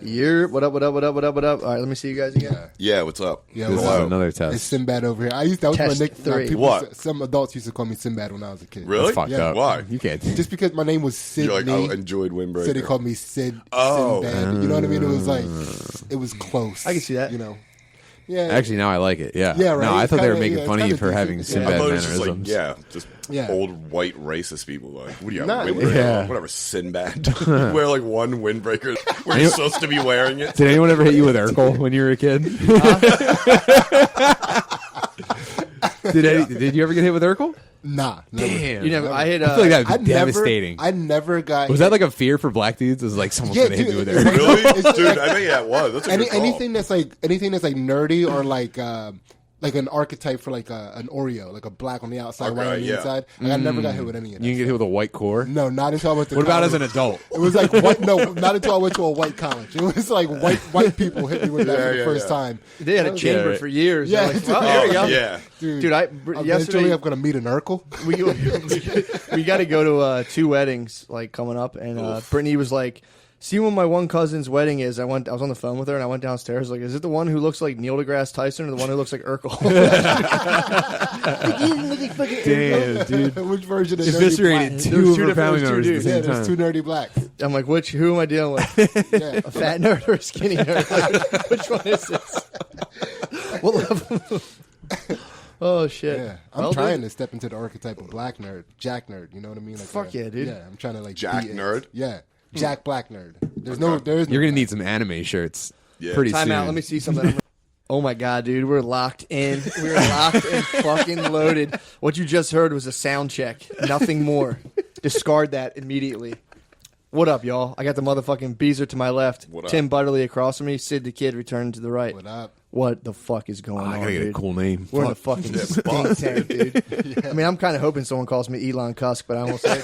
What up? All right, let me see you guys again. Yeah, what's up? Yeah, This is another test. It's Sinbad over here. That was Test my nickname. 3. What? Some adults used to call me Sinbad when I was a kid. Really? That's fucked Yeah. up. Why? You can't. Just because my name was Sydney. You're like, enjoyed windbreaker. So they called me Sinbad. Oh. You know what I mean? It was like, it was close. I can see that. You know? Yeah. Actually, now I like it. Yeah. Yeah, right? No, I thought they were Kinda, making yeah, fun of it's you for kinda having decent. I Sinbad thought it was just like, mannerisms. Yeah. old white racist people. Like, what do you have? Nah, Windbreaker? yeah. Whatever, Sinbad. Wear like one windbreaker where you're supposed to be wearing it. Did anyone ever hit you with Urkel when you were a kid? Did you ever get hit with Urkel? Nah. Never. Damn. You never. I hit. I feel like that would be devastating. I never got. Was that like a fear for black dudes? It was like someone's gonna hit me with it's Urkel. Really? It's Dude, like- I think that was. That's a good call. anything that's like nerdy or like an archetype for like an Oreo, like a black on the outside, Okay, white on the yeah. inside. Like, I never got hit with any of that. You can get hit with a white core. No, not until I went to What about college. as an adult? It was like not until I went to a white college. It was like white people hit me with that for the first time. They had a chamber right. for years. Yeah. Like, well, there we go. Yeah. Dude, Eventually yesterday I'm gonna meet an Urkel. we got to go to 2 weddings like coming up, and Brittany was like, "See when my one cousin's wedding is." I was on the phone with her, and I went downstairs. Like, is it the one who looks like Neil deGrasse Tyson, or the one who looks like Urkel? Damn, dude. Which version of nerdy Eviscerated black? two of two her family different- members two at the dudes. same Yeah, there's time. two nerdy blacks. I'm like, who am I dealing with? Yeah. A fat nerd or a skinny nerd? Like, which one is this? What level? Oh shit! Yeah, I'm trying to step into the archetype of black nerd, Jack nerd. You know what I mean? Like Fuck yeah, dude. Yeah, I'm trying to like Jack be it. nerd? Yeah, Jack Black nerd. There's Okay. no. You're gonna need some anime shirts. Yeah. Pretty Time soon. out. Let me see something. Oh my god, dude, we're locked in. We're locked and fucking loaded. What you just heard was a sound check. Nothing more. Discard that immediately. What up, y'all? I got the motherfucking Beezer to my left. What up? Tim Butterly across from me. Sid the Kid returned to the right. What up? What the fuck is going I on, gotta get a dude? cool name. We're in a Fuck. fucking stink tank, dude. I mean, I'm kind of hoping someone calls me Elon Cusk, but I won't say it.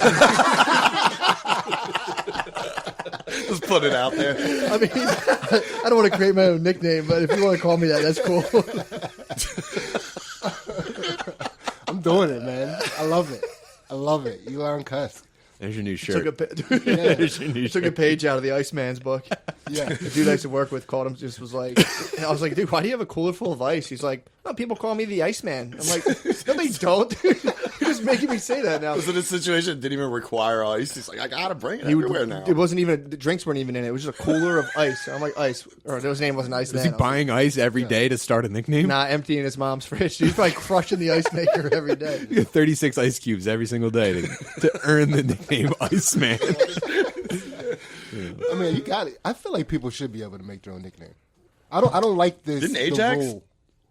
Just put it out there. I mean, I don't want to create my own nickname, but if you want to call me that, that's cool. I'm doing it, man. I love it. Elon Cusk. There's your new shirt. Took a page out of the Iceman's book. Yeah. The dude I used to work with called him, just was like, and I was like, dude, why do you have a cooler full of ice? He's like, oh, people call me the Iceman. I'm like, no, they don't, dude. You're just making me say that now. Was it a situation that didn't even require ice? He's like, I gotta bring it everywhere now. It wasn't even, the drinks weren't even in it. It was just a cooler of ice. I'm like, ice. Or his name wasn't Ice Is then. he buying ice every day to start a nickname? Nah, emptying his mom's fridge. He's probably crushing the ice maker every day. You get 36 ice cubes every single day to earn the nickname Iceman. I mean, you got it. I feel like people should be able to make their own nickname. I don't like this. Didn't the Ajax? rule.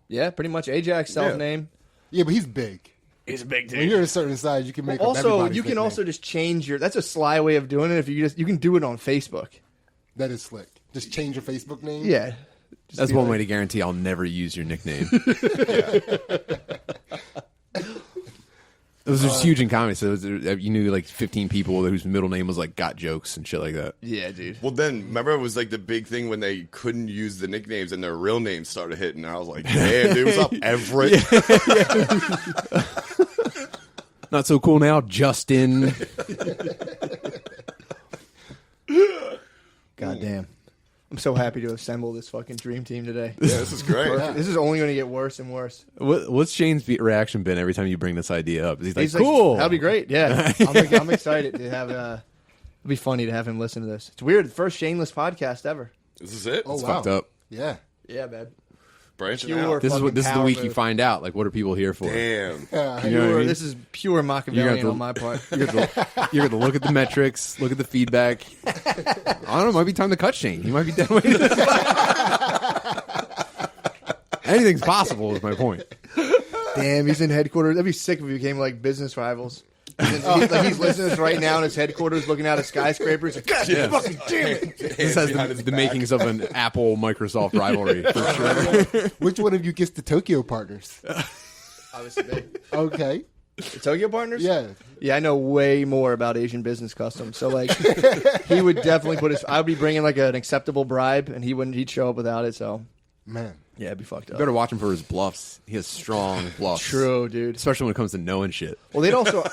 Yeah, pretty much Ajax self-name. Yeah, but he's big. He's a big When you're a certain size, you can make up Also, everybody's you can nickname. also just change your. That's a sly way of doing it. If you can do it on Facebook. That is slick. Just change your Facebook name. Yeah, That's one way to guarantee I'll never use your nickname. It was just huge in comedy. So you knew like 15 people whose middle name was like Got Jokes and shit like that. Yeah, dude. Well, then, remember it was like the big thing when they couldn't use the nicknames and their real names started hitting. And I was like, damn, dude, what's up, Everett? Not so cool now, Justin. God damn. I'm so happy to assemble this fucking dream team today. Yeah, this is great. This is only going to get worse and worse. What's Shane's reaction been every time you bring this idea up? He's like, He's like, cool. that'll be great. Yeah, I'm excited to have. It'll be funny to have him listen to this. It's weird. First shameless podcast ever. This is it? Oh, It's wow. fucked up. Yeah. Yeah, man. Branching Pure out. This is fucking the power week you move. find out. Like, what are people here for? Damn. You know what I Pure, mean? this is pure Machiavellian to- on my part. You're going to look at the metrics, look at the feedback. I don't know. It might be time to cut Shane. He might be dead. Anything's possible is my point. Damn, he's in headquarters. That'd be sick if we became like business rivals. He's listening to us right now in his headquarters, looking out at skyscrapers. Like, God fucking damn it! This has the makings of an Apple-Microsoft rivalry, for sure. Which one of you gets the Tokyo partners? Obviously, Okay. the Tokyo partners. Yeah. Yeah, I know way more about Asian business customs. So like, he would definitely put his. I would be bringing like an acceptable bribe, and he'd show up without it. So Man. yeah, it'd be fucked You up. better watch him for his bluffs. He has strong bluffs. True, dude. Especially when it comes to knowing shit. Well, they'd also.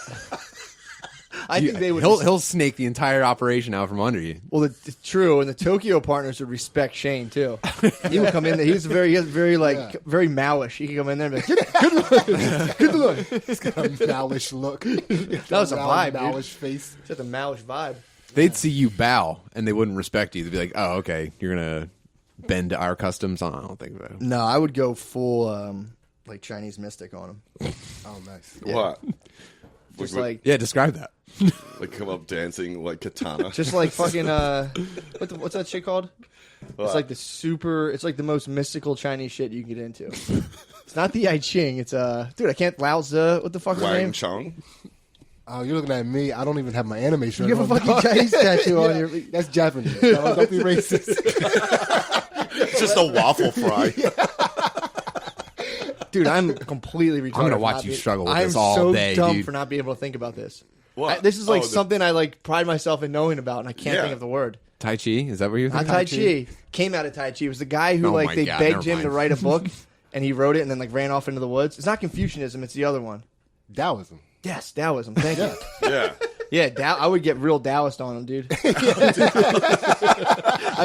I think they would. He'll snake the entire operation out from under you. Well, it's true, and the Tokyo partners would respect Shane too. He would come in there. He has very very Maoish. He could come in there and be like, good look. He's got a Maoish look. That was a vibe, dude. Maoish face. It's just a Maoish vibe. They'd see you bow, and they wouldn't respect you. They'd be like, "Oh, okay, you're gonna bend to our customs." I don't think so. No, I would go full like Chinese mystic on him. Oh, nice. Yeah. What? Just like Yeah, describe that. Like come up dancing like katana. just like fucking what's that shit called? What? It's like it's like the most mystical Chinese shit you can get into. It's not the I Ching, it's dude, I can't Lao Tzu, what the fuck is his Wang name? Chung. Oh, you're looking at me. I don't even have my anime shirt. You have a on, fucking dog. Chinese tattoo on your That's Japanese. Don't be racist. It's just a waffle fry. Dude, I'm completely retarded. I'm gonna for watch not you being- struggle with I'm this all so day, dumb dude. for not being able to think about this. What? This is like Oh, something I like pride myself in knowing about, and I can't Yeah. think of the word. Tai Chi? Is that what you're Not thinking? Tai Chi. Came out of Tai Chi. It was the guy who Oh like my they God, begged never him to mind. write a book, and he wrote it and then like ran off into the woods. It's not Confucianism. It's the other one. Taoism. Yes, Taoism. Thank you. Yeah. Yeah, I would get real Taoist on him, dude. I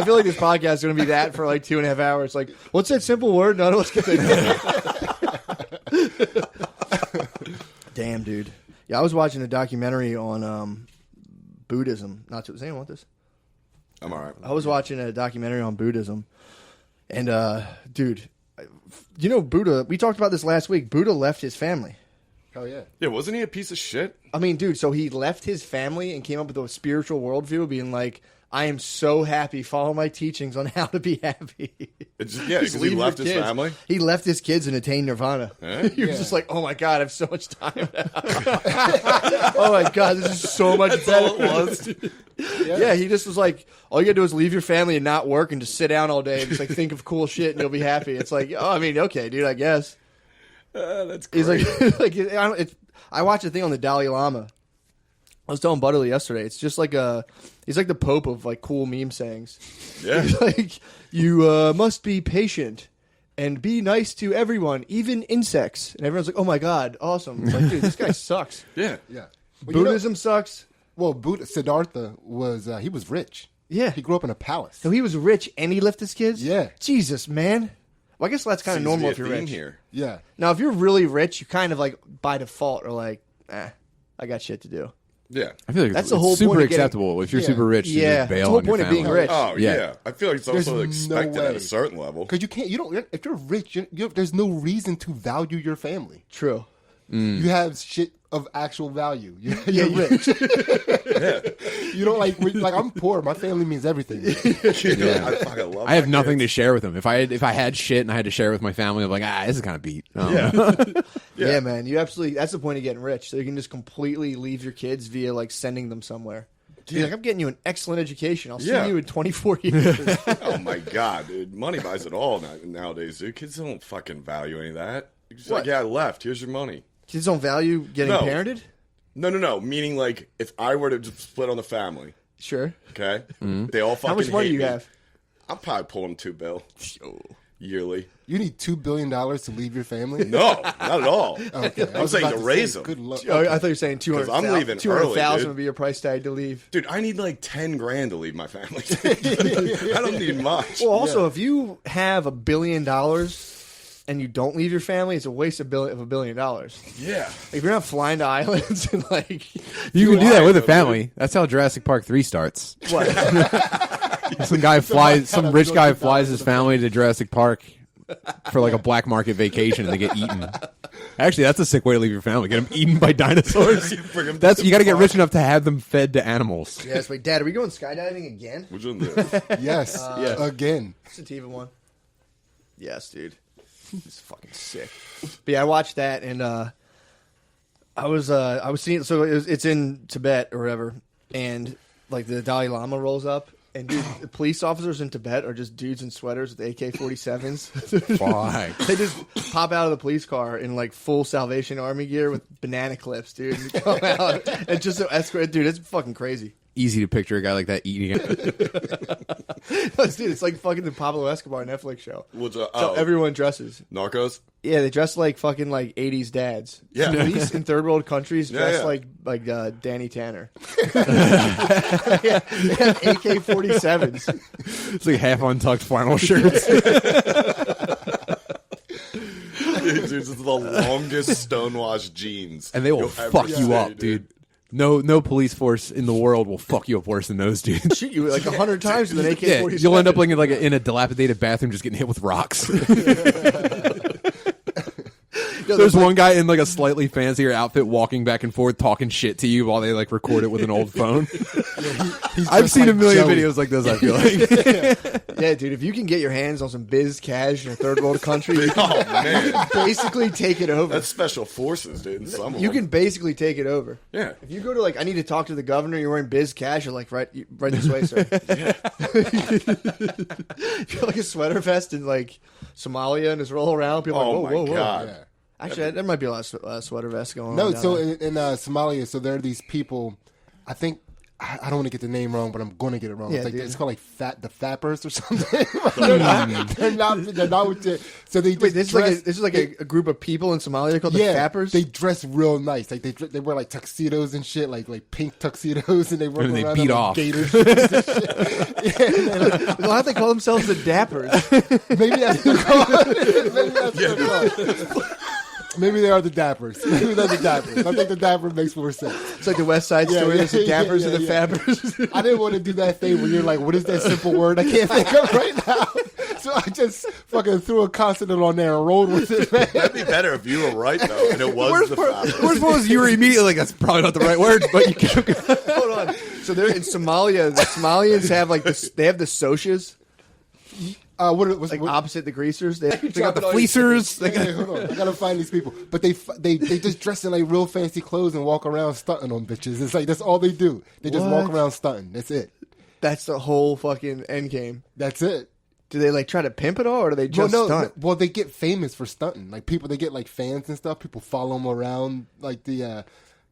feel like this podcast is going to be that for like 2.5 hours. Like, what's that simple word? No, let's get that. Damn, dude. Yeah, I was watching a documentary on Buddhism. Does anyone want this? I'm all right. I was watching a documentary on Buddhism, and dude, you know Buddha. We talked about this last week. Buddha left his family. Hell yeah. Yeah, wasn't he a piece of shit? I mean, dude, so he left his family and came up with a spiritual worldview, being like, I am so happy. Follow my teachings on how to be happy. Just Just because he leave your left his kids. family. He left his kids and attained nirvana. Eh? He was just like, oh my God, I have so much time now. Oh my God, this is so much better. All it was. Yeah, he just was like, all you gotta do is leave your family and not work and just sit down all day and just like think of cool shit and you'll be happy. It's like, oh, I mean, okay, dude, I guess. That's He's great. like, I watched a thing on the Dalai Lama. I was telling Butterly yesterday. It's just like he's like the Pope of like cool meme sayings. Yeah. He's like, you must be patient and be nice to everyone, even insects. And everyone's like, oh my God, awesome. It's like, dude, this guy sucks. Yeah. Yeah. Well, you know- Buddhism sucks. Well, Siddhartha was he was rich. Yeah. He grew up in a palace. So he was rich and he left his kids? Yeah. Jesus, man. Well, I guess that's kind of Seems to be normal a if you're theme rich. here. Yeah. Now, if you're really rich, you kind of like by default are like, I got shit to do. Yeah. I feel like That's it's the whole super point of getting- acceptable if you're Yeah. super rich. To Yeah. just bail It's the whole on your point of being family. rich. Oh Yeah. yeah. I feel like it's There's also no expected at way. a certain level. Because you can't. You don't. If you're rich, there's no reason to value your family. True. You have shit of actual value. You're rich. You don't like. I'm poor. My family means everything. I fucking love. I have my nothing to kids. share with them. If I had shit and I had to share with my family, I'm like, this is kind of beat. Yeah. Yeah, man. You absolutely. That's the point of getting rich. So you can just completely leave your kids via like sending them somewhere. Be like, I'm getting you an excellent education. I'll see Yeah. you in 24 years. Oh my God, dude! Money buys it all nowadays, dude. Kids don't fucking value any of that. You're just What? like, yeah, I left. Here's your money. Kids don't value getting No. parented. No. Meaning, like, if I were to just split on the family, Sure. okay, they all fucking How much money hate do you me. have? I'm probably pulling $2 billion yearly. You need $2 billion to leave your family. No, not at all. Okay. I I'm was saying about to say, raise them. Good luck. Oh, I thought you were saying 200,000. I'm leaving early, 200,000 dude. would be your price tag to leave. Dude, I need like 10 grand to leave my family. I don't need much. Well, also, if you have $1 billion and you don't leave your family, it's a waste of $1 billion. Yeah. If you're not flying to islands and like You can do that with a Dude. family. That's how Jurassic Park 3 starts. what? Some rich guy flies his family to Jurassic Park for like a black market vacation and they get eaten. Actually, that's a sick way to leave your family. Get them eaten by dinosaurs. Bring 'em to That's the you got to get park. rich enough to have them fed to animals. Yes, wait, Dad, are we going skydiving again? Which one is Yes. Again. Sativa one. Yes, dude. It's fucking sick. But yeah, I watched that and I was seeing so it's in Tibet or whatever, and like the Dalai Lama rolls up. And dude, the police officers in Tibet are just dudes in sweaters with AK-47s. Fuck. They just pop out of the police car in like full Salvation Army gear with banana clips, dude. And come out and just escort, dude. It's fucking crazy. easy to picture a guy like that eating it. Dude, it's like fucking the Pablo Escobar Netflix show. What's So everyone dresses. Narcos? Yeah, they dress like fucking like 80s dads. Yeah. Police in third world countries dress Yeah. like Danny Tanner. They have AK-47s. It's like half untucked flannel shirts. Dude, it's the longest stonewashed jeans. And they will you'll ever fuck you see, up, dude. No police force in the world will fuck you up worse than those dudes. Shoot you like 100 times with an Yeah, AK-47. you'll end up like in a dilapidated bathroom just getting hit with rocks. There's one guy in like a slightly fancier outfit walking back and forth talking shit to you while they like record it with an old phone. I've seen a million videos like this, I feel like. Yeah, dude, if you can get your hands on some biz cash in a third world country, you can Oh, man. basically take it over. That's special forces, dude. Some of You them. can basically take it over. Yeah. If you go to like, I need to talk to the governor, you're wearing biz cash, you're like, right this way, sir. You're like a sweater vest in like Somalia and just roll around. People are Oh, like, my whoa, whoa, whoa. God. Yeah. Actually, there might be a lot of sweater vests going on. No, down so there. in Somalia, so there are these people. I think I don't want to get the name wrong, but I'm going to get it wrong. Yeah, It's, like, dude. it's called like the Fappers or something. they're not with the, so they Wait, just this is like a group of people in Somalia called the Fappers? They dress real nice. Like they wear like tuxedos and shit, like pink tuxedos, and they run And they around beat in, like, off. gator shorts and shit. Yeah, and they're like, Why don't they call themselves the Dappers? maybe that's what they're called. Maybe that's what they're called. Maybe they are the Dappers. Maybe they're the Dappers. I think the Dapper makes more sense. It's like the West Side Story. There's the Dappers and the Fappers. I didn't want to do that thing where you're like, what is that simple word I can't think of right now? So I just fucking threw a consonant on there and rolled with it, man. That'd be better if you were right, though, and it was the Fappers. The worst part was you were immediately like, that's probably not the right word, but you kept Hold on. So they're in Somalia. The Somalians have like this. They have the Soshas, like opposite the Greasers. They got the fleecers. They got, Hold on, I gotta find these people. But they just dress in like real fancy clothes and walk around stunting on bitches. It's like that's all they do. They just walk What? around stunting. That's it. That's the whole fucking end game. That's it. Do they like try to pimp it all, or do they just stunt? Well, they get famous for stunting. Like people, they get like fans and stuff. People follow them around, like the,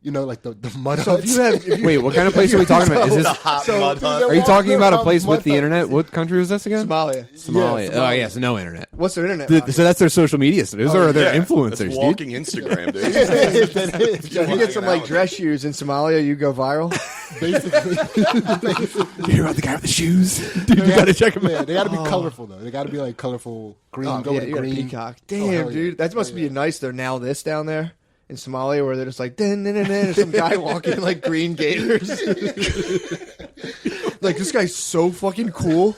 like the mud So if huts. you have, wait, what kind of place are we talking about? Is this? Hot mud hut. Are you talking about a place with the Mud internet? What country was this again? Somalia. Somalia. Yeah, Oh, Somalia. yes, no internet. What's their internet? So that's their social media. Those are their Yeah, influencers, that's dude. walking Instagram, dude. If you get some like dress shoes in Somalia, you go viral. Basically, You hear about the guy with the shoes? Dude, you gotta check him yeah, out. they got to be colorful though. They got to be like colorful green. Oh, go yeah, with you got a green. peacock. Oh, Damn, hell yeah. dude, that must be nice. They're now this down there in Somalia, where they're just like, and some guy walking in like green gators. Like this guy's so fucking cool.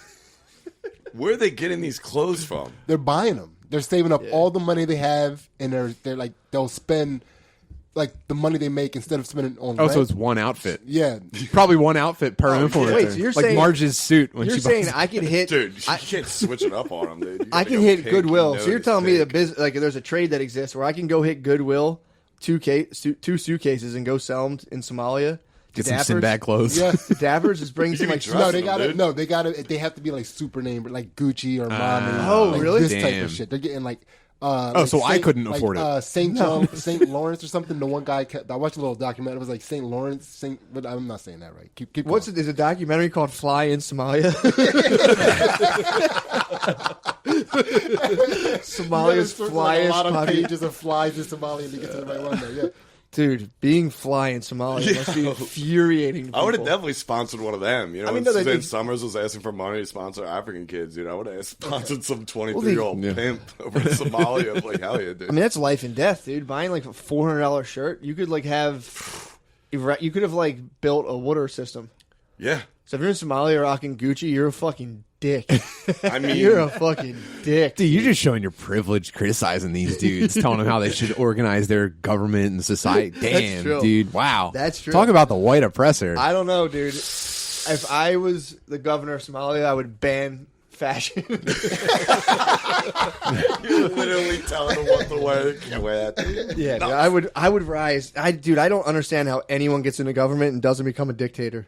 Where are they getting these clothes from? They're buying them. They're saving up all the money they have, and they're like they'll spend like the money they make instead of spending on. Oh, rent. so it's one outfit. Yeah, Probably one outfit per influencer. Wait, so you're like saying- Marge's suit when You're she saying buys. I could hit, Dude, you can't switch it up on them, dude. You I gotta can go hit pink, Goodwill. So you're notice telling me the pink. business, like there's a trade that exists where I can go hit Goodwill, two suitcases, and go sell them in Somalia. Get some Dappers? Sinbad clothes. yeah. The Dappers just bring some can like be dressed. No, they them, got to. dude. No, they got to. They have to be like super name, like Gucci or Armani. Oh, like really? This type Damn. of shit. They're getting like. so I couldn't afford it. St. Lawrence or something. The one guy I watched a little documentary. It was like St. Lawrence. But I'm not saying that right. Keep What's going. it? There's a documentary called "Fly in Somalia." Somalia's Like flyest a lot of puppy. pages of flies in Somalia to get to the right one. There, yeah. Dude, being fly in Somalia must be infuriating. I would have people. definitely sponsored one of them. You know, I mean, when no, they- Suzanne Summers was asking for money to sponsor African kids, dude, I would have sponsored some 23-year-old Yeah. pimp over in Somalia. I'm like, hell yeah, dude. I mean, that's life and death, dude. Buying like a $400 shirt, you could like have, you could have like built a water system. yeah. So if you're in Somalia rocking Gucci, you're a fucking dick. I mean, You're a fucking dick. Dude, you're just showing your privilege criticizing these dudes, telling them how they should organize their government and society. Damn, true. dude. Wow. That's true. Talk about the white oppressor. I don't know, dude. If I was the governor of Somalia, I would ban fashion. you're literally telling them what to wear. They can't wear that. Dude. Yeah, dude, I would rise. I don't understand how anyone gets into government and doesn't become a dictator.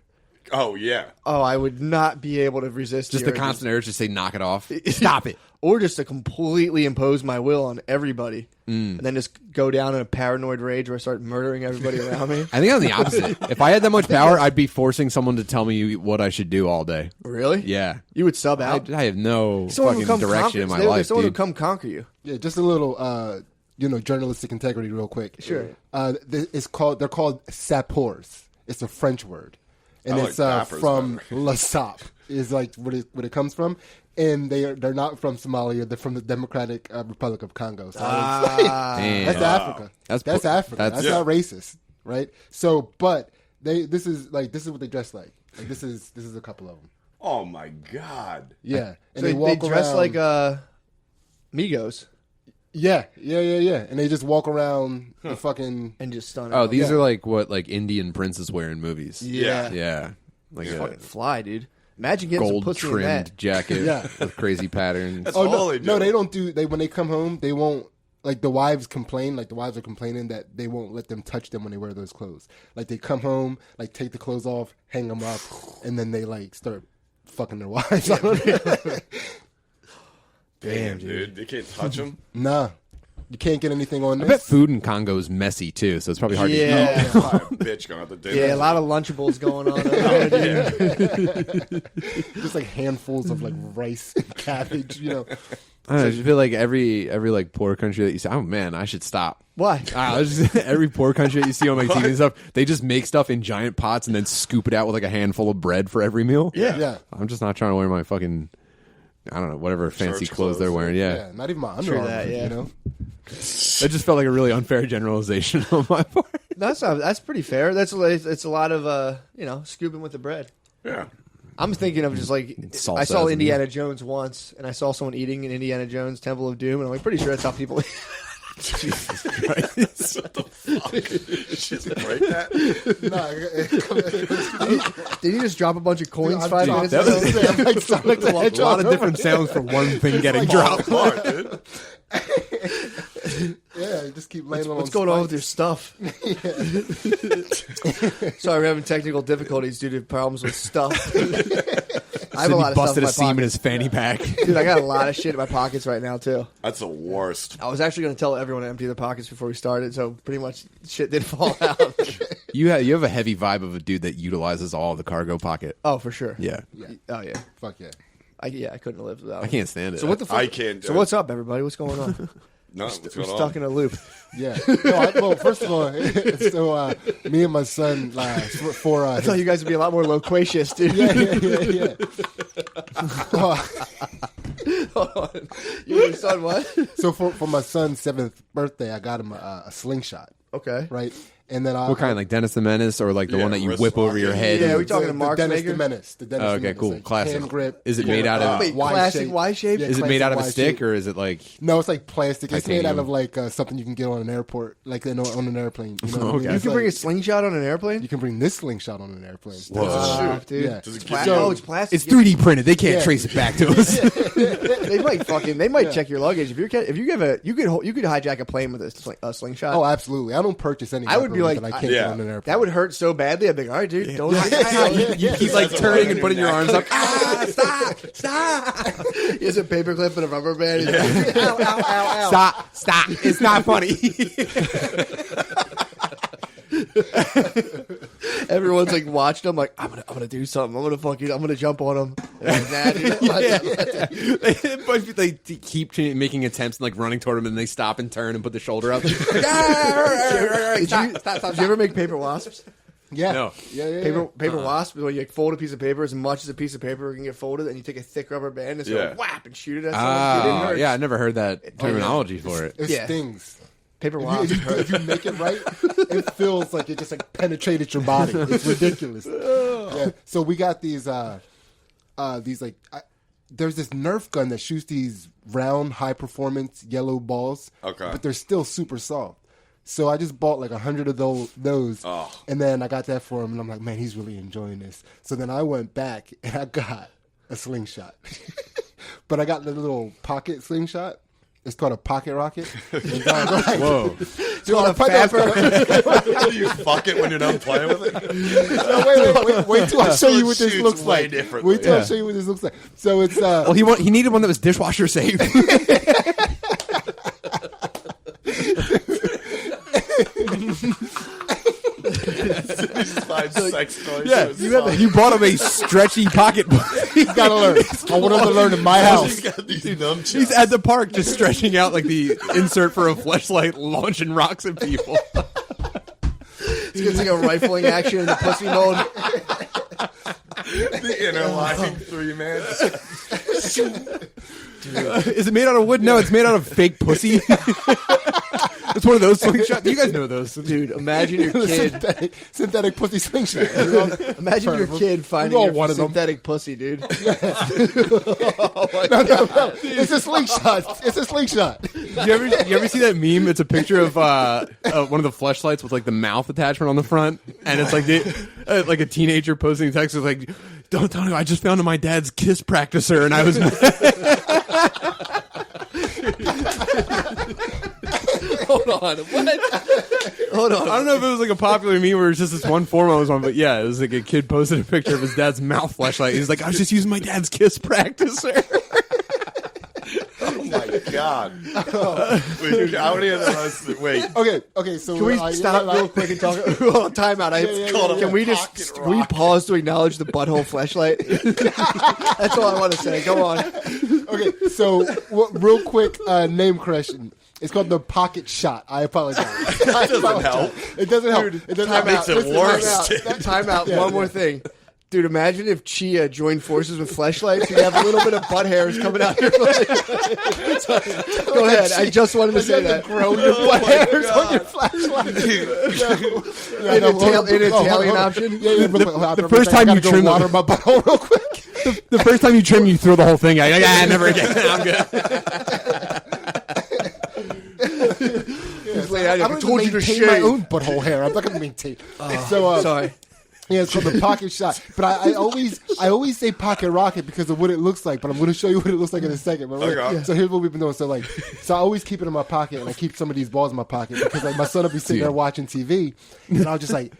Oh yeah. Oh, I would not be able to resist. Just the urges. constant urge to say, knock it off. Stop it. Or just to completely impose my will on everybody, and then just go down in a paranoid rage where I start murdering everybody around me. I think I'm the opposite. If I had that much power, I'd be forcing someone to tell me what I should do all day. Really? Yeah. You would sub out. I have no Someone fucking would come direction in my conquer- life, Someone dude. would come conquer you. Yeah, just a little, journalistic integrity, real quick. Sure. They're called sapeurs. It's a French word, and I like it's rappers from better. la sap is like what it comes from. And they're not from Somalia. They're from the Democratic Republic of Congo. So Damn. that's Africa. That's That's pu- Africa. that's- That's not racist, right? So, but this is what they dress like. Like this is a couple of them. Oh my god. Yeah, So and they walk dress around, like Migos yeah, and they just walk around the fucking. and just stun. Oh, everyone. these are like what Indian princes wear in movies. Yeah. Yeah. Like a fucking fly, dude. Imagine getting some gold pussy in trimmed that. jacket Yeah. with crazy patterns. That's Oh all no, they do. no, they don't do. They when they come home, they won't. Like the wives complain. Like the wives are complaining that they won't let them touch them when they wear those clothes. Like they come home, like take the clothes off, hang them up, and then they like start fucking their wives. Damn, dude. They can't touch them. Nah, you can't get anything on I this. bet food in Congo is messy too, so it's probably hard to eat. Yeah. Bitch going out the dinner. Yeah, a lot of Lunchables going on over there, dude. Just like handfuls of like rice and cabbage. I don't know, I just feel like every like poor country that you see, oh man, I should stop. Why? Every poor country that you see on like TV and stuff, they just make stuff in giant pots and then scoop it out with like a handful of bread for every meal. Yeah. I'm just not trying to wear my fucking, I don't know, whatever fancy Church clothes they're clothes. wearing. Yeah, Yeah. not even my Under Armour. that, yeah. That just felt like a really unfair generalization on my part. That's pretty fair. It's a lot of scooping with the bread. Yeah. I'm thinking of just like Salsa I saw as a Indiana Jones once, and I saw someone eating in Indiana Jones Temple of Doom, and I'm like pretty sure that's how people. Jesus Christ. What the fuck? Just break that. Did you just drop a bunch of coins I'm 5 sorry. minutes That ago? was- I'm like Sonic the A lot Hedgehog. of different sounds for one thing getting like- dropped. Fuck, dude. Yeah, you just keep laying What's going on with your stuff? Sorry, we're having technical difficulties due to problems with stuff. I have a Sidney lot of stuff busted in a my seam in pockets. his fanny pack. Dude, I got a lot of shit in my pockets right now too. That's the worst. I was actually going to tell everyone to empty their pockets before we started, so pretty much shit did fall out. You have a heavy vibe of a dude that utilizes all of the cargo pocket. Oh, for sure. Yeah. Oh yeah. Fuck yeah. I couldn't live without. I can't stand it. So what the fuck? I can't do So it. what's up, everybody? What's going on? No, what's We're going stuck on? in a loop. Yeah. No, well, first of all, so me and my son for I thought you guys would be a lot more loquacious, dude. yeah. Hold on. You and your son what? So for my son's 7th birthday, I got him a slingshot, Okay. right? And then What kind, like Dennis the Menace, or like the Yeah, one that you wrist whip over lock. your head? Yeah, we talking to the Mark's Dennis Maker? the Menace. The Dennis Oh, the okay, Menace, cool, like classic. Hand grip. Is it made out of? Wait, Y classic shape. Y shape? Yeah, Is it made classic out of a Y stick, shape. or is it like? No, it's like plastic. It's made out Titanium. of like something you can get on an airport, like on an airplane. You know what I mean? Okay. You It's can bring a like- slingshot on an airplane? You can bring this slingshot on an airplane. Fuck, dude. Yeah. Does it Pla- give you- oh, it's plastic. It's 3D printed. They can't Yeah. trace it back to us. They might check your luggage if you could hijack a plane with a slingshot. Oh, absolutely. I don't purchase any. I would be weapons like, that I can't yeah. get on an airplane. that would hurt so badly. I'd be like, all right, dude, don't. You keep like turning and putting your arms up. Stop! He has a paperclip and a rubber band. He's like, ow, ow, ow, ow. Stop! It's not funny. Everyone's like watching him, like I'm gonna do something. I'm gonna jump on him. And like, nah, dude. But they keep making attempts and like running toward him, and they stop and turn and put the shoulder up. Did you ever make paper wasps? Yeah. No. Yeah. Paper wasp, where you fold a piece of paper as much as a piece of paper can get folded, and you take a thick rubber band and just Yeah. go whap and shoot it at someone. It didn't hurt. Yeah, I never heard that terminology for it. It Yeah. stings. Paper If wasp. if you make it right, it feels like it just like penetrated your body. It's ridiculous. Yeah. So we got these like there's this Nerf gun that shoots these round, high performance yellow balls. Okay. But they're still super soft. So I just bought like 100 of those, Oh. and then I got that for him, and I'm like, man, he's really enjoying this. So then I went back and I got a slingshot, but I got the little pocket slingshot. It's called a pocket rocket. Whoa! Dude, on a fapper. Do you fuck it when you're done playing with it? No, wait till I show you what this Shoots looks way like. differently. Wait till I show you what this looks like. So it's Well, he needed one that was dishwasher safe. Sex toys. Yeah, you bought him a stretchy pocket. he's got to learn. I want him to learn in my house. He's got these nunchucks. He's at the park just stretching out like the insert for a fleshlight, launching rocks at people. He's getting a rifling action in the pussy mode. The interlocking 3-man. Is it made out of wood? No, it's made out of fake pussy. It's one of those slingshots. You guys know those. Dude, imagine your kid. synthetic pussy slingshot. Imagine your kid finding all your wanted them. synthetic pussy, dude. No. It's a slingshot. It's a slingshot. You ever see that meme? It's a picture of one of the fleshlights with like the mouth attachment on the front, and it's like like a teenager posting text is like, "Don't tell me I just found my dad's kiss practicer, and I was." Hold on. What? Hold on. I don't know if it was like a popular meme or it's just this one forum I was on, but yeah, it was like a kid posted a picture of his dad's mouth fleshlight. He's like, I was just using my dad's kiss practicer. Oh my god! Wait, how many of us? Wait, Okay. So Can we stop real quick and talk? Oh, time out. Can we pause to acknowledge the butthole fleshlight? That's all I want to say. Go on. Okay, so real quick name correction. It's called the pocket shot. I apologize. that doesn't help. It doesn't help. It doesn't help. Makes it worse. Time out. One more thing. Dude, imagine if Chia joined forces with fleshlights. You have a little bit of butt hairs coming out your butt. Go ahead. I just wanted to say that. Grow your butt hairs on your flashlight. An Italian option. Yeah, The first time you trim water my butthole real quick. The first time you trim, you throw the whole thing out. You're like, never again. I'm good. I told you to shave my own butthole hair. I'm not going to maintain. Sorry. Yeah, it's called the pocket shot. But I always say pocket rocket because of what it looks like. But I'm going to show you what it looks like in a second. But Okay. So here's what we've been doing. So I always keep it in my pocket, and I keep some of these balls in my pocket because like my son will be sitting there watching TV, and I'll just like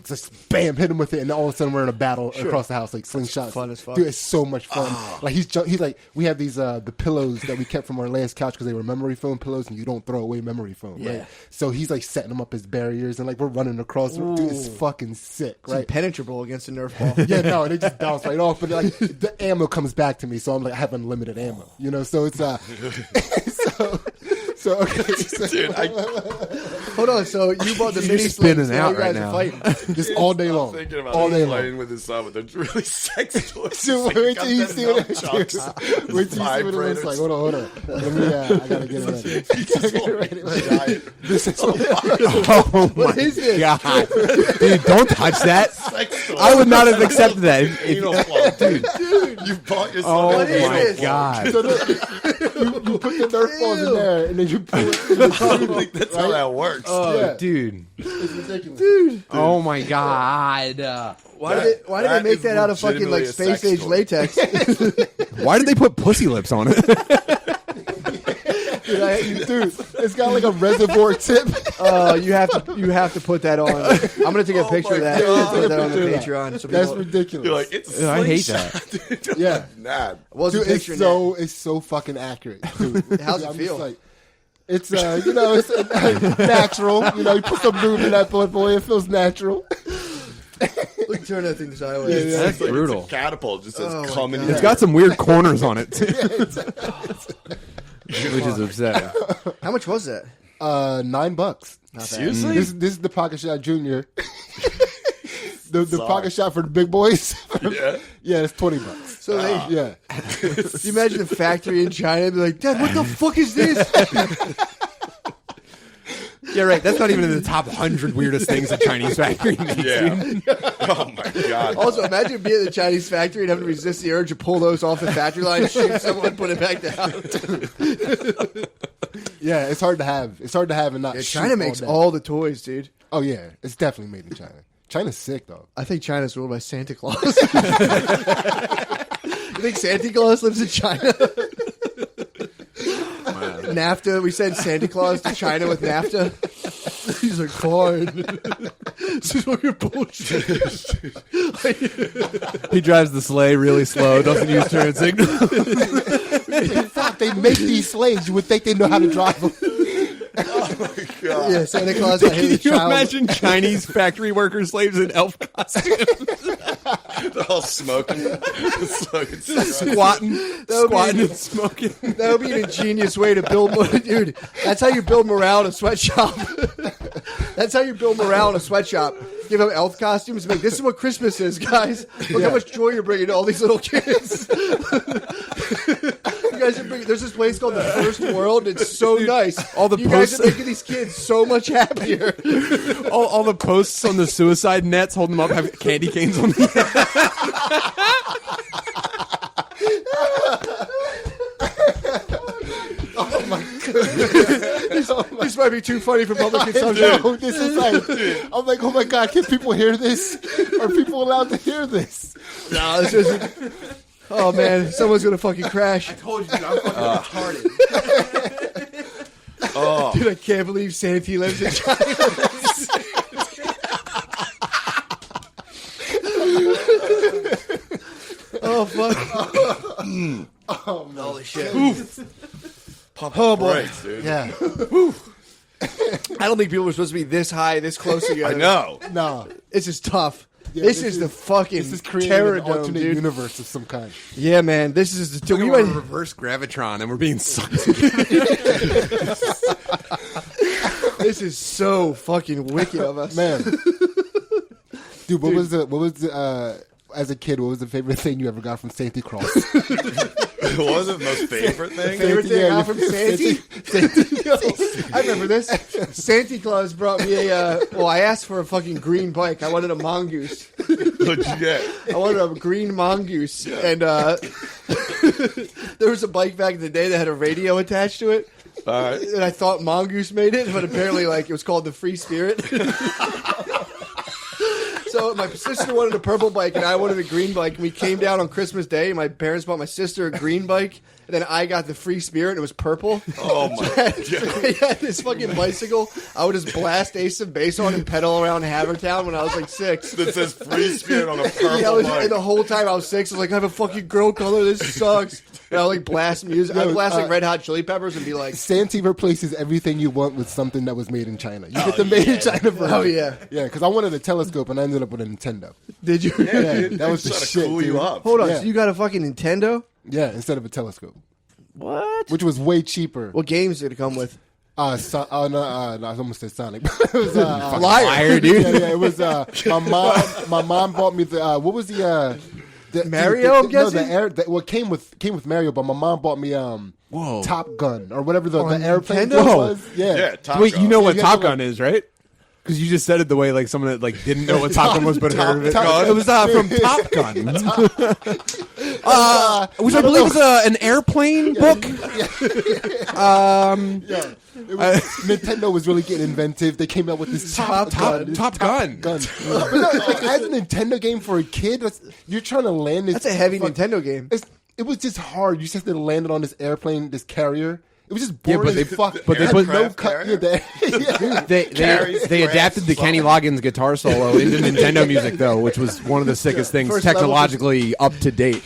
just bam, hit him with it, and all of a sudden we're in a battle across the house, like slingshots. Fun as fuck. Dude, it's so much fun. Like he's like, we have these the pillows that we kept from our last couch because they were memory foam pillows, and you don't throw away memory foam, right? So he's like setting them up as barriers, and like we're running across. Dude, it's fucking sick, right? Impenetrable against a Nerf ball. Yeah, no, they just bounce right off. But like the ammo comes back to me, so I'm like, I have unlimited ammo, you know. So it's so okay. Dude, Hold on. So you bought the mini spinning slings. out You guys right are fighting. Just all day long, thinking about all day playing long. with his son with the really sex toys. So wait till you see what it looks like. Nunchucks. Wait till you see what it looks like. Hold on. Let me. I gotta get it ready. This is What is this? God. Dude, don't touch that. Sex toys. I would not have accepted that. Anal plug. Dude, you bought yourself Oh What is my this? God. So you put the Nerf balls in there, and then you pull it. I don't think that's how that works. Yeah. Dude. It's ridiculous. Dude. Oh my God. Why did they make is that out of fucking like legitimately a space sex age toy. latex? Why did they put pussy lips on it? Dude, it's got like a reservoir tip. You have to put that on. I'm gonna take a picture of that. God. And put that on the Picture Patreon. So That's people, ridiculous. You're like, it's a I hate slingshot. that. Yeah. Nah. wasn't Dude, it's picturing so fucking accurate. Dude. How's it I'm feel? just like, it's it's natural. You know, you put some lube in that boy, it feels natural. that. Look, turn that thing sideways. Yeah. That's brutal. It's a catapult. Just says Oh my come in. God. your It's got some weird corners on it, too. Which is upsetting. How much was that? $9. Not bad. Seriously? This is the pocket shot junior. the pocket shot for the big boys. Yeah. Yeah, it's $20. So they, Yeah. you imagine the factory in China be like, Dad, what the fuck is this? Yeah, right. That's not even in the top 100 weirdest things a Chinese factory makes. Yeah. Oh my god. Also, imagine being at the Chinese factory and having to resist the urge to pull those off the factory line, shoot someone, put it back down. Yeah, it's hard to have. It's hard to have and not. Yeah, shoot China makes day. all the toys, dude. Oh yeah, it's definitely made in China. China's sick though. I think China's ruled by Santa Claus. You think Santa Claus lives in China? NAFTA. We sent Santa Claus to China with NAFTA. He's like, fine. This is fucking bullshit. He drives the sleigh really slow, doesn't use turn signal. Fuck, they make these slaves. You would think they know how to drive them. Oh my god. Yeah, Santa Claus got hit Can with you child. imagine Chinese factory worker slaves in elf costumes? They're all smoking. squatting and smoking. That would be an ingenious way to build, dude. That's how you build morale in a sweatshop. That's how you build morale in a sweatshop. Give them elf costumes. Like, this is what Christmas is, guys. Look how much joy you're bringing to all these little kids. You guys are bringing. There's this place called the First World. It's so nice. All the you guys posts- are making these kids so much happier. All the posts on the suicide nets holding them up have candy canes on them. Oh my goodness. This might be too funny for public I consumption. know, this is like, I'm like, oh my god, can people hear this? Are people allowed to hear this? No, this isn't. Oh man, someone's gonna fucking crash. Told you, I'm fucking retarded. Oh, Dude, I can't believe Santee lives in China. Oh fuck! Oh no. Holy shit! pump Oh, boy. brakes, dude. Yeah. I don't think people were supposed to be this high, this close together. I know. No. This is tough. Yeah, this is the fucking This is creating terror an dome, alternate dude. universe of some kind. Yeah, man. This is the. We We went went, reverse gravitron and we're being sucked. this is so fucking wicked of us, Man. Dude, what was the as a kid, what was the favorite thing you ever got from Santa Claus? What was it? Most favorite thing? Favorite thing I got from Santa- Santee? Yo, I remember this. Santa Claus brought me a. Well, I asked for a fucking green bike. I wanted a mongoose. What'd you get? I wanted a green mongoose, and there was a bike back in the day that had a radio attached to it, All right. and I thought mongoose made it, but apparently, like, it was called the Free Spirit. So my sister wanted a purple bike, and I wanted a green bike. And we came down on Christmas Day, and my parents bought my sister a green bike, and then I got the Free Spirit, and it was purple. Oh my god. I had this fucking bicycle. I would just blast Ace of Base on and pedal around Havertown when I was like 6. That says free spirit on a purple Yeah, bike. and the whole time I was 6, I was like, I have a fucking girl color. This sucks. And I would like blast music. I'd blast like Red Hot Chili Peppers and be like, Santa replaces everything you want with something that was made in China. You get the made in China version. oh yeah. Yeah, because I wanted a telescope and I ended up with a Nintendo. Did you? Yeah, that was the Trying to shit. cool dude. you up. Hold on. Yeah. So you got a fucking Nintendo? Yeah, instead of a telescope, What? which was way cheaper. What games did it come with? No, I almost said Sonic. It was Liar, dude. Yeah, it was my mom bought me the what was the Mario, I'm No, the guessing? air. Well, it came with Mario, but my mom bought me Whoa. Top Gun or whatever the On airplane Nintendo? thing was. Yeah, Yeah, Top Wait, Gun. you know what you Top have to, Gun is, right? Because you just said it the way like someone that like didn't know what Top Gun was but heard of it. Top- It was from Top Gun, which I believe is an airplane book. yeah. Nintendo was really getting inventive. They came out with this Top Gun. Gun. But no, like, as a Nintendo game for a kid, you're trying to land this. That's a heavy fuck- Nintendo game. It was just hard. You just have to land it on this airplane, this carrier. It was just Yeah, boring but as they- fuck. but they It had put- no Aircraft cut. Yeah, carrier. They Carries adapted the Kenny Loggins guitar solo into Nintendo music though, which was one of the sickest things First level technologically up to date.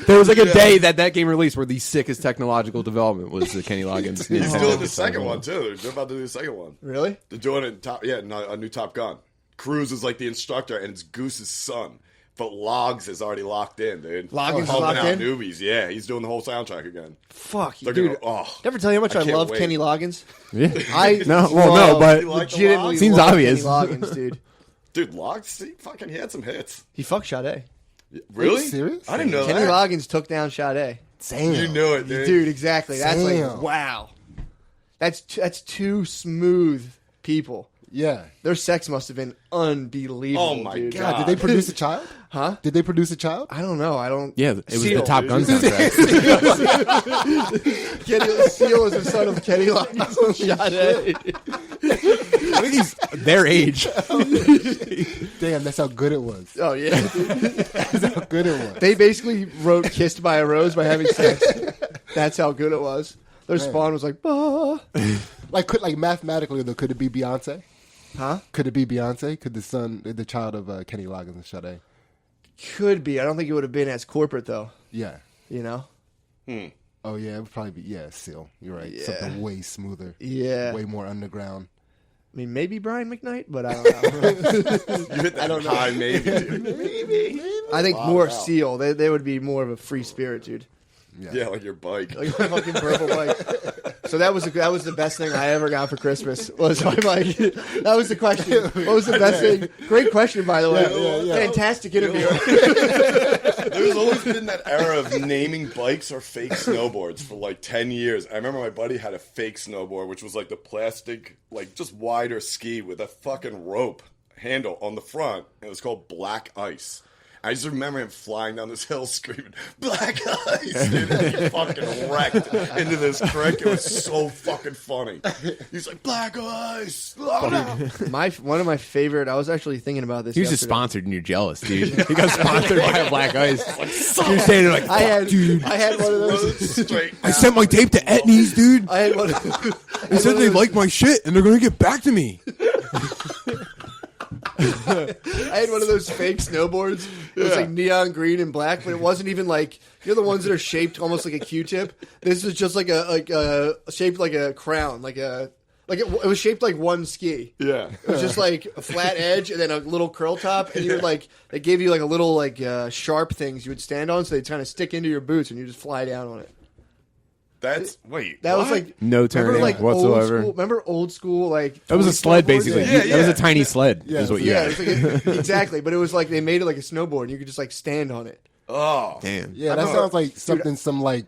There was like a day that game released where the sickest technological development was the Kenny Loggins. He's Nintendo doing the guitar second solo. one too. They're about to do the second one. Really? They're doing it. A new Top Gun. Cruz is like the instructor, and it's Goose's son. But Logs is already locked in, dude. Loggins is Pumping locked out in? newbies. Yeah, he's doing the whole soundtrack again. Fuck you, They're dude. gonna. Oh, Never tell you how much I I can't love wait. Kenny Loggins. Yeah. I No, well, no, love- but You like the legitimately Logs? Seems love obvious. Kenny Loggins, dude. dude, Logs. He had some hits. He fucked Sade. Really? serious? I didn't know Kenny that. Loggins took down Sade. Damn. You knew it, dude. Dude, exactly. That's like Damn. wow. That's two smooth people. Yeah. Their sex must have been unbelievable. Oh, my dude. God. Did they produce a child? Huh? Did they produce a child? I don't know. I don't. Yeah, it was Seal, the Top dude. Gun soundtrack. Seal is the son of Kenny Loggins and Sade. I think he's their age. Damn, that's how good it was. Oh yeah. That's how good it was. They basically wrote "Kissed by a Rose" by having sex. That's how good it was. Their spawn was like, bah. Like mathematically though, could it be Beyonce? Huh? Could it be Beyonce? Could the child of Kenny Loggins and Sade? Could be. I don't think it would have been as corporate though. Yeah. You know? Oh yeah, it would probably be Seal. You're right. Yeah. Something way smoother. Yeah. Way more underground. I mean, maybe Brian McKnight, but I don't know. You hit that high, maybe, dude. Maybe. I think more out. Seal. They would be more of a free spirit, dude. Yeah, like your bike. Like my fucking purple bike. So that was the best thing I ever got for Christmas was my bike. That was the question. What was the best thing? Great question, by the way. Yeah. Fantastic interview. There's always been that era of naming bikes or fake snowboards for like 10 years. I remember my buddy had a fake snowboard, which was like the plastic, like just wider ski with a fucking rope handle on the front. It was called Black Ice. I just remember him flying down this hill screaming, "Black Ice!" Dude, and he fucking wrecked into this creek. It was so fucking funny. He's like, "Black Ice!" Oh, no. One of my favorite. I was actually thinking about this. He was just yesterday. sponsored, and you're jealous, dude. He got sponsored by a Black Ice. You're saying it like, I had, dude. I had one of those. Straight I sent my tape to Etnies, dude. I had one. They said they like my shit, and they're gonna get back to me. I had one of those fake snowboards. It was like neon green and black, but it wasn't even like the ones that are shaped almost like a Q-tip. This was just like a shaped like a crown, it was shaped like one ski. Yeah. It was just like a flat edge and then a little curl top, and you would like they gave you like a little sharp things you would stand on, so they kind of stick into your boots and you just fly down on it. That's wait. That was what? like No turning remember, like, whatsoever. Remember old school like That was a toy sled, snowboards? basically. Yeah, That was yeah. a tiny sled, Yeah, is what you Yeah, had. it was like exactly, but it was like they made it like a snowboard, and you could just like stand on it. Oh, Damn. Yeah, that sounds like something some like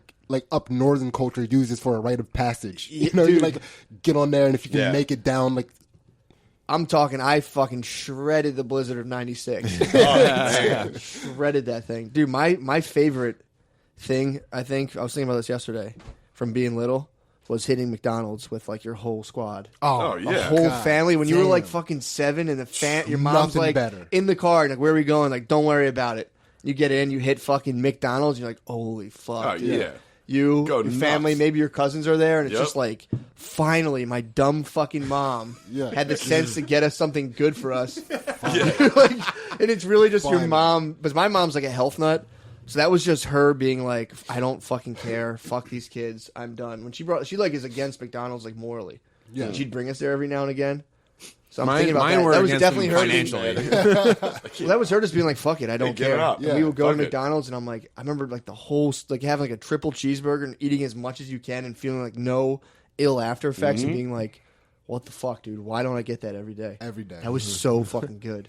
up northern culture uses for a rite of passage. You know, you Dude. like get on there, and if you can Yeah. make it down, like I'm talking, I fucking shredded the Blizzard of '96. oh man. Shredded that thing, dude. My favorite thing, I think I was thinking about this yesterday, from being little, was hitting McDonald's with like your whole squad. Oh, A yeah. whole God family. When you were like damn. fucking 7 and your mom's Nothing like better. in the car and like, where are we going? Like, don't worry about it. You get in, you hit fucking McDonald's, and you're like, holy fuck. Oh, dude. yeah. You, Go your family, nuts. maybe your cousins are there, and it's Yep. just like, finally, my dumb fucking mom Yeah. had the sense to get us something good for us. Like, and it's really just your Finally. mom, because my mom's like a health nut. So that was just her being like, I don't fucking care. Fuck these kids. I'm done. When she like is against McDonald's like morally. Yeah. And she'd bring us there every now and again. So I'm Mine thinking about mine that. were That was against definitely them her being- financially. Well, that was her just being like, fuck it, I don't give it care. up. And Yeah. we would go to Fuck it. McDonald's, and I'm like, I remember like the whole like having like a triple cheeseburger and eating as much as you can and feeling like no ill after effects and being like, what the fuck, dude? Why don't I get that every day? every day. That was so fucking good.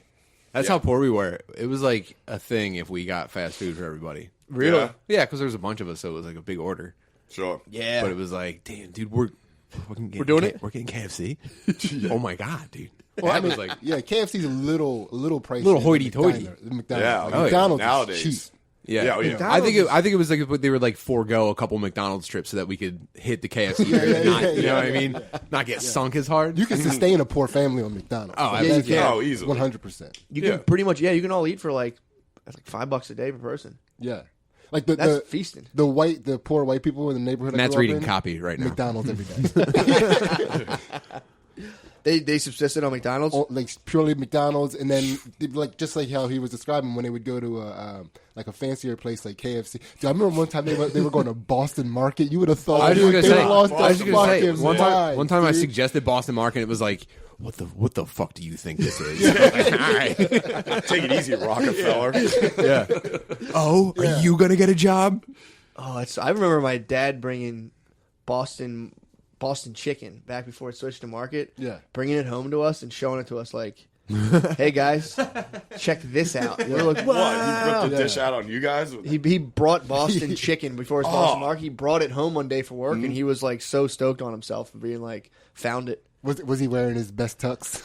That's how poor we were. It was like a thing if we got fast food for everybody. Really? Yeah. Yeah, because there was a bunch of us, so it was like a big order. Sure. Yeah. But it was like, damn, dude, we're getting doing it? We're getting KFC. Oh my god, dude. Well, That was like, yeah, KFC's a little pricey. Little than hoity-toity. McDonald's. Yeah. Like, Oh, yeah. McDonald's Nowadays. is cheap. yeah. Yeah, oh, yeah. I think it was like they would like forego a couple McDonald's trips so that we could hit the KFC. Yeah, and not, yeah, you know yeah. what I mean? Not get sunk as hard. You can sustain a poor family on McDonald's. Oh, Like, yeah, you that's can. Oh, easily. 100%. You Yeah. can pretty much, you can all eat for like $5 a day per person. Yeah, like That's feasting. the poor white people in the neighborhood. Matt's I grew up reading in, copy right now. McDonald's every day. They subsisted on McDonald's. Like purely McDonald's, and then like just like how he was describing when they would go to a fancier place like KFC. Dude, I remember one time they were going to Boston Market. You would have thought I was just they gonna say. lost I was their just gonna say. fucking One mind, time I dude. suggested Boston Market. It was like, what the fuck do you think this is? Like, all right. Take it easy, Rockefeller. Yeah. Oh, are you gonna get a job? Oh, I remember my dad bringing Boston chicken back before it switched to market. Yeah. Bringing it home to us and showing it to us like, hey guys, check this out. We're like, What? what? He ripped the dish out on you guys? He brought Boston chicken before his Boston Market. He brought it home one day for work, Mm-hmm. and he was like so stoked on himself for being like, found it. Was he wearing his best tux?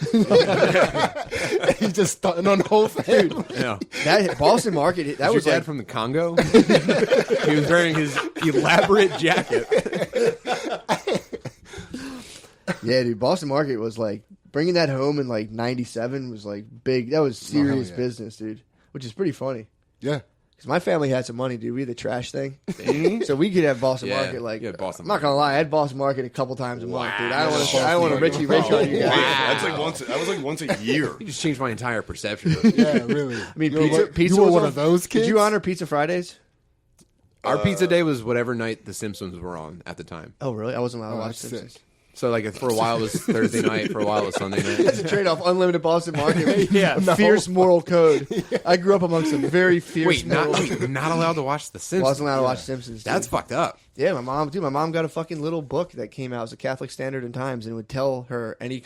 He's just stunting on the whole family. Yeah. That Boston Market, that Was was your dad like, from the Congo? He was wearing his elaborate jacket. yeah, dude. Boston Market was like bringing that home in like '97 was like big. That was serious yeah. business, dude. Which is pretty funny. Yeah. Because my family had some money, dude. We had the trash thing. So we could have Boston Yeah, Market. Like, you had Boston I'm not going to lie. I had Boston Market a couple times a month, dude. I don't want to Richie Rich on you guys. That's like once. That was like once a year. You just changed my entire perception of it. Yeah, really. I mean, you pizza were was one on- of those kids. Did you honor Pizza Fridays? Our pizza day was whatever night The Simpsons were on at the time. Oh, really? I wasn't allowed to watch that's sick. Simpsons. So like for a while it was Thursday night, for a while it was Sunday night. That's a trade-off. Unlimited Boston Market. Yeah, fierce moral code. I grew up amongst some very fierce Not allowed to watch The Simpsons. Wasn't allowed to watch Simpsons. Dude. That's fucked up. Yeah, my mom got a fucking little book that came out. It was a Catholic Standard and Times, and it would tell her any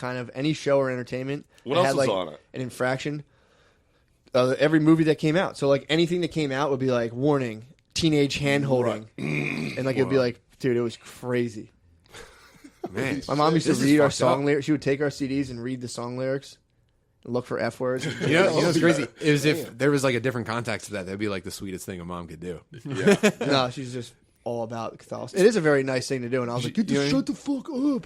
show or entertainment. What that else had, was like, on it? An infraction. Every movie that came out. So like anything that came out would be like warning, teenage hand holding, and like it'd be like, dude, it was crazy. Man, My mom used to this is read our fucked song up. lyrics. She would take our CDs and read the song lyrics, and look for F words. You know what's crazy? It was if there was like a different context to that, that'd be like the sweetest thing a mom could do. Yeah. No, she's just all about Catholicism. It is a very nice thing to do, and I was like, Get you know the what I shut mean? the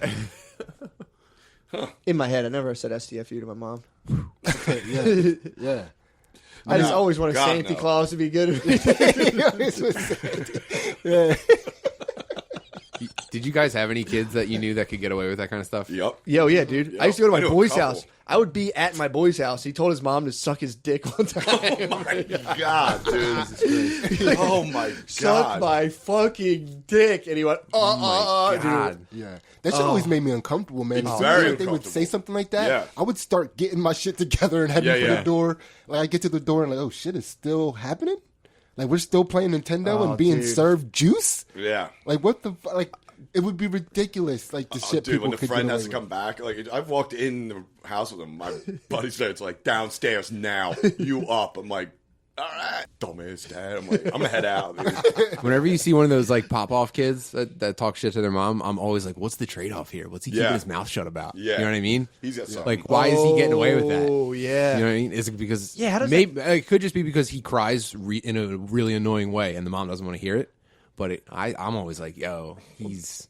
fuck up. In my head, I never said STFU to my mom. Yeah, yeah. I just No, always wanted God, Santa no. Claus to be good. Yeah. Did you guys have any kids that you knew that could get away with that kind of stuff? Yep. Yo, yeah, dude. I used to go to I my knew a boy's couple. house. I would be at my boy's house. He told his mom to suck his dick one time. God, dude. Oh my Suck God. my fucking dick. And he went, dude. God. Yeah, that shit always made me uncomfortable, man. It's As very soon as they would uncomfortable. say something like that, Yeah. I would start getting my shit together and heading Yeah, for yeah. the door. Like I get to the door and like, oh shit, it's still happening. Like we're still playing Nintendo and being dude. served juice. Yeah. Like what the like? It would be ridiculous. Like the shit Dude, people when the could friend get has to away come back, like I've walked in the house with him. My buddy's there. It's like downstairs now. You up? I'm like, all right, dumbass dad. I'm like, I'm gonna head out. Dude. Whenever you see one of those like pop off kids that talk shit to their mom, I'm always like, what's the trade off here? What's he keeping Yeah. his mouth shut about? Yeah. You know what I mean? He's got something. Like, why is he getting away with that? Oh, yeah. You know what I mean? Is it because Yeah, how does maybe it could just be because he cries in a really annoying way and the mom doesn't want to hear it. But I'm always like, yo, he's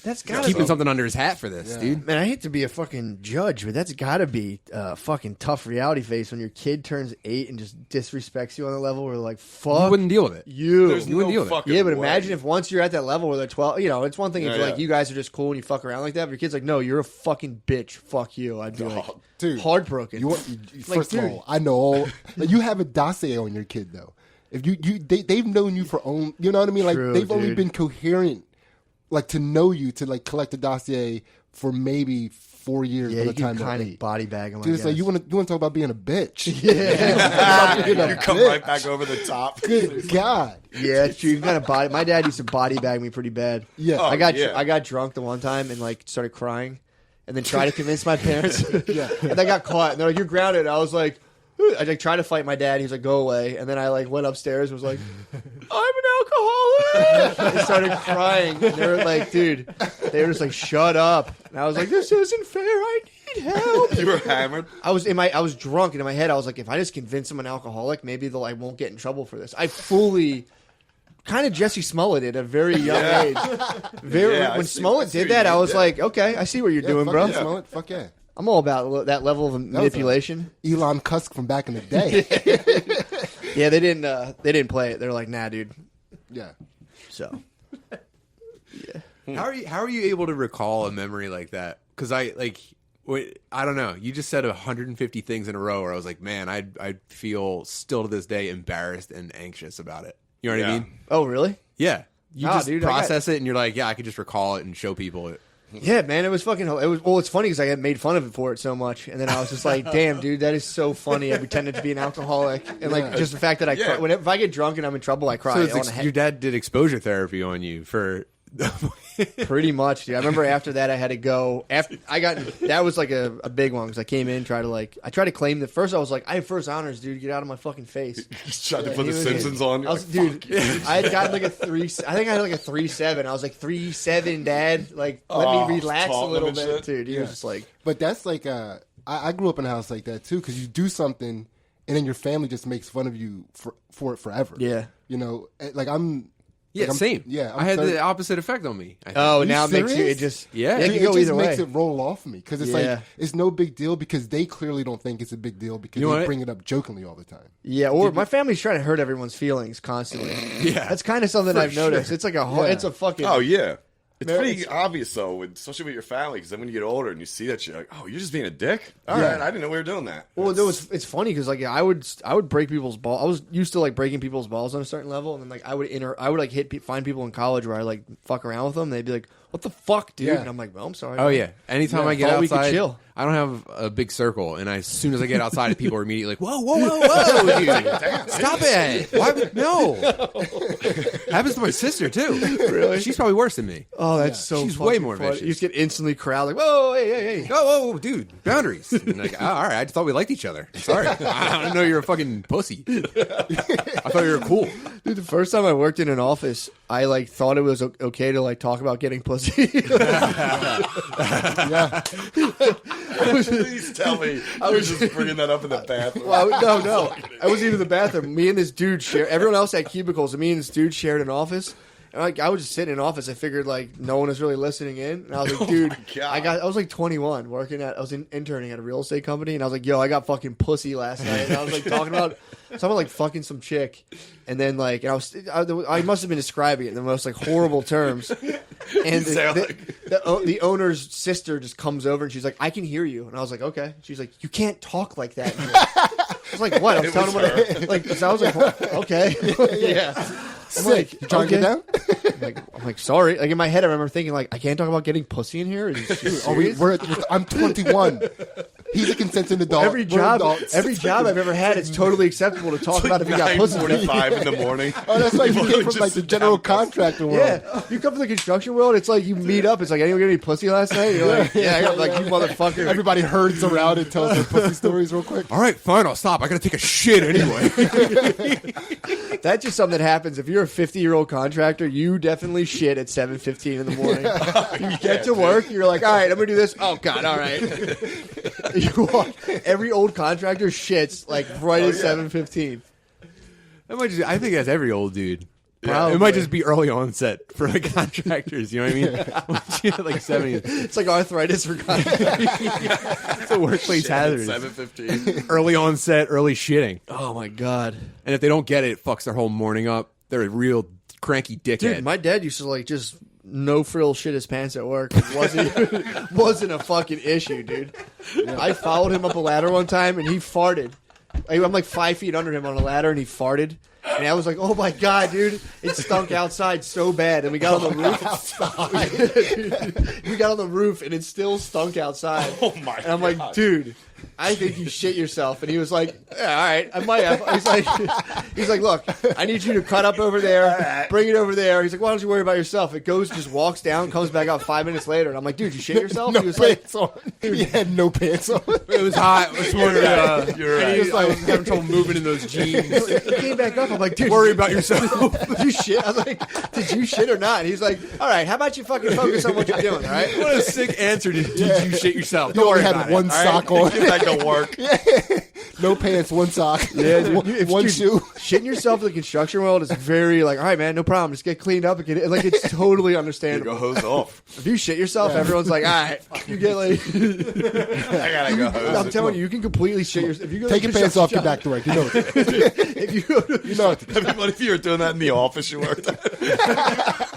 That's gotta keeping be. something under his hat for this, dude. Man, I hate to be a fucking judge, but that's got to be a fucking tough reality face when your kid turns 8 and just disrespects you on the level where they're like, fuck You wouldn't deal with it. you. There's You wouldn't no deal with it. fucking Yeah, but way. imagine if once you're at that level where they're 12, you know, it's one thing if Yeah, you're like, yeah. you guys are just cool and you fuck around like that, but your kid's like, no, you're a fucking bitch. Fuck you. I'd be like, Dude, heartbroken. First of dude. all, I know all. Like, you have a dossier on your kid though. If they've known you for you know what I mean. Like True, they've only dude. been coherent, like to know you to like collect a dossier for maybe 4 years. yeah, by you the time can they're kind of 8. body bag them. Dude, it's like you want to talk about being a bitch. Yeah. you come right back over the top. Good God. Yeah, it's true. You kind of body. My dad used to body bag me pretty bad. Yeah. Oh, I got yeah. I got drunk the one time and like started crying, and then tried to convince my parents. Yeah. And I got caught. And they're like, "You're grounded." I was like, I like tried to fight my dad. He was like, "Go away." And then I like went upstairs and was like, "I'm an alcoholic." And started crying. And they were like, "Dude," they were just like, "Shut up." And I was like, "This isn't fair. I need help." You were hammered. I was drunk, and in my head, I was like, if I just convince them I'm an alcoholic, maybe I won't get in trouble for this. I fully, kind of Jesse Smollett at a very young age. Yeah, I when see- Smollett I see did what that, you I did was there. like, okay, I see what you're doing, fuck bro. Yeah, Smollett, fuck yeah. I'm all about that level of manipulation. Elon Musk from back in the day. Yeah, they didn't play it. They're like, nah, dude. Yeah. So How are you able to recall a memory like that? Because I don't know. You just said 150 things in a row where I was like, man, I'd feel still to this day embarrassed and anxious about it. You know what I Yeah. mean? oh really? Yeah. You Nah, just dude, I got- process it and you're like, yeah, I could just recall it and show people it. Yeah, man, it was fucking. It was. Well, it's funny because I got made fun of it for it so much, and then I was just like, "Damn, dude, that is so funny." I pretended to be an alcoholic, and like just the fact that I, Yeah. cry, if I get drunk and I'm in trouble, I cry. So it's on the head. your dad did exposure therapy on you for. Pretty much, dude. I remember after that I had to go. After I got that was like a big one because I came in I tried to claim that first. I was like, I have first honors, dude. Get out of my fucking face. Just tried to put He the was- Simpsons on. I was, dude. I had gotten like a 3. I think I had like a 3.7. I was like 3.7, Dad. Like let Oh, me relax a taught him little and bit, shit. dude. He was just like, But that's like I grew up in a house like that too, because you do something and then your family just makes fun of you for it forever. Yeah. You know, like Yeah, Like, same. yeah, I had the opposite effect on me. I think. Oh, you now it makes you. serious? It just Yeah. it It can go just either makes way. it roll off me because it's Yeah. like it's no big deal because they clearly don't think it's a big deal because You know they what? bring it up jokingly all the time. Yeah, or my family's trying to hurt everyone's feelings constantly. Yeah. That's kind of something I've noticed. It's like Yeah. it's a fucking. Oh yeah, it's Mar- pretty it's- obvious though, especially with your family, because then when you get older and you see that shit, like, oh, you're just being a dick. All Yeah. right, I didn't know we were doing that. Well, it's funny because like I would break people's balls. I was used to like breaking people's balls on a certain level, and then like I would like find people in college where I like fuck around with them. They'd be like, "What the fuck, dude?" Yeah. And I'm like, "Well, I'm sorry." Oh yeah. Anytime Yeah. I get Thought we could outside, chill. I don't have a big circle, and as soon as I get outside, people are immediately like, "Whoa, whoa, whoa, whoa, dude! Stop it! Why would no?" Happens to my sister too. Really? She's probably worse than me. Oh, that's so. She's way fucking more funny. vicious. You just get instantly corralled, like, "Whoa, hey!" Oh, whoa, dude, boundaries. And like, oh, all right, I just thought we liked each other. Sorry, I didn't know you were a fucking pussy. I thought you were cool. Dude, the first time I worked in an office, I like thought it was okay to like talk about getting pussy. Yeah, Please tell me I was just bringing that up in the bathroom. Well, no. I wasn't even in the bathroom. Me and this dude share. Everyone else had cubicles, and me and this dude shared an office. And like I was just sitting in an office. I figured like no one was really listening in, and I was like, dude, my God. I was like 21, I was interning at a real estate company, and I was like, yo, I got fucking pussy last night, and I was like talking about someone like fucking some chick, and then like I must have been describing it in the most like horrible terms, and the owner's sister just comes over and she's like, I can hear you, and I was like, okay. She's like, you can't talk like that. I was like, what? I was telling him like, so I was like, okay, yeah. I'm like, you trying to get down? I'm like, sorry. Like in my head, I remember thinking, like, I can't talk about getting pussy in here. I'm 21. He's a consenting adult. Every We're job adults. I've ever had, it's totally acceptable to talk about if you got pussy. 9:45 in the morning. Oh, that's like you People came are from like just the general having pussy. contractor world. Yeah, you come from the construction world. It's like you meet up. It's like, anyone get any pussy last night? You're like, yeah, I got like you motherfucker. Everybody herds around and tells their pussy stories real quick. All right, fine, I'll stop. I gotta take a shit anyway. That's just something that happens if you're a 50-year-old contractor. You definitely shit at 7:15 in the morning. You get to work, you're like, all right, I'm gonna do this. Oh God, all right. You walk, every old contractor shits like right at 7:15. I think that's every old dude. Probably. It might just be early onset for like contractors. You know what I mean? Once you hit like 70, It's like arthritis for contractors. it's a workplace hazard. 7:15. Early onset, early shitting, Oh my God. and if they don't get it, it fucks their whole morning up. They're a real cranky dickhead. Dude, my dad used to like just no frill shit his pants at work. It wasn't a fucking issue, dude. I followed him up a ladder one time and he farted. I'm like 5 feet under him on a ladder and he farted. And I was like, oh my God, dude, it stunk outside so bad. And we got on the roof. We got on the roof and it still stunk outside. Oh my And I'm like, God. dude, I think you shit yourself. And he was like, yeah, all right, I might have. He's like, look, I need you to cut up over there, bring it over there. He's like, why don't you worry about yourself? It goes, just walks down, comes back out 5 minutes later. And I'm like, dude, you shit yourself? No He was like, pants on. He had no pants on. It was hot. It was morning. You're And right. he was like, I was having trouble moving in those jeans. he came back up. I'm like, dude, Worry about yourself. did you shit? I was like, did you shit or not? And he's like, all right, how about you fucking focus on what you're doing, all right? What a sick answer. Did you shit yourself? You Don't only worry had about one it, all right? sock on. Get back to work. No pants, one sock. Yeah, dude, one dude, shoe. Shitting yourself in the construction world is very like, all right, man, no problem. Just get cleaned up and get it. Like, it's totally You understandable. go hose off. If you shit yourself, everyone's like, all right, you get like. I gotta go hose. I'm telling you, you can completely shit yourself. If you go Take to your pants off, get job- back to work. You know it. If you go to, You know it. Everybody, if you were doing that in the office you worked at.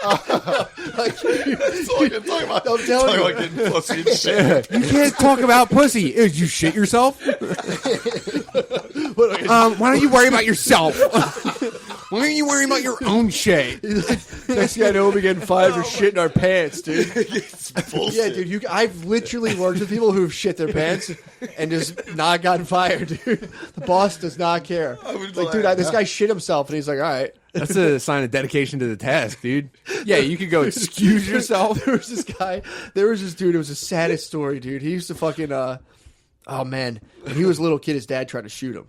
That's all I can talk about. I'm telling Talking you. about getting pussy and shit. You can't talk about pussy. Did you shit yourself? Why don't you worry about yourself? Why aren't you worrying about your own shit? next thing I know, we'll be getting fired for shitting our pants, dude. It's bullshit. Yeah, dude. I've literally worked with people who've shit their pants and just not gotten fired, dude. The boss does not care. would Like, dude, laugh. this guy shit himself, and he's like, all right. That's a sign of dedication to the task, dude. Yeah, you could go excuse yourself. There was this guy. There was this dude. It was the saddest story, dude. He used to fucking. Oh man, when he was a little kid, his dad tried to shoot him.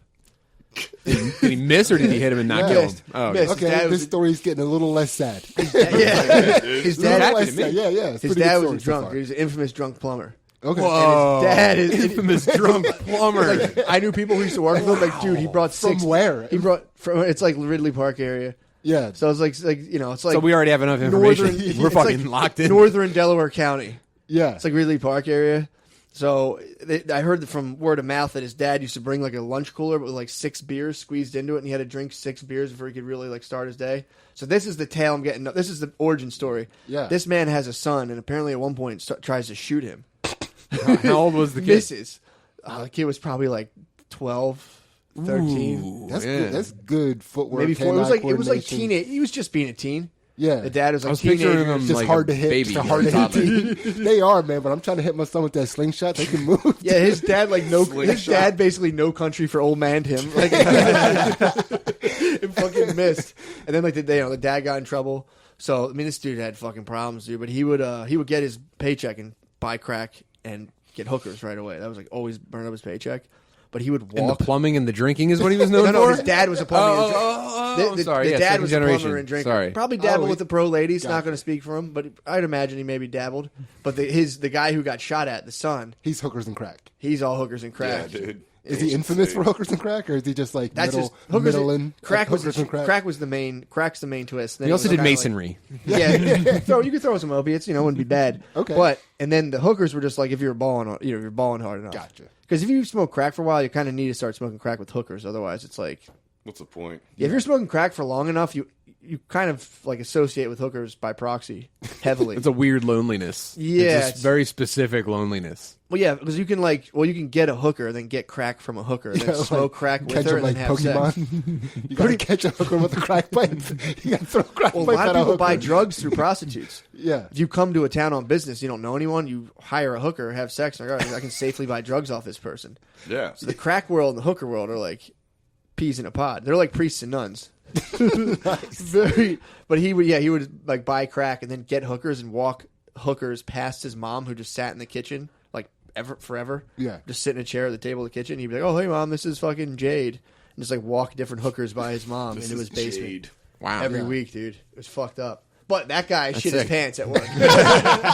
Did he miss or did he hit him and not Yeah. kill him? Missed. Oh, Missed. Okay, His dad this was- story's getting a little less sad. Yeah, his A little dad. less happened to me. sad. Yeah, yeah. It's His pretty dad good was a story so drunk. far. He was an infamous drunk plumber. Okay. Whoa. And his dad is Infamous drunk plumber. Like, I knew people who used to work with him. Like, dude, he brought From six. where? He brought from. It's like Ridley Park area. Yeah. So it's like you know, it's like So we already have enough information. We're it's fucking like locked in. Northern Delaware County. Yeah. It's like Ridley Park area. So I heard from word of mouth that his dad used to bring like a lunch cooler with like 6 beers squeezed into it, and he had to drink 6 beers before he could really like start his day. So this is the tale I'm getting. This is the origin story. Yeah. This man has a son, and apparently at one point tries to shoot him. How old was the kid? Misses. The kid was probably like 12, 13. Ooh, That's yeah. good. That's good footwork. Maybe 4. It was like coordination. teenage. He was just being a teen. Yeah. The dad was I like was picturing teenager. him Just like hard a to hit. baby. Just a hard to toddler. hit. They are, man. But I'm trying to hit my son with that slingshot. They can move. Yeah, his dad his Slingshot. dad basically no country for old man him, like and fucking missed. And then like the dad got in trouble. So I mean, this dude had fucking problems, dude. But he would get his paycheck and buy crack and get hookers right away. That was like always burn up his paycheck. But he would And the walk. plumbing and the drinking is what he was known No, for? his dad was a plumber. I'm sorry. The Yeah, dad second was generation. a plumber and drinker. Sorry. Probably dabbled Oh, with the pro ladies. Not gotcha. going to speak for him, but I'd imagine he maybe dabbled. But the guy who got shot at, the son, He's hookers and crack. he's all hookers and crack. Yeah, dude. Is he infamous for hookers and crack, or is he just like That's middle, just hookers. middling? Crack was hookers and crack. crack was the main. Crack's the main twist. Then He it also was did kinda masonry. Like, you could throw some opiates. Wouldn't be bad. Okay. But and then the hookers were just like if you're balling, if you're balling hard enough. Gotcha. Because if you smoke crack for a while, you kind of need to start smoking crack with hookers. Otherwise, it's like What's the point? if you're smoking crack for long enough, you kind of like associate with hookers by proxy heavily. It's a weird loneliness. Yeah, It's it's- a very specific loneliness. Well, yeah, because you can get a hooker, then get crack from a hooker, then Yeah, smoke crack with catch her, him and like then have sex. Pokemon. You gotta catch a hooker with a crack pipe. You gotta throw a crack Well, a pipe lot at of a people hooker. buy drugs through prostitutes. Yeah. If you come to a town on business, you don't know anyone, you hire a hooker, have sex, and like, all right, I can safely buy drugs off this person. Yeah. So the crack world and the hooker world are like peas in a pod. They're like priests and nuns. Very, but he would like buy crack and then get hookers and walk hookers past his mom who just sat in the kitchen like forever. Yeah. Just sit in a chair at the table of the kitchen. He'd be like, "Oh, hey mom, this is fucking Jade," and just like walk different hookers by his mom This into his is basement Jade. Wow. every Yeah. week, dude. It was fucked up. But that guy shit sick. his pants at work.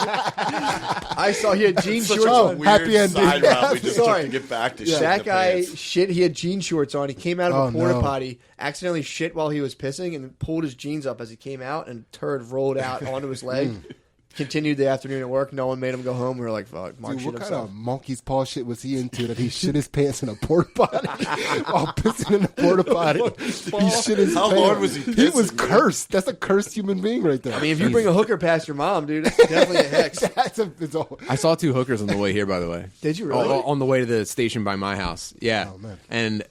I saw he had jean Such shorts a on. weird happy ending. side route we just Sorry. took to get back to shit That the guy pants. shit. He had jean shorts on. He came out of Oh, a porta no. potty, accidentally shit while he was pissing, and pulled his jeans up as he came out, and turd rolled out onto his leg. Continued the afternoon at work. No one made him go home. We were like, "Fuck, Mark Dude, shit what kind himself." of monkey's paw shit was he into that he shit his pants in a porta potty while pissing in a porta potty? He shit his How pants. hard was he He was pissing, man? cursed. That's a cursed human being right there. I mean, if you bring a hooker past your mom, dude, it's definitely a hex. it's all, I saw 2 hookers on the way here, by the way. Did you really? On the way to the station by my house. Yeah. Oh, man. And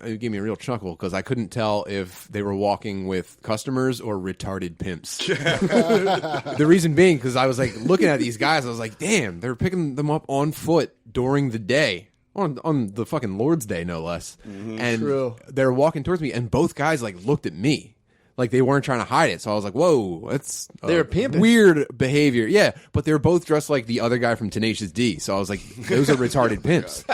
it gave me a real chuckle because I couldn't tell if they were walking with customers or retarded pimps. The reason being because I was like looking at these guys, I was like, damn, they're picking them up on foot during the day. On the fucking Lord's Day, no less. And True. they're walking towards me, and both guys like looked at me. Like they weren't trying to hide it, so I was like, "Whoa, that's They were pimping. weird behavior." Yeah, but they were both dressed like the other guy from Tenacious D, so I was like, "Those are retarded pimps."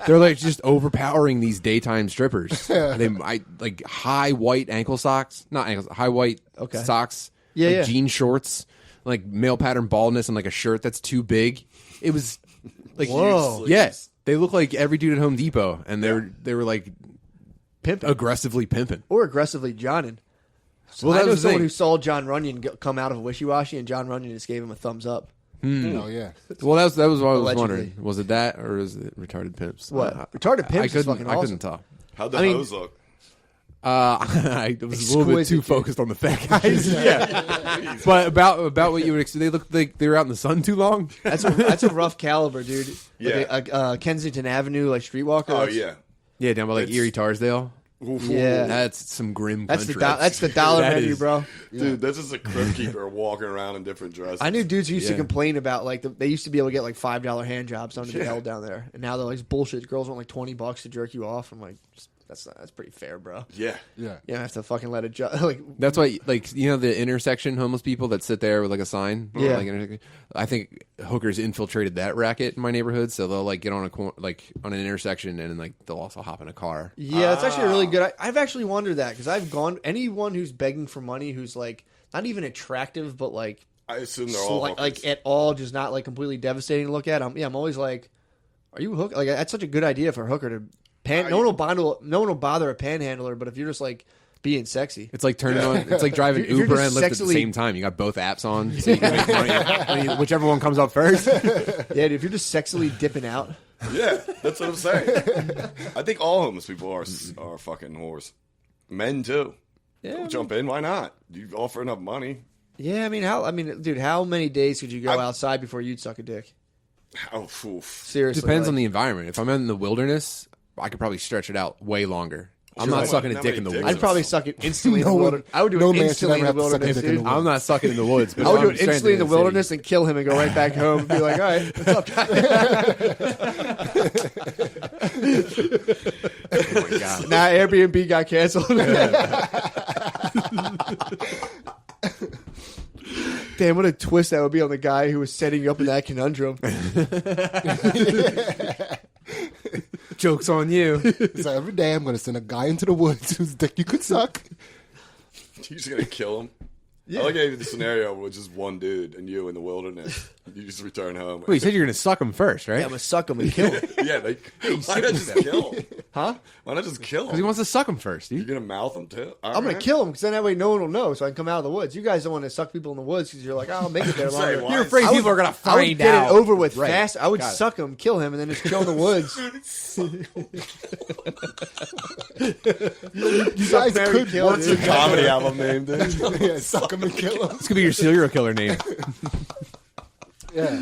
They're like just overpowering these daytime strippers. Like high white ankle socks, not ankles, high white socks. Yeah, like yeah. jean shorts, like male pattern baldness, and like a shirt that's too big. It was like, Whoa. yeah, they look like every dude at Home Depot, and they were like Pimping. aggressively pimping. Or aggressively Johnning. Well, I that know was the someone thing. who saw John Runyon come out of Wishy Washy, and John Runyon just gave him a thumbs up. oh yeah. Well, that was what I was Allegedly. wondering. Was it that or is it retarded pimps? What? I- Retarded pimps I is couldn't. fucking I awesome. couldn't tell. How'd the I mean- hose look? I was a little bit Exquisite, too dude. focused on the fat guys. Yeah, but about what you would expect. They looked like they were out in the sun too long. That's a rough caliber, dude. Yeah. Like a Kensington Avenue, like streetwalker. Oh that's- yeah. Yeah, down by like It's- Erie Tarsdale. Yeah. That's some grim That's country. that's the dollar That menu, is- bro. Dude, that's just a crypt keeper walking around in different dresses. I knew dudes who used to Yeah. complain about like they used to be able to get like $5 hand jobs under the L down there, and now they're like bullshit. Girls want like $20 to jerk you off. I'm like, that's pretty fair, bro. Yeah. Yeah. You don't have to fucking let it like. That's why, like, you know, the intersection homeless people that sit there with like a sign. Yeah. Like, I think hookers infiltrated that racket in my neighborhood, so they'll like get on on an intersection and like they'll also hop in a car. Yeah, that's actually really good. I've actually wondered that because I've gone anyone who's begging for money who's like not even attractive, but like I assume they're all hookers. like at all, just not like completely devastating to look at. I'm always like, are you a hooker? Like that's such a good idea for a hooker to pan. No one will bother a panhandler, but if you're just like being sexy. It's like turning on. It's like driving If you're Uber just and Lyft at the sexily- same time. You got both apps on, so you can make money. Whichever one comes up first. Yeah, dude, if you're just sexily dipping out. Yeah, that's what I'm saying. I think all homeless people are fucking whores. Men too. Yeah, Jump in, why not? You offer enough money. Yeah, dude, how many days could you go outside before you'd suck a dick? Oh, oof. Seriously, Depends like, on the environment. If I'm in the wilderness, I could probably stretch it out way longer. I'm Sure, not how sucking a many dick in the dicks? woods. I'd probably suck it instantly in No the one- wilderness. I would do no it man should instantly in ever the have to suck a wilderness, dick in the dude. woods. I'm not sucking in the woods. But I would if do I'm it instantly in the stranded wilderness and kill him and go right back home and be like, all right, what's up, guys? Oh my God. Nah, Airbnb got canceled. Damn, what a twist that would be on the guy who was setting you up in that conundrum. Joke's on you. So every day I'm going to send a guy into the woods whose dick you could suck. You're just gonna kill him. I like the scenario where it's just one dude and you in the wilderness. You just return home. Well, you said you're going to suck him first, right? Yeah, I'm going to suck him and kill him. Yeah, why not just kill him? Huh? Why not just kill Because he him? wants to suck him first, You're dude. gonna mouth him too. I'm going to kill him because then that way no one will know so I can come out of the woods. You guys don't want to suck people in the woods because you're like, oh, I'll make it there Say, longer. why You're is- afraid I would- people are going to I would find get out. it over with Right. fast. I would Got it. suck him, kill him, and then just chill in the woods. You guys Mary could Kill, work dude. together. Comedy album name, dude. Yeah, suck him and kill him. This could be your serial killer name. Yeah.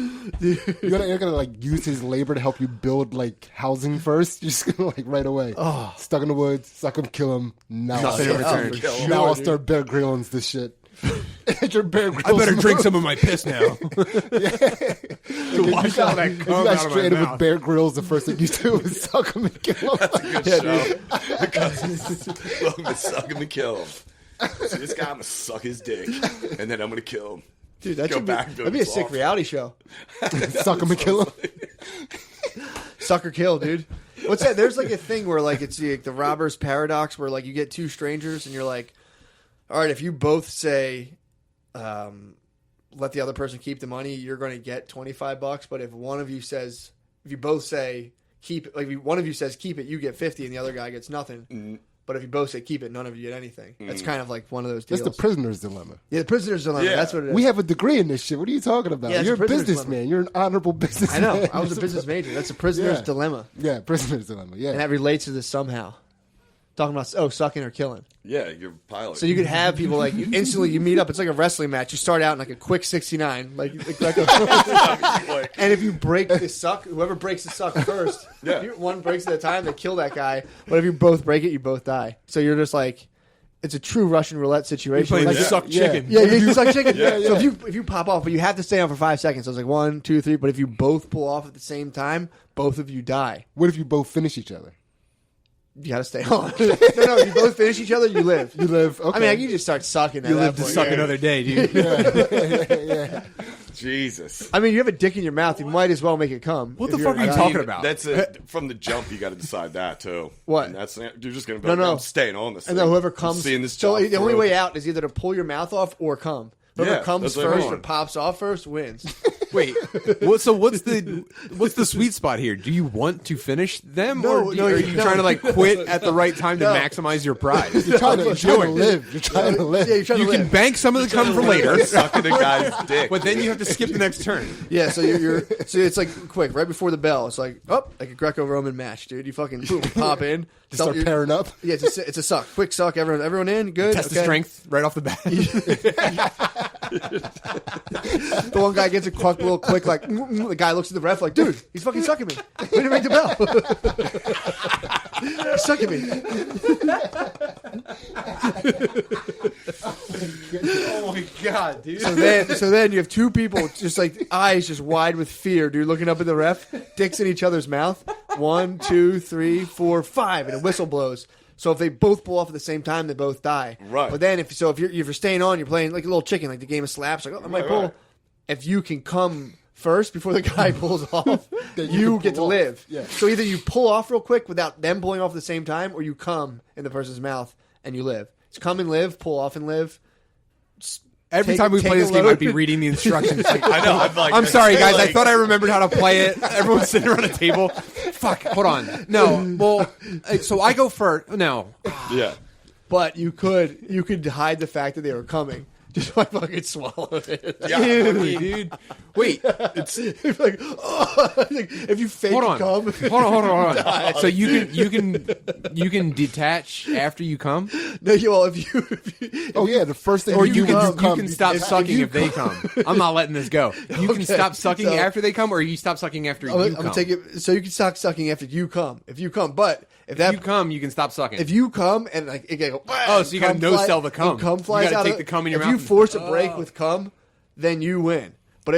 You're gonna like use his labor to help you build like housing first. You're just gonna like right away. Oh. Stuck in the woods, suck him, kill him. Now Nothing in I'll return. Kill him. now I'll start Bear Grylls this shit. Your Bear Grylls. I better drink some of my piss now. You Wash all that you cum got out of my stranded with mouth. Bear Grylls. The first thing you do is suck him and kill him. Good show. Because I'm gonna suck him and kill him. So this guy, I'm gonna suck his dick, and then I'm gonna kill him. Dude, that Go should be, back to that'd be a sick soft. reality show. Suck him and kill him. Suck or kill, dude. What's that? There's like a thing where like it's like the robber's paradox where like you get two strangers and you're like, all right, if you both say, let the other person keep the money, you're going to get $25. But if one of you says, if you both say keep it, like if one of you says keep it, you get 50 and the other guy gets nothing. But if you both say keep it, none of you get anything. That's kind of like one of those deals. That's the prisoner's dilemma. Yeah, the prisoner's dilemma. Yeah. That's what it is. We have a degree in this shit. What are you talking about? Yeah, it's You're a a prisoner's businessman. dilemma. You're an honorable businessman. I know. I was a business major. That's a prisoner's Yeah. dilemma. Yeah, prisoner's dilemma. Yeah. And that relates to this somehow. Talking about, sucking or killing. Yeah, you're a pilot. So you could have people like you instantly you meet up. It's like a wrestling match. You start out in like a quick 69, like and if you break the suck, whoever breaks the suck first, Yeah. if one breaks at a time, they kill that guy. But if you both break it, you both die. So you're just like, it's a true Russian roulette situation. Playing Like, suck yeah. chicken. yeah, you suck chicken. Yeah, So if you pop off, but you have to stay on for 5 seconds. So it's like 1, 2, 3. But if you both pull off at the same time, both of you die. What if you both finish each other? You got to stay on. no, you both finish each other, you live. You live. Okay. I mean, you just start sucking. You at live that to point. suck Yeah. another day, dude. Jesus. I mean, you have a dick in your mouth. You might as well make it come. What if the you're fuck are you a guy. talking about? That's from the jump. You got to decide that too. What? And that's you're just gonna be No, like, no. I'm staying on this. And thing. then whoever I'm comes, seeing this so job the only through. way out is either to pull your mouth off or come. Whoever Yeah, comes that's what I'm first on. or pops off first wins. Wait, what's the sweet spot here? Do you want to finish them, No, or no, are you you don't. trying to like quit at the right time to No. maximize your prize? You're trying to live. You're trying to live. Yeah, you're trying You to can live. bank some of the cum for later, sucking a guy's dick. but then you have to skip the next turn. Yeah, so you're so it's like quick right before the bell. It's like like a Greco-Roman match, dude. You fucking boom, pop in, Just start pairing up. Yeah, it's a suck, quick suck. Everyone in, good. Test the okay. strength right off the bat. The one guy gets a little quick, like the guy looks at the ref like, dude, he's fucking sucking me. Way to ring the bell. He's sucking me. Oh my god, dude! So then you have two people just like eyes just wide with fear, dude, looking up at the ref, dicks in each other's mouth. 1, 2, 3, 4, 5, and a whistle blows. So if they both pull off at the same time, they both die. Right. But then if you're staying on, you're playing like a little chicken, like the game of slaps. Like, I might pull. right. If you can come first before the guy pulls off, you get to pull off. live. Yeah. So either you pull off real quick without them pulling off at the same time, or you come in the person's mouth and you live. It's come and live, pull off and live. Every Take- time we take play a this game, load. I'd be reading the instructions. Like, I know. I'm sorry, guys. I thought I remembered how to play it. Everyone's sitting around a table. Fuck. Hold on. No. Well, so I go first. No. Yeah. but you could hide the fact that they were coming. Just by fucking swallowing it. Yeah. dude. Wait, It's like, oh, like, if you fake hold on. cum, Hold on. So you can detach after you come, no, well, if you Oh yeah, the first thing or you do when you come, can stop sucking if they come. I'm not letting this go. You can stop sucking so- after they come, or you stop sucking after you I'm come. gonna take it. So you can stop sucking after you come. If you come, but if If you come, you can stop sucking. if you come and like it go, Oh, so you gotta no-sell the cum. and cum You flies gotta out take of- the cum in your if mouth you and- force a break with cum, then you win. But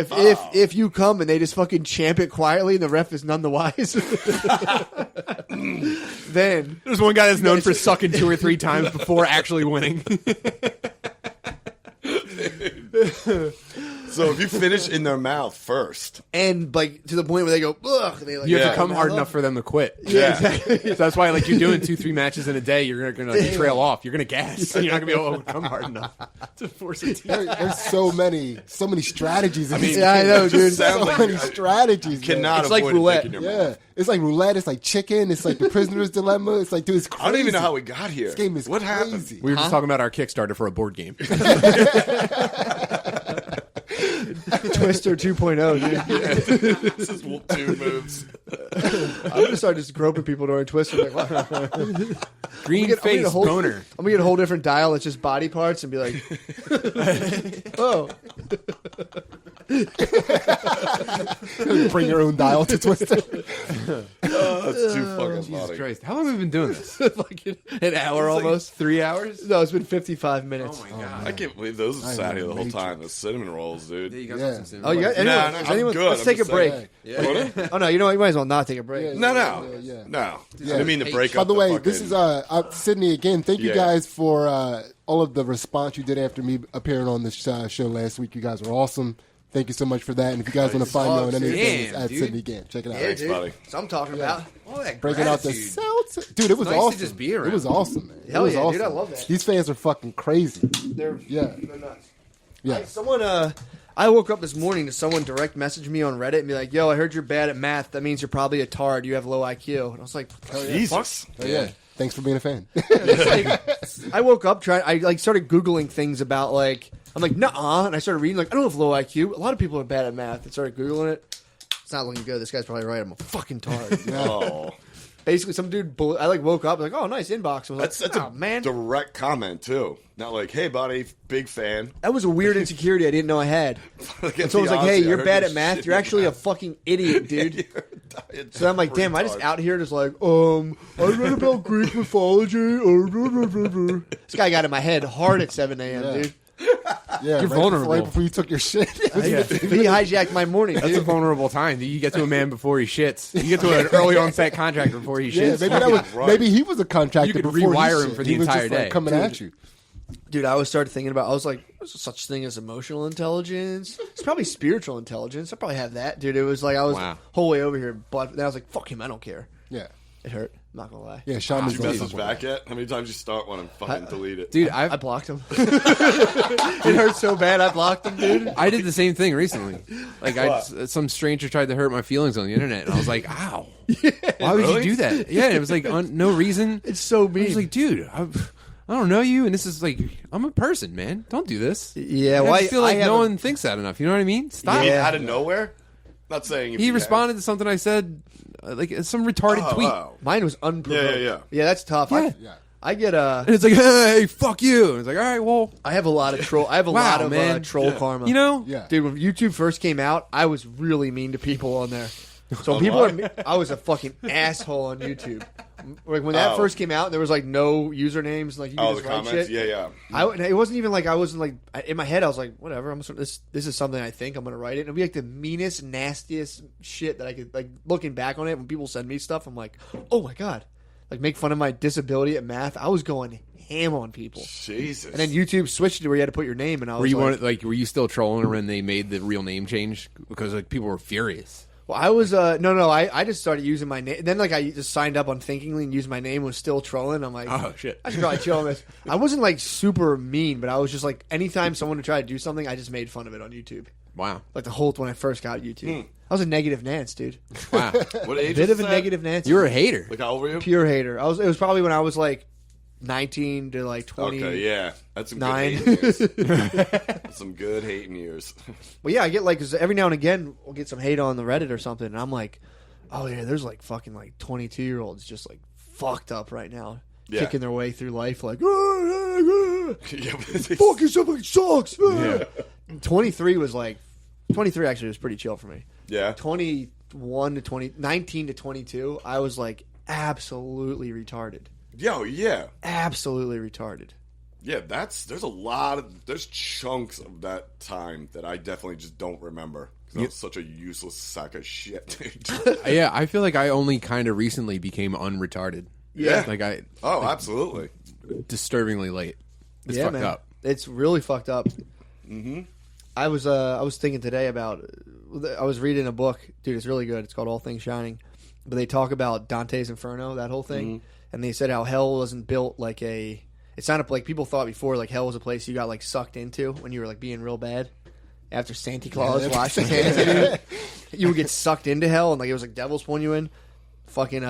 if you come and they just fucking champ it quietly and the ref is none the wise, then There's one guy that's known for sucking 2 or 3 times before actually winning. So if you finish in their mouth first, and like to the point where they go, ugh, and they like You have Yeah. to come hard enough for them to quit. yeah, So that's why, like, you're doing 2-3 matches in a day, you're gonna trail off. You're gonna gas. You're not gonna be able to come hard enough to force a team. there's so many strategies. In this Yeah, I game. know, dude. sounds So like many strategies. man. cannot It's like avoid roulette. dick in your mouth. Yeah, it's like roulette. It's like chicken. It's like the prisoner's dilemma. It's like, dude, it's crazy. I don't even know how we got here. This game is what crazy. happened? We were just talking about our Kickstarter for a board game. Twister 2.0, dude. This is 2 moves. I'm gonna start just groping people during Twister. Like, wow. Green I'm gonna face get a whole- boner. I'm gonna get a whole different dial that's just body parts and be like, oh, Bring your own dial to Twister. Oh, that's too fucking Jesus funny. Christ. How long have we been doing this? fucking an hour almost. 3 hours? No, it's been 55 minutes. Oh my god. I can't believe those are I sat here know, the whole major. time. The cinnamon rolls, dude. Yeah, you guys Yeah. want some cinnamon Oh, you got buns? anyone? No, does I'm anyone good. let's I'm take a just break. saying. Oh no, you know what? You might as well not take a break. Yeah, No. yeah. No. I Yeah. didn't mean to break By up the way, fucking- this is Sydney again. Thank you Yeah. guys for all of the response you did after me appearing on this show last week. You guys were awesome. Thank you so much for that. And if you guys want to find me on Dogs, anything, damn, at dude. Sydney Gant. Check it out. Yeah, Thanks, dude. buddy. So I'm talking about. All that Breaking out the gratitude. South. Dude, it was nice to awesome. just be around. It was awesome, man. Hell it was yeah, awesome. dude, I love that. These fans are fucking crazy. They're Yeah. they're nuts. Yeah. Someone I woke up this morning to someone direct message me on Reddit and be like, "Yo, I heard you're bad at math. That means you're probably a tard. You have low IQ." And I was like, Jesus. Oh, yeah. Thanks for being a fan. I woke up I like started googling things about like I'm like nuh-uh, and I started reading like I don't have low IQ. A lot of people are bad at math. And started googling it. It's not looking good. This guy's probably right. I'm a fucking tard. Oh. Basically, some dude. I like woke up like, oh, nice inbox. I was That's like, a oh, man. direct comment, too. Not like, hey, buddy, big fan. That was a weird insecurity I didn't know I had. Like, And someone's like, honestly, hey, I you're heard bad you're at math. shitty You're at actually a math. fucking idiot, dude. You're So I'm like, damn, am I just out here just like, I read about Greek mythology. This guy got in my head hard at 7 a.m., Yeah. dude. Yeah, You're right vulnerable. Right before you took your shit. He hijacked my morning, That's a dude. vulnerable time. You get to a man before he shits. You get to an early onset contractor before he Yeah, shits. maybe that was Right. maybe he was a contractor. You could before he rewire him shit. for the He was entire just, like, day. coming at you. Dude, I always started thinking about, I was like, there's such thing as emotional intelligence. It's probably spiritual intelligence. I probably have that, dude. It was like, I was Wow. whole way over here, but then I was like, fuck him, I don't care. Yeah, It hurt. I'm not gonna lie. yeah. Sean Did is you message back yet? How many times you start one and fucking delete it? Dude, I blocked him. It hurt so bad, I blocked him, dude. I did the same thing recently. Like, some stranger tried to hurt my feelings on the internet, and I was like, "Ow! Why would Really? you do that?" Yeah, it was like no reason. It's so I mean. was like, "Dude, I don't know you, and this is like, I'm a person, man. Don't do this." Yeah, I well, just feel like I have no a- one thinks that enough. You know what I mean? Stop. Yeah. Out of nowhere? Not saying if He you responded to something I said, like some retarded have. tweet, Oh. Mine was unprovoked. Yeah. Yeah, that's tough. Yeah. I get and it's like, "Hey, fuck you!" And it's like, "All right, well, I have a lot of troll. I have a Wow, lot of man. troll karma. you know, Yeah. dude, when YouTube first came out, I was really mean to people on there. So On people, what? I was a fucking asshole on YouTube. Like when that Oh. first came out, there was like no usernames. Like you could Oh, the just write comments? shit. Yeah. It wasn't even like I wasn't like in my head. I was like, whatever. This is something I think I'm gonna write it. And it'd be like the meanest, nastiest shit that I could like. Looking back on it, when people send me stuff, I'm like, oh my god, like make fun of my disability at math. I was going ham on people. Jesus. And then YouTube switched to where you had to put your name, and I was were you like, were you still trolling when they made the real name change because like people were furious? well, I was no. I just started using my name. Then like I just signed up on Thinkingly and used my name. Was still trolling. I'm like, Oh, shit. I should probably chill on this. I wasn't like super mean, but I was just like, anytime someone would try to do something, I just made fun of it on YouTube. Wow, Like the whole when I first got YouTube, I was a negative Nance, dude. wow, what age Bit was of a that? negative Nance. you're a hater. Like, how old were you? Pure hater. It was probably when I was like 19 to like 20. Okay, yeah. That's some good 9. hating years. That's some good hating years. Well, yeah, I get like, 'cause every now and again we'll get some hate on the Reddit or something, and I'm like, oh yeah, there's like fucking like 22-year-olds just like fucked up right now, kicking their way through life like, fucking something sucks. Yeah. 23 was like, 23 actually was pretty chill for me. Yeah. 21 to 20, 19 to 22, I was like absolutely retarded. Yo, yeah. Absolutely retarded. Yeah, there's chunks of that time that I definitely just don't remember. 'Cause I was such a useless sack of shit, dude. Yeah, I feel like I only kind of recently became unretarded. Yeah. Like Absolutely. disturbingly late. It's fucked man. up. It's really fucked up. Mm-hmm. I was thinking today about. I was reading a book, dude. It's really good. It's called All Things Shining, but they talk about Dante's Inferno, that whole thing, and they said how hell wasn't built like a. It's not like people thought before. Like hell was a place you got like sucked into when you were like being real bad. After Santa Claus washed his hands of you, you would get sucked into hell, and like it was like devils pulling you in. Fucking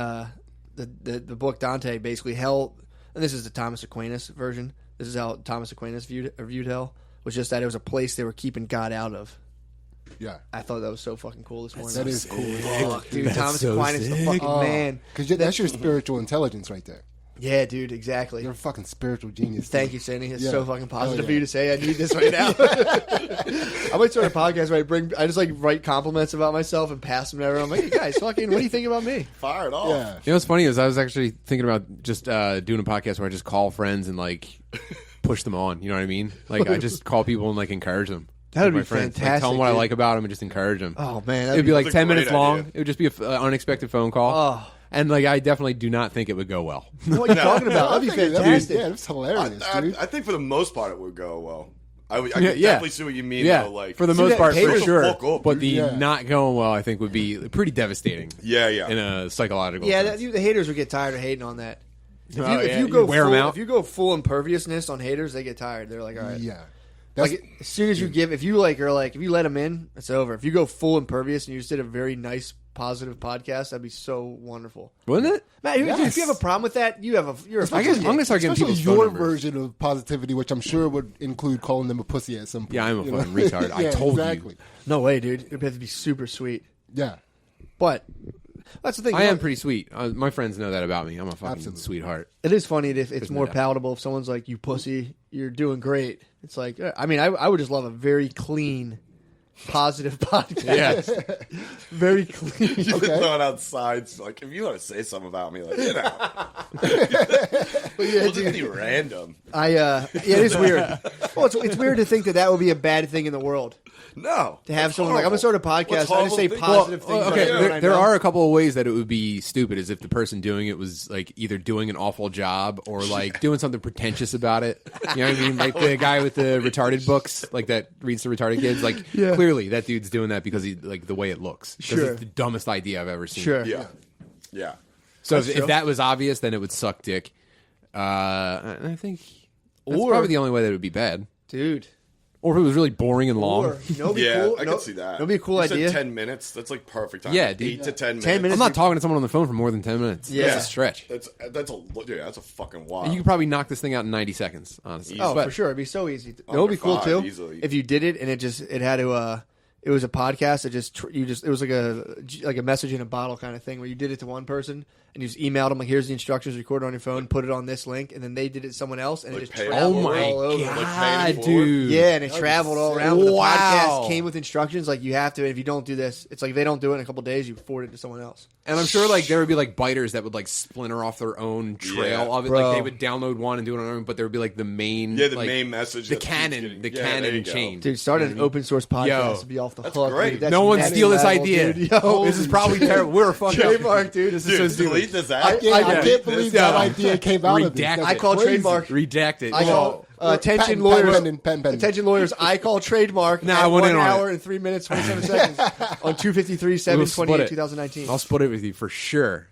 the book Dante basically hell, and this is the Thomas Aquinas version. This is how Thomas Aquinas viewed hell. Was just that it was a place they were keeping God out of. Yeah. I thought that was so fucking cool this morning. That is cool. Fuck, dude. Thomas so Aquinas, the fucking man. Because that's your spiritual intelligence right there. Yeah, dude, exactly. You're a fucking spiritual genius. Thank you, Sandy. It's Yeah. so fucking positive Oh, for yeah. you to say. I need this right now. I might start a podcast where I just like write compliments about myself and pass them to everyone. I'm like, hey guys, fucking, what do you think about me? Fire it off. Yeah. You know what's funny is I was actually thinking about just doing a podcast where I just call friends and like push them on. You know what I mean? Like I just call people and like encourage them. That would Like, be my friends. Like, fantastic, tell them what I dude. like about them and just encourage them. Oh man, It'd be like That's a 10 minutes great long. idea. It would just be an unexpected phone call. Oh. And like I definitely do not think it would go well. what are you talking about? That'd be fantastic. Yeah, that's hilarious, dude. I think for the most part it would go well. I could Yeah. definitely see what you mean. Yeah, Though, like for the See, most that part, for haters sure. fuck up, But the Yeah. not going well, I think, would be pretty devastating. yeah, yeah. In a psychological Yeah, sense. the haters would get tired of hating on that. If you, Oh, if yeah, you you go wear 'em full, out. if you go full imperviousness on haters, they get tired. They're like, all right. Yeah. That's, Like as soon as you give, if you like, if you let them in, it's over. If you go full impervious and you just did a very nice, positive podcast, that'd be so wonderful. Wouldn't it? Matt, dude, Yes. if you have a problem with that, you're a I fucking guess I'm dick. gonna start getting especially people's phone your numbers. version of positivity, which I'm sure would include calling them a pussy at some point. Yeah, I'm a you know? fucking retard. I Yeah, told exactly. you. No way, dude. It'd have to be super sweet. Yeah. But that's the thing. I am pretty sweet. My friends know that about me. I'm a fucking Absolutely. sweetheart. It is funny if it's more no doubt. palatable if someone's like, "You pussy, you're doing great." It's like, I mean, I would just love a very clean, positive podcast. Yeah. Very clean. You've been Okay. throwing out sides. Like, if you want to say something about me, like, you know. But yeah, It'll dude. just be random. Yeah, it is weird. Well, it's weird to think that would be a bad thing in the world. No. To have That's someone like, I'm going to start a horrible. podcast. What's I just say horrible positive thing- things. Okay, about everyone I there know. are a couple of ways that it would be stupid, is if the person doing it was like either doing an awful job or like doing something pretentious about it. You know what I mean? Like the guy with the retarded books, like that reads to retarded kids. Like Yeah. clearly that dude's doing that because he like the way it looks. 'Cause Sure. it's the dumbest idea I've ever seen. Sure. Yeah. Yeah. So That's if true. that was obvious, then it would suck dick. And I think that's Or- probably the only way that it would be bad. Dude. Or if it was really boring and long. Or, you know, what'd be Yeah, cool? I No- can see that. That'd be a cool You said idea. 10 minutes. That's like perfect time. Yeah, dude. 8 to 10 minutes. 10 minutes. I'm not talking to someone on the phone for more than 10 minutes. Yeah. That's a stretch. That's a fucking wild. And you could probably knock this thing out in 90 seconds, honestly. Oh, But- for sure. It'd be so easy. It Under would be cool 5 too easily. if you did it and it had to. It was a podcast. It was like a message in a bottle kind of thing where you did it to one person and you just emailed them like, here's the instructions, record it on your phone, put it on this link, and then they did it to someone else and Like it just pay it traveled Oh my all over. Like paying god, it forward? dude! Yeah, and it traveled all around. But the Wow. podcast came with instructions like you have to. If you don't do this, it's like if they don't do it in a couple days, you forward it to someone else. And I'm sure like there would be like biters that would like splinter off their own trail Yeah. of it. Bro. Like they would download one and do it on their own, but there would be like the main, Yeah, the like, main message. the that keeps canon, getting- the yeah, there you canon go. chain. Dude, start an open source podcast Yo. to be off the That's hook. great. Dude. That's No one next steal this level, idea. dude. Yo. This is probably terrible. We're a fuck Trademark, dude. This Dude, is so delete stupid. this app. I can't Delete believe this that app. idea came out of this. Redact That's I call crazy. trademark. Redact it. I call attention Patent lawyers. pending. Attention lawyers. I call trademark. Nah, at I went 1 in on hour it. and 3 minutes 27 seconds on 253 We'll 7 split 28 it. 2019. I'll split it with you for sure.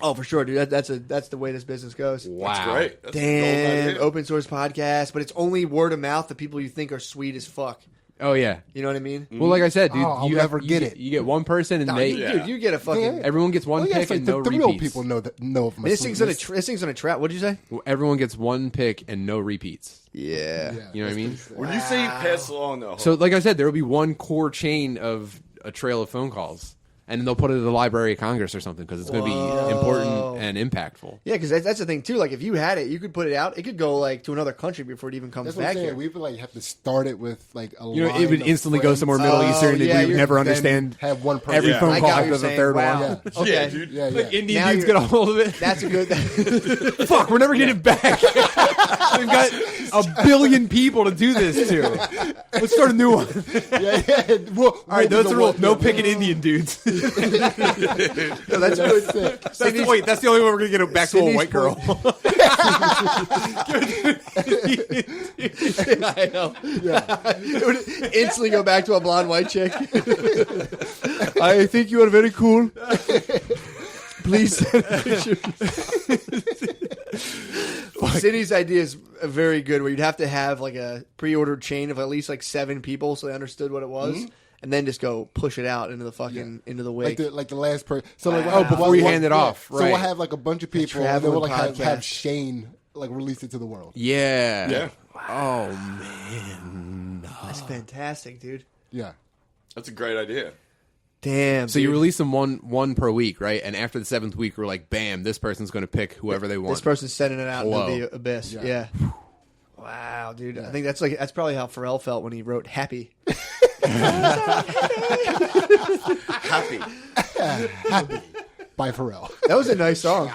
Oh, for sure, dude. That's the way this business goes. Wow. That's great. That's a gold Damn, idea. open source podcast, but it's only word of mouth. The people you think are sweet as fuck. Oh yeah. You know what I mean? Well, like I said, dude, I'll you never you get it. You get one person, and No, they dude, you get a fucking. Yeah. everyone gets one Well, yeah, pick it's like and no the repeats. real people know of my This thing's on a sweetness. this thing's on a trap. What did you say? Everyone gets one pick and no repeats. Yeah. You know what I mean? When you say you pass along, though, So, like I said, there will be one core chain of a trail of phone calls, and they'll put it at the Library of Congress or something because it's going to be important and impactful. Yeah, because that's the thing too. Like if you had it, you could put it out. It could go like to another country before it even comes That's what I'm back saying. here. We would like have to start it with like a You know, line it would of instantly go friends. somewhere Middle Eastern, and yeah, we would you're- never Then understand have one person. every Yeah. phone I call got what after you're the saying. third Wow. one. Okay. yeah, dude. Yeah, yeah. Like Indian Now dudes you're- get a hold of it. That's a good. Fuck, we're never getting it back. We've got a billion people to do this to. Let's start a new one. yeah, yeah. All right, those are the rules. No picking Indian dudes. No, that's good. That's the only way we're gonna get it back to a Sydney's white girl. I know. It would instantly go back to a blonde white chick. I think you are very cool. Please send a picture. Sydney's idea is very good, where you'd have to have like a pre-ordered chain of at least like 7 people, so they understood what it was, and then just go push it out into the fucking into the wake. Like the last person. So like Wow. Before you hand it off, So right. we'll have like a bunch of people, and then traveling we'll like podcast. have Shane like release it to the world. Yeah. Yeah. Oh man. That's fantastic, dude. Yeah. That's a great idea. Damn. So you dude. release them one per week, right? And after the 7th week, we're like, bam, this person's going to pick whoever they want. This person's sending it out Hello. into the abyss. Yeah. Yeah. Wow, dude. I think that's probably how Pharrell felt when he wrote "Happy." Happy. Happy by Pharrell. That was a nice song.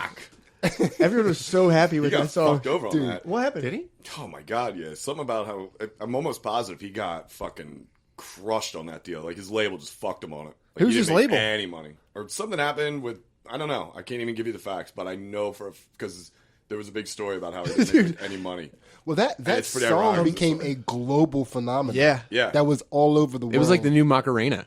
Everyone was so happy He with got that song. fucked over on Dude. that. What happened? Did he? Oh my god, yeah. Something about how I'm almost positive he got fucking crushed on that deal. Like his label just fucked him on it. Like, Who's he his didn't make label? Any money or something happened with I don't know. I can't even give you the facts, but I know because there was a big story about how he didn't make any money. Well, that it's pretty song ironic. became a global phenomenon. Yeah. Yeah. That was all over the world. It was like the new Macarena.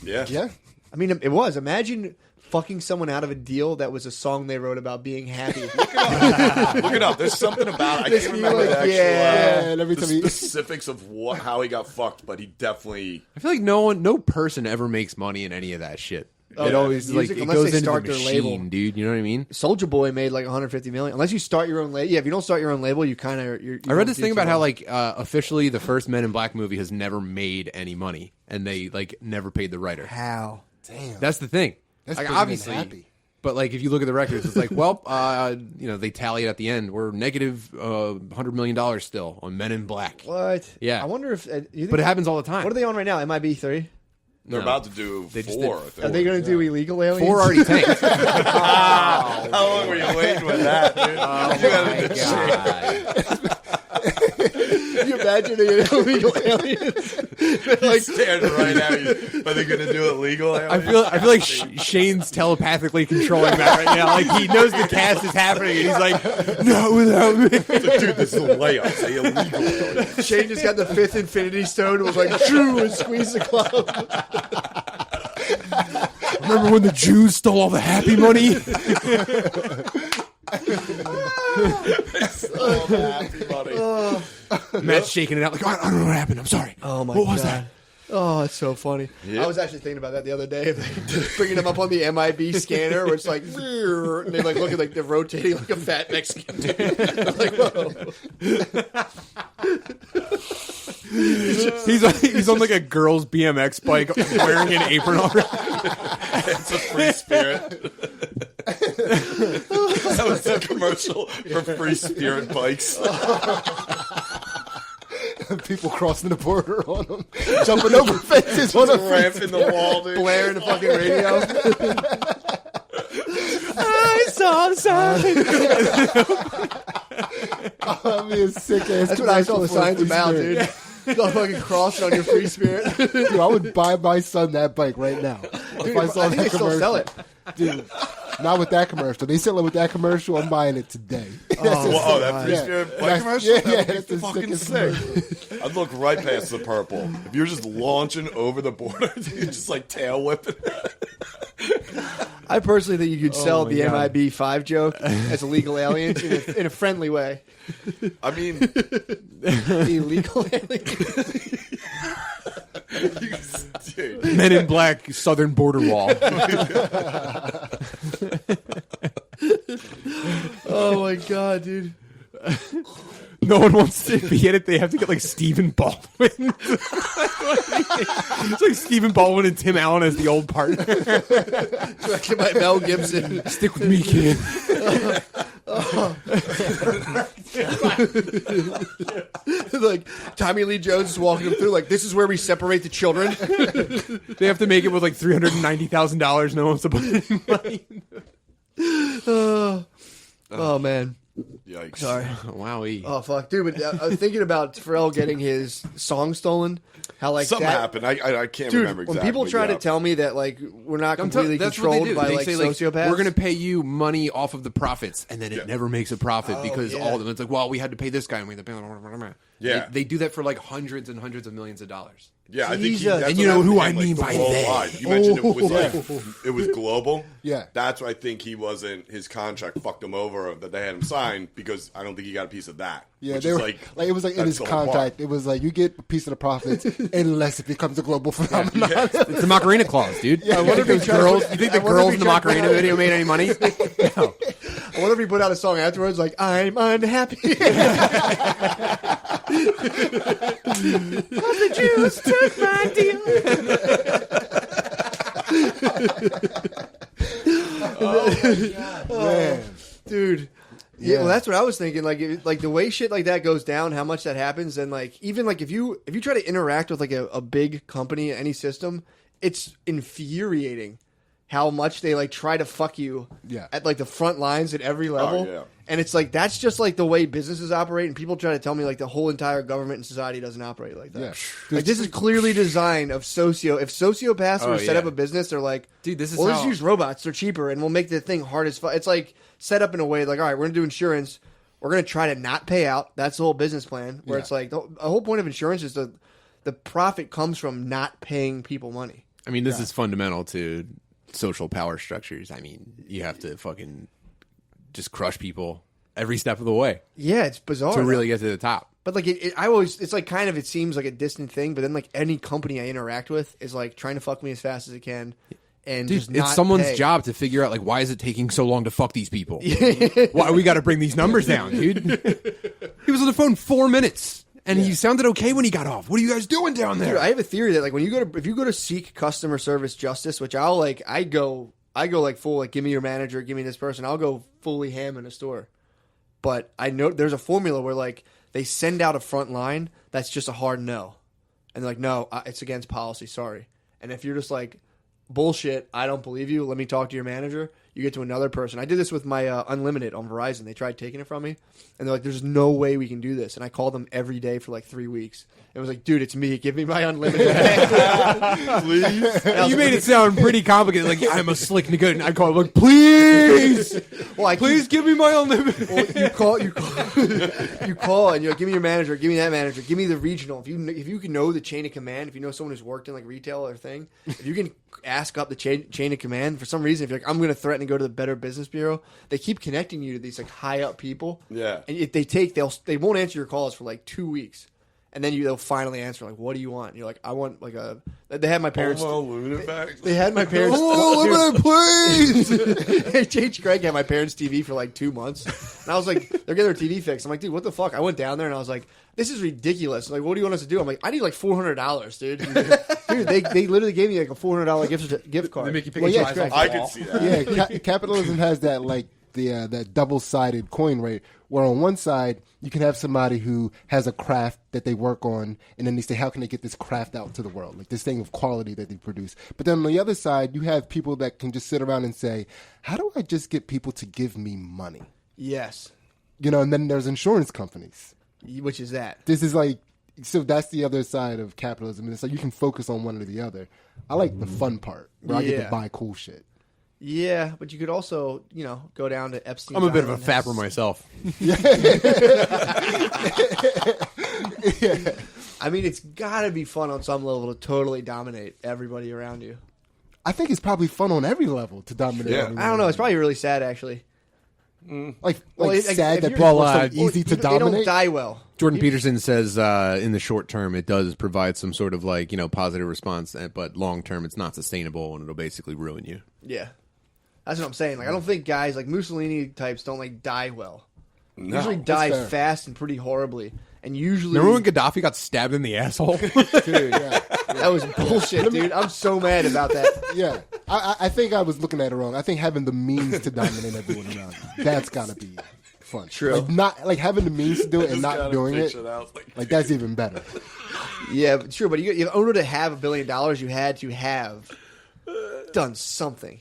Yeah. Yeah. I mean, it was. Imagine fucking someone out of a deal that was a song they wrote about being happy. Look it up. There's something about I This can't be remember like, the actual yeah, and every the time he- specifics of how he got fucked, but he definitely I feel like no person ever makes money in any of that shit. Oh, It yeah. always like Music, it unless goes they into start the their machine, label. dude. You know what I mean? Soulja Boy made like 150 million. Unless you start your own label. Yeah, if you don't start your own label, you kind of. I read this thing about how like officially the first Men in Black movie has never made any money, and they like never paid the writer. how. Damn. That's the thing. That's like bigger than obviously, happy. but like if you look at the records, it's like, well, they tally it at the end. We're negative $100 million still on Men in Black. What? Yeah. I wonder if. You think, But it happens all the time. What are they on right now? MIB 3. they're No. about to do They just 4. did I think. Are they going to do illegal aliens? 4 already tanked. How long were you waiting with that, dude? You gotta do shit. Can you imagine illegal aliens? Like standing right at you. Are they going to do it legal? I feel like Shane's telepathically controlling that right now. Like he knows the cast is happening, and he's like, "No, without me." It's like, dude, this is a layup. Say illegal. Shane just got the 5th Infinity Stone and was like, "True," and squeezed the club. Remember when the Jews stole all the happy money? Oh, happy buddy. Matt's shaking it out like, I don't know what happened. I'm sorry. Oh my What was God. that? Oh, it's so funny. Yeah. I was actually thinking about that the other day. Bringing them up on the MIB scanner, where it's like, and they like look at like they're rotating like a fat Mexican dude. I'm like, whoa. He's on like a girl's BMX bike wearing an apron already. It's a free spirit. That was a commercial for free spirit bikes. People crossing the border on them, jumping over fences on a Ramp in the wall, dude. Blaring the fucking radio. I saw the sign. I mean, sick ass. That's what I saw the commercial for a signs free about, spirit. dude. Don't fucking cross it on your free spirit. Dude, I would buy my son that bike right now if I saw I think that they still commercial. sell it. Dude, not with that commercial. They sell it with that commercial. I'm buying it today. Oh, that free Yeah. spirit bike That's- commercial? yeah, That would that's be the fucking sickest sick. I'd look right past the purple. If you're just launching over the border, dude, just like tail whipping. I personally think you could sell my the God. MIB 5 joke as illegal aliens in a friendly way. I mean, Illegal aliens. Dude. Men in Black Southern Border Wall. Oh my god, dude. No one wants to be in it. They have to get like Stephen Baldwin. It's like Stephen Baldwin and Tim Allen as the old partner. Directed by Mel Gibson. Stick with me, kid. Like Tommy Lee Jones is walking them through. Like, this is where we separate the children. They have to make it with like $390,000. No one wants to put any money. Oh man. Yikes. Sorry. Wowie. Oh fuck, dude. But I was thinking about Pharrell getting his song stolen. How like Something that happened. I can't Dude, remember exactly. when people try to tell me that like we're not completely controlled by like sociopaths, we're going to pay you money off of the profits, and then it never makes a profit because all of them. It's like, well, we had to pay this guy, and we had to pay. Yeah. They do that for like hundreds and hundreds of millions of dollars. Yeah, I think Jesus. that's And you what know who happened I to him, mean like, by worldwide. they. You mentioned it was like it was global. Yeah. That's why I think he wasn't. His contract fucked him over that they had him sign because I don't think he got a piece of that. Yeah, which they is were like it was like in that's his the whole part. contract. It was like you get a piece of the profits unless it becomes a global phenomenon. It's the Macarena clause, dude. I wonder if those girls. You think the I wonder if girls he in the tried to- Macarena video made any money? No. I wonder if he put out a song afterwards like I'm unhappy. The Jews took my deal. Man. Dude. Yeah, well, that's what I was thinking. Like the way shit like that goes down, how much that happens, and like even like if you try to interact with like a big company, any system, it's infuriating how much they like try to fuck you at like the front lines at every level. Oh, yeah. And it's like that's just like the way businesses operate, and people try to tell me like the whole entire government and society doesn't operate like that. Yeah. Like this is clearly designed of if sociopaths were to set yeah. up a business, they're like, Dude, this is well, let's how- use robots, they're cheaper, and we'll make the thing hard as fuck. It's like set up in a way like, all right, we're gonna do insurance, we're gonna try to not pay out. That's the whole business plan. Where it's like the whole point of insurance is the profit comes from not paying people money. I mean, this is fundamental to social power structures. I mean, you have to fucking just crush people every step of the way Yeah, it's bizarre to really get to the top. But like I always, it's like kind of it seems like a distant thing, but then like any company I interact with is like trying to fuck me as fast as it can, and Dude, just not it's someone's pay. job to figure out like why is it taking so long to fuck these people? Why we got to bring these numbers down, dude? He was on the phone 4 minutes, and he sounded okay when he got off. What are you guys doing down there? Dude, I have a theory that like when if you go to seek customer service justice, which I go like full like give me your manager, give me this person, I'll go fully ham in a store. But I know there's a formula where like they send out a front line that's just a hard no, and they're like, no, it's against policy, sorry. And if you're just like bullshit, I don't believe you, let me talk to your manager, you get to another person. I did this with my unlimited on Verizon. They tried taking it from me, and they're like, there's no way we can do this. And I called them every day for like 3 weeks. It was like, dude, it's me. Give me my unlimited. Please. You made it sound pretty complicated. Like I'm a slick nigga, and I call him like, please, Well, please give me my unlimited. Well, you call, you call, and you're like, give me your manager, give me that manager, give me the regional. If you can know the chain of command, if you know someone who's worked in like retail or thing, if you can ask up the chain of command for some reason, if you're like, I'm going to threaten to go to the Better Business Bureau, they keep connecting you to these like high up people. Yeah. And if they won't answer your calls for like 2 weeks. And then they'll finally answer, like, what do you want? And you're like, I want, like, they had my parents. Unlimited back. They had my parents. please. J.H. Craig had my parents' TV for like 2 months. And I was like, they're getting their TV fixed. I'm like, dude, what the fuck? I went down there and I was like, this is ridiculous. Like, what do you want us to do? I'm like, I need like $400, dude. Dude, they literally gave me like a $400 gift card. They make you pick Well, a yeah, choice correct. off I the could wall. see that. Yeah, capitalism has that like that double-sided coin, right? Where on one side you can have somebody who has a craft that they work on, and then they say, how can they get this craft out to the world, like this thing of quality that they produce. But then on the other side, you have people that can just sit around and say, how do I just get people to give me money? Yes. You know, and then there's insurance companies. Which is that? This is like, so that's the other side of capitalism. And it's like you can focus on one or the other. I like the fun part where I get Yeah. to buy cool shit. Yeah, but you could also, go down to Epstein's I'm a bit of a Island. fapper myself. I mean, it's got to be fun on some level to totally dominate everybody around you. I think it's probably fun on every level to dominate. Yeah. everyone. I don't know. It's probably really sad, actually. sad that you're- people are so easy to They don't dominate. die well. Jordan Peterson says in the short term it does provide some sort of positive response, but long term it's not sustainable and it'll basically ruin you. Yeah, that's what I'm saying. Like, I don't think guys like Mussolini types don't die well. No, Usually that's die fair. fast and pretty horribly. And usually, Remember when Gaddafi got stabbed in the asshole? Dude, yeah. that was bullshit, dude. I'm so mad about that. Yeah, I think I was looking at it wrong. I think having the means to dominate everyone around you, that's gotta be fun. True. Not having the means to do it and Just not gotta doing it. picture that, Like that's even better. Yeah, true. But in order to have $1 billion, you had to have done something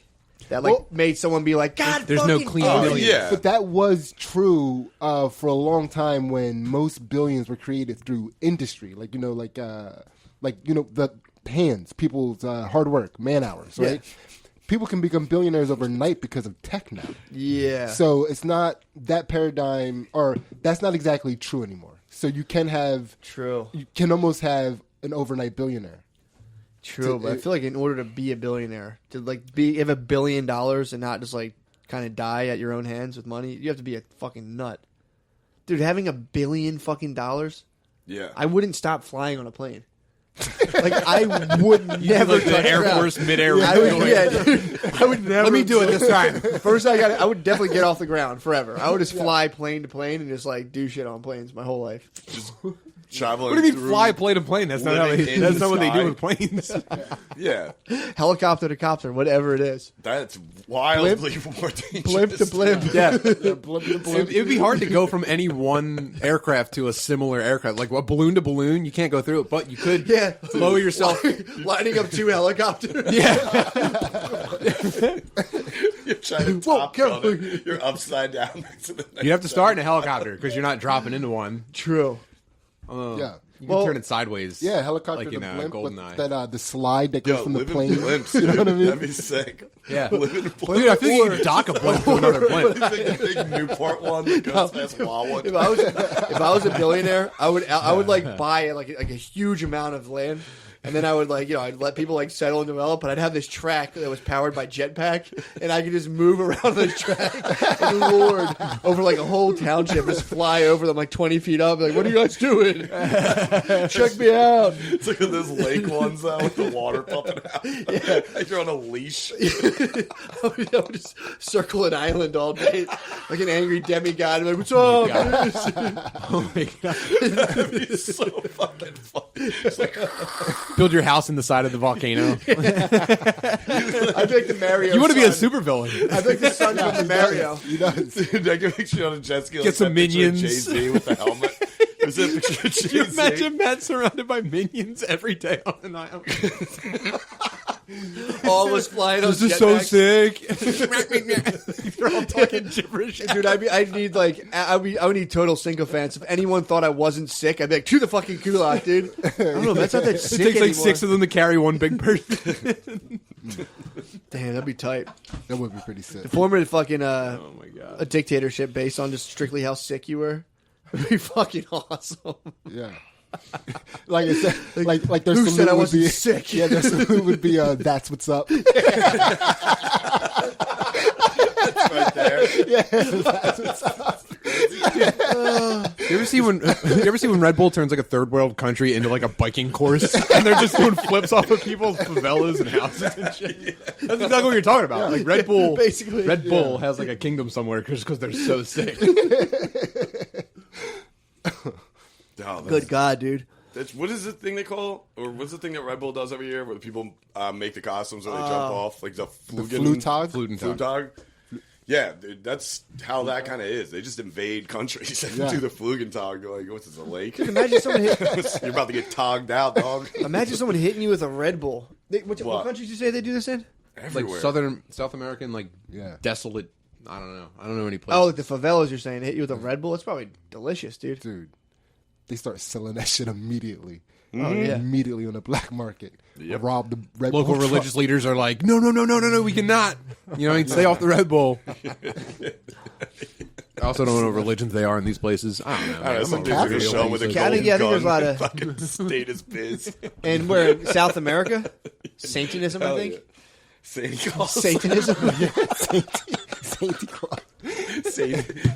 that made someone be like, God, There's no fucking clean damn it." million. yeah. But that was true for a long time when most billions were created through industry, the hands, people's hard work, man hours, right? Yeah. People can become billionaires overnight because of tech now. Yeah. So it's not that paradigm, or that's not exactly true anymore. So you can almost have an overnight billionaire. True, but I feel like in order to be a billionaire, to have $1 billion and not just kind of die at your own hands with money, you have to be a fucking nut. Dude, having $1 billion fucking dollars, Yeah. I wouldn't stop flying on a plane. I would never The touch Air ground. Force midair. I would, dude, I would never. Let me do it this time. First, I would definitely get off the ground forever. I would just fly plane to plane and just do shit on planes my whole life. Traveling What do you mean through- fly plane to plane? That's not how living they, in that's the not what they sky. do with planes. Yeah. Helicopter to copter, whatever it is. That's wildly more dangerous. Blimp to blimp. Yeah. Blimp to blimp. It would be hard to go from any one aircraft to a similar aircraft. Like a balloon to balloon, you can't go through it, but you could Yeah. lower yourself. Lining up 2 helicopters. You're trying to top gun it. You're upside down next to the next You have to start in a helicopter because you're not dropping into one. True. Yeah. You can turn it sideways. Yeah, helicopter like to in blimp with GoldenEye. that the slide that goes Yo, from the live in plane. blimps. You know what I mean? That'd be sick. Yeah. Live in a blimp. Dude, I feel like you can dock a blimp to another blimp. Like the big Newport one that goes past Wildwood. If I was a billionaire, I would buy a huge amount of land, and then I would I'd let people settle and develop, but I'd have this track that was powered by jetpack, and I could just move around this track and lord over a whole township, just fly over them 20 feet up. What are you guys doing? Check me out. It's like those lake ones though, with the water pumping out. Yeah. Like you're on a leash. I would just circle an island all day like an angry demigod. I'm what's up? Oh my god! That'd be so fucking fun. It's like, Build your house in the side of the volcano. I'd be like the Mario. You want to be a son. supervillain. I'd be like the son from the Mario. He does. dude, I can picture you on a jet ski. Get some minions. Jay-Z with the helmet. Is it a picture of Can you Jay-Z? imagine Matt surrounded by minions every day on an island? All was flying on This is so jetpacks. sick. They're all talking gibberish. Dude, I would need total sycophants. If anyone thought I wasn't sick, I'd be like, to the fucking kulak, dude. I don't know, that's not that It sick takes anymore. 6 of them to carry one big person. Damn, that'd be tight. That would be pretty sick. Former fucking Oh my god. a dictatorship based on just strictly how sick you were. It'd be fucking awesome. Yeah. Like I said, like their Who salute said I would wasn't be sick? Yeah, their salute would be that's what's up. right there. Yeah, that's what's up. You ever see when Red Bull turns a third world country into a biking course and they're just doing flips off of people's favelas and houses and shit? That's exactly what you're talking about. Like Red Bull, Basically. Red Bull has a kingdom somewhere because they're so sick. Oh, Good God, dude. what is the thing they call, or what's the thing that Red Bull does every year where the people make the costumes or they jump off? Like the Flutog? Flutog. Yeah, dude, that's how that kind of is. They just invade countries and Yeah. do the Flugentag. Like, what's this, a lake? Imagine someone You're about to get togged out, dog. Imagine someone hitting you with a Red Bull. What What? countries do you say they do this in? Everywhere. South American, Yeah. desolate. I don't know any places. Oh, like the favelas you're saying hit you with a Red Bull? It's probably delicious, dude. Dude, they start selling that shit immediately. Oh, yeah. Immediately on the black market. Yep. Rob the Red Local Bull religious truck. leaders are like, no, we cannot. Stay off the Red Bull. I also don't know what religions they are in these places. I don't know. I don't know, some I'm dudes are gonna Catholic. show 'em with a Catholic, golden yeah, I think there's gun a lot of- fucking state his biz. And where South America? Satanism, I Hell think. yeah. Santa Claus. Satanism. Santa Claus.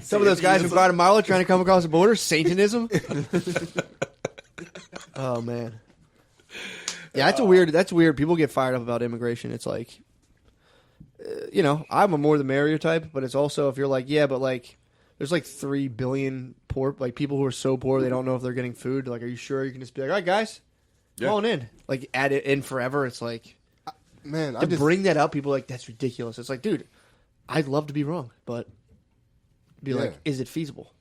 Some of those guys in Guatemala trying to come across the border, Satanism. Oh man, yeah, that's weird. People get fired up about immigration. It's like, I'm a more the merrier type, but it's also if you're like, yeah, but like, there's like 3 billion poor people who are so poor they don't know if they're getting food. Like, are you sure you can just be like, all right, guys, come on in, like, add it in forever? It's like, man, to bring that up, people are like, that's ridiculous. It's like, dude, I'd love to be wrong, but be like, is it feasible?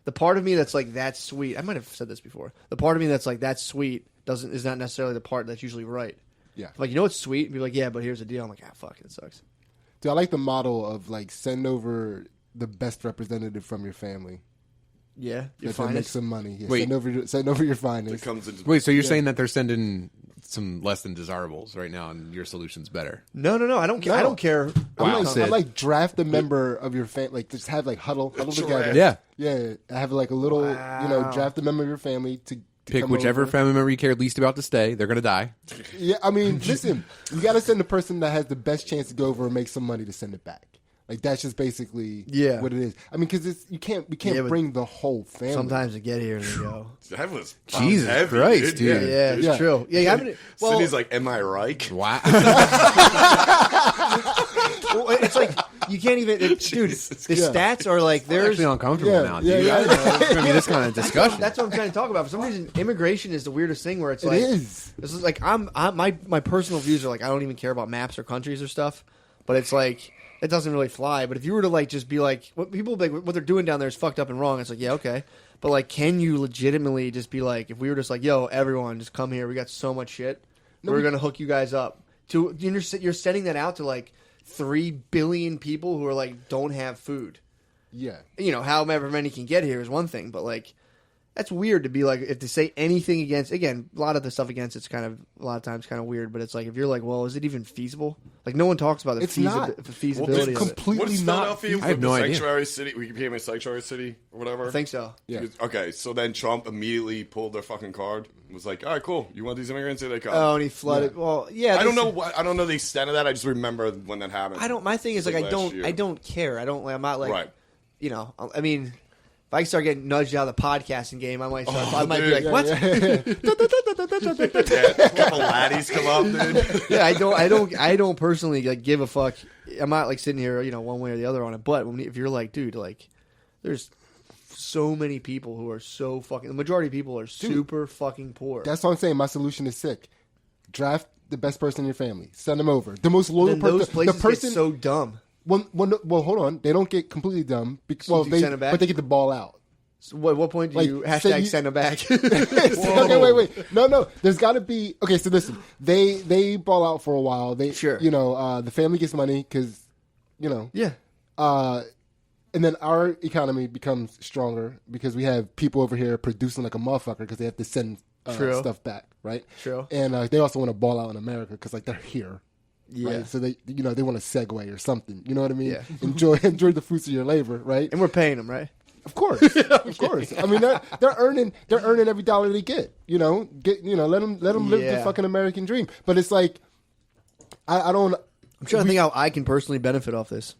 The part of me that's like, that's sweet. I might have said this before. The part of me that's like, that's sweet is not necessarily the part that's usually right. Yeah. Like, what's sweet? And be like, yeah, but here's the deal. I'm like, fuck, it sucks. Dude, I like the model of like send over the best representative from your family. Yeah, your That make finest. some money. Yeah, Wait. send over your finest. Wait, so you're saying that they're sending some less than desirables right now, and your solution's better? No, I don't care. I don't care. I Sid. like draft a member of your family. Like just have like huddle together. Yeah. Yeah. Have like a little, draft a member of your family to Pick come whichever over. family member you care least about to stay. They're going to die. Yeah, I mean, listen, you got to send the person that has the best chance to go over and make some money to send it back. Like that's just basically what it is. I mean, because we can't bring the whole family. Sometimes they get here and they go. That was Jesus heavy, Christ, dude. dude. Yeah, it's true. Yeah, Cindy's like, am I right? Wow. well, it's like you can't even, dude. The stats are like I'm there's. actually uncomfortable now, dude. yeah. I didn't know it was going to be this kind of discussion. That's what I'm trying to talk about. For some reason, immigration is the weirdest thing where it's It like is. this is like my personal views are like I don't even care about maps or countries or stuff, but it's like it doesn't really fly. But if you were to like just be like what people like what they're doing down there is fucked up and wrong, it's like yeah okay, but like can you legitimately just be like if we were just like yo everyone just come here we got so much shit we're gonna hook you guys up to you're sending that out to like 3 billion people who are like don't have food. Yeah. However many can get here is one thing, but like that's weird to be like if to say anything against. Again, a lot of the stuff against it's kind of a lot of times kind of weird, but it's like if you're like, well, is it even feasible? Like no one talks about the It's not. feasibility. It's of it. completely What is not. Philadelphia? I have no the idea. Sanctuary city. We became a sanctuary city or whatever. I think so. Yeah. Okay, so then Trump immediately pulled their fucking card. Was like, all right, cool. You want these immigrants? Here they come. Oh, and he flooded. Yeah. Well, yeah. I don't know I don't know the extent of that. I just remember when that happened. My thing is like last year. I don't care. I'm not like Right. I mean. If I start getting nudged out of the podcasting game, I might be dude. like, "What?" Yeah, a couple laddies come up, dude. Yeah, I don't personally like give a fuck. I'm not like sitting here, one way or the other on it. But if you're like, dude, like, there's so many people who are so fucking. The majority of people are super fucking poor. That's what I'm saying. My solution is sick. Draft the best person in your family. Send them over. The most loyal Then person. those places The person. get so dumb. Well, hold on. They don't get completely dumb. So you send them back? But they get the ball out. So what point do Like, you say you- send them back? Okay, wait. No. There's got to be. Okay, so listen. They ball out for a while. Sure. The family gets money because, Yeah. and then our economy becomes stronger because we have people over here producing like a motherfucker because they have to send True. stuff back, right? True. And they also want to ball out in America because like they're here. Yeah. Right? So they want to segue or something. You know what I mean? Yeah. Enjoy the fruits of your labor, right? And we're paying them, right? Of course, of course. I mean, they're earning every dollar they get. Let them live the Yeah. fucking American dream. But it's like, I don't. I'm trying to think how I can personally benefit off this.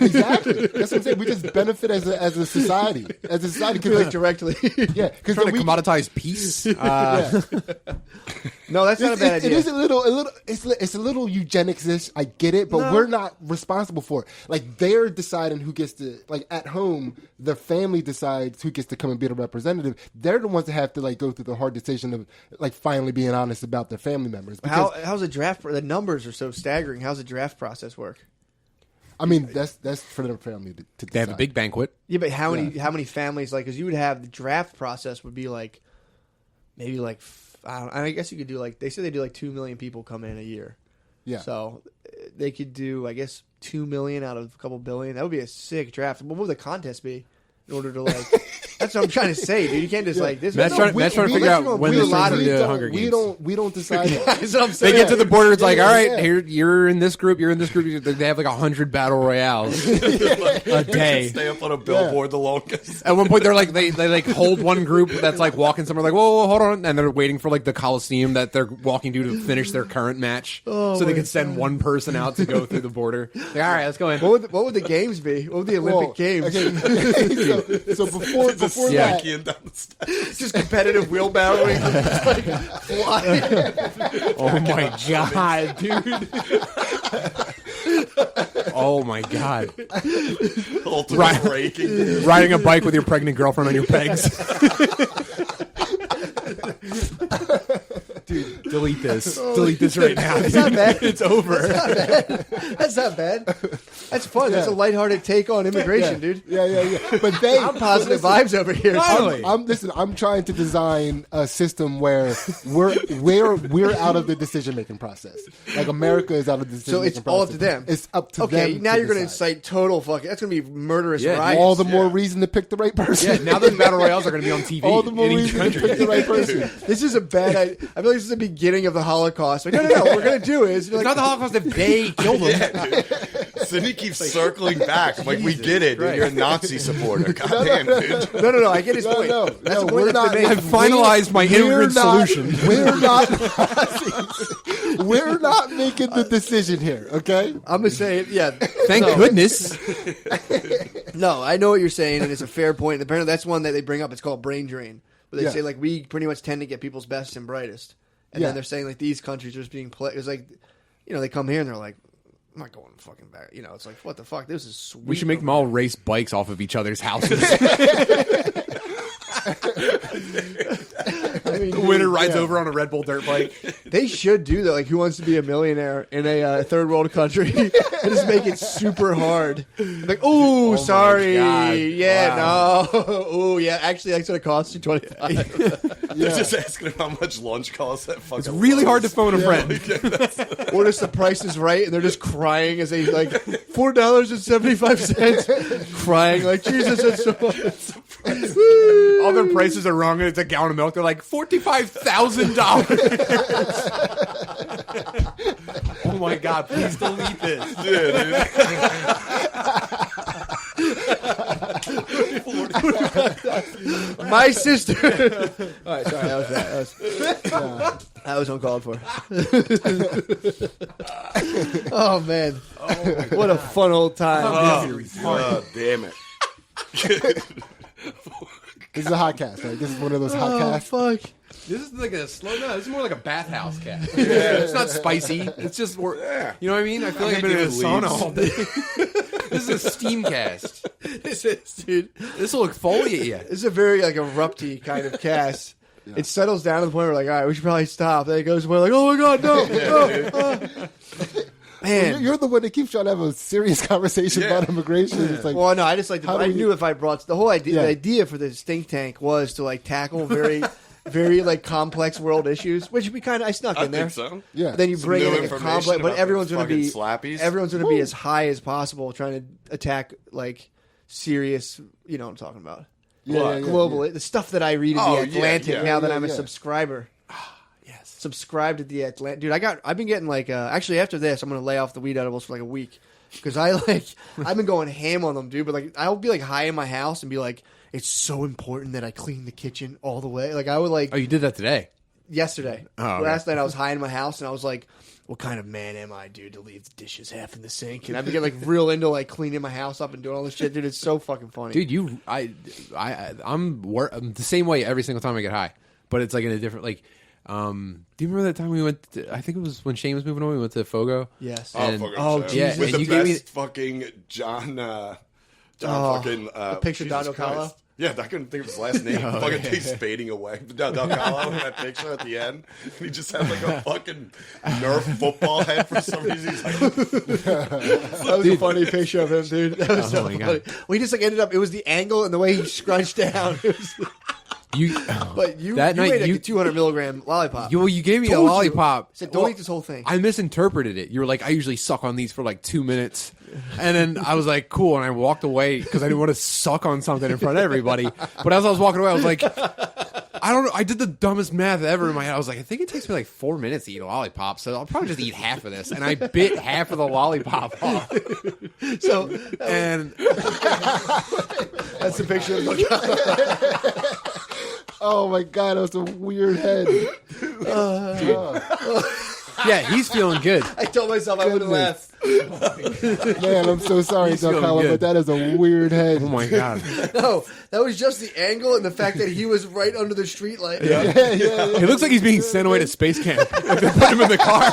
Exactly. That's what I'm saying. We just benefit as a society. As a society. Cause Like like, directly. yeah. Because Trying to commoditize peace. No, that's not a bad idea. It is it's a little eugenics-ish. I get it, but we're not responsible for it. Like they're deciding who gets to, like at home, the family decides who gets to come and be the representative. They're the ones that have to like go through the hard decision of like finally being honest about their family members. Because, How's the draft? The numbers are so staggering. How's the draft process work? I mean, that's for their family to decide. They have a big banquet. Yeah, but how many families like? Because you would have the draft process would be like maybe like I guess you could do like they say they do like 2 million people come in a year. Yeah. So they could do I guess 2 million out of a couple billion. That would be a sick draft. What would the contest be in order to like? That's what I'm trying to say, dude. You can't just like this. Matt's trying to figure out when there's this turns into the Hunger we Games. don't decide. That's what I'm They saying. get to the border. It's like, all right, Yeah. here you're in this group. You're in this group. They have like 100 battle royales a day. Stay up on a billboard the longest. At one point, they're like they like hold one group that's like walking somewhere. Like, whoa, hold on, and they're waiting for like the Coliseum that they're walking to finish their current match, so they can send one person out to go through the border. Like, all right, let's go in. What would the games be? What would the Olympic Games? Okay, so before Yeah. that, Ian down the steps. Just competitive wheelbarrowing. Just like, flying. Oh my god, dude! Oh my god! Ultimate Right. raking. Riding a bike with your pregnant girlfriend on your pegs. Dude, delete this. Delete this right now. It's not bad. It's over. That's not bad. That's fun. That's a lighthearted take on immigration, dude. yeah. But they, I'm positive vibes over here. Finally. I'm trying to design a system where we're out of the decision making process. Like America is out of the decision making process. So it's all up to them. It's up to them. Okay, now you're going to decide. incite total fucking. That's going to be murderous Yeah, riots. All the more reason to pick the right person. Yeah, now those battle royales are going to be on TV. all the more in each reason to country. pick the right person. This is a bad idea. I feel like this is the beginning of the Holocaust. Like, no. What we're going to do is. It's not the Holocaust if they killed them. Sydney keeps circling back. I'm like, we get it. Christ. You're a Nazi supporter. Goddamn, dude. No. I get his point. No, That's the point we're that's not. been made. I've finalized my immigrant solution. We're not Nazis. We're not making the decision here. Okay. I'm going to say it. Yeah. Thank goodness. No, I know what you're saying, and it's a fair point. Apparently, that's one that they bring up. It's called brain drain. But they Yeah. say, like, we pretty much tend to get people's best and brightest. And Yeah. then they're saying, like, these countries are just being played. It's like, you know, they come here and they're like, I'm not going fucking back. You know, it's like, what the fuck? This is sweet. We should make them all race bikes off of each other's houses. I mean, The winner dude, rides yeah. over on a Red Bull dirt bike. They should do that. Like, Who Wants to Be a Millionaire in a third world country and just make it super hard. Like, oh, my sorry. God. Yeah, Wow. no. Oh, yeah. Actually, that's going to cost you $25. They're just asking him how much lunch costs at fucking It's really hard to phone a friend. Or just The Price is Right, and they're just crying as they like $4.75, crying like Jesus. That's so much. All their prices are wrong, and it's a gallon of milk. They're like $45,000. Oh my god! Please delete this. Yeah, My sister. All right, sorry, that was that. That was uncalled for. Oh man, what a fun old time. dude. Oh, damn it. This is a hot cast, right? This is one of those hot Oh casts. fuck. This is like a slow. No, this is more like a bathhouse cat. It's not spicy. It's just more. You know what I mean? I feel like I've been in a sauna all day. This is a steam cast. This is, dude. This will exfoliate you. This is a very like erupty kind of cast. It settles down to the point where like, all right, we should probably stop. Then it goes where like, oh my god, no. Man, You're the one that keeps trying to have a serious conversation about immigration. It's like, well, no, I just like. How do I we- knew if I brought the whole idea. Yeah. The idea for this think tank was to like tackle very, very like complex world issues, which we kind of I snuck I in there. think so. yeah. But then you Some bring new in like a information complex, but about everyone's the going to be fucking slappies. everyone's going to be as high as possible, trying to attack like serious. You know what I'm talking about? Global, the stuff that I read in Oh, the yeah, Atlantic yeah. now that Yeah, I'm a yeah. subscriber. Yes. Subscribe to the Atlantic, dude. I've been getting like actually after this I'm gonna lay off the weed edibles for like a week because I've been going ham on them, dude. But like I'll be like high in my house and be like, it's so important that I clean the kitchen all the way. Like I would like Oh, you did that today. yesterday. Oh, okay. Last night I was high in my house and I was like, what kind of man am I, dude, to leave the dishes half in the sink? And I've been getting like real into like cleaning my house up and doing all this shit, dude. It's so fucking funny. Dude, I'm the same way every single time I get high, but it's like in a different like. Do you remember that time we went? I think it was when Shane was moving away. We went to Fogo. Yes. And- Jesus. With and the you gave me- best fucking John fucking the picture Jesus Don Ocala? Christ. Yeah, I couldn't think of his last name. Fucking thing's fading away. Don Ocala in that picture at the end. He just had like a fucking Nerf football head for some reason. He's like, That was a funny picture of him, dude. That was so my funny. God. We just like ended up. It was the angle and the way he scrunched down. It was, But you That night, made like you- a 200 milligram lollipop. You gave me a Told you. lollipop. Said, don't Well, eat this whole thing. I misinterpreted it. You were like, I usually suck on these for like 2 minutes. And then I was like, cool. And I walked away because I didn't want to suck on something in front of everybody. But as I was walking away, I was like, I don't know. I did the dumbest math ever in my head. I was like, I think it takes me like 4 minutes to eat a lollipop. So I'll probably just eat half of this. And I bit half of the lollipop off. So And that's the picture of the Oh my god, that was a weird head. yeah, he's feeling good. I told myself I wouldn't laugh. Man, I'm so sorry, He's Doc feeling Colin, good. but that is a weird head. Oh my God. No, that was just the angle and the fact that he was right under the street light. Yeah. It looks like he's being sent away to space camp. Like they put him in the car.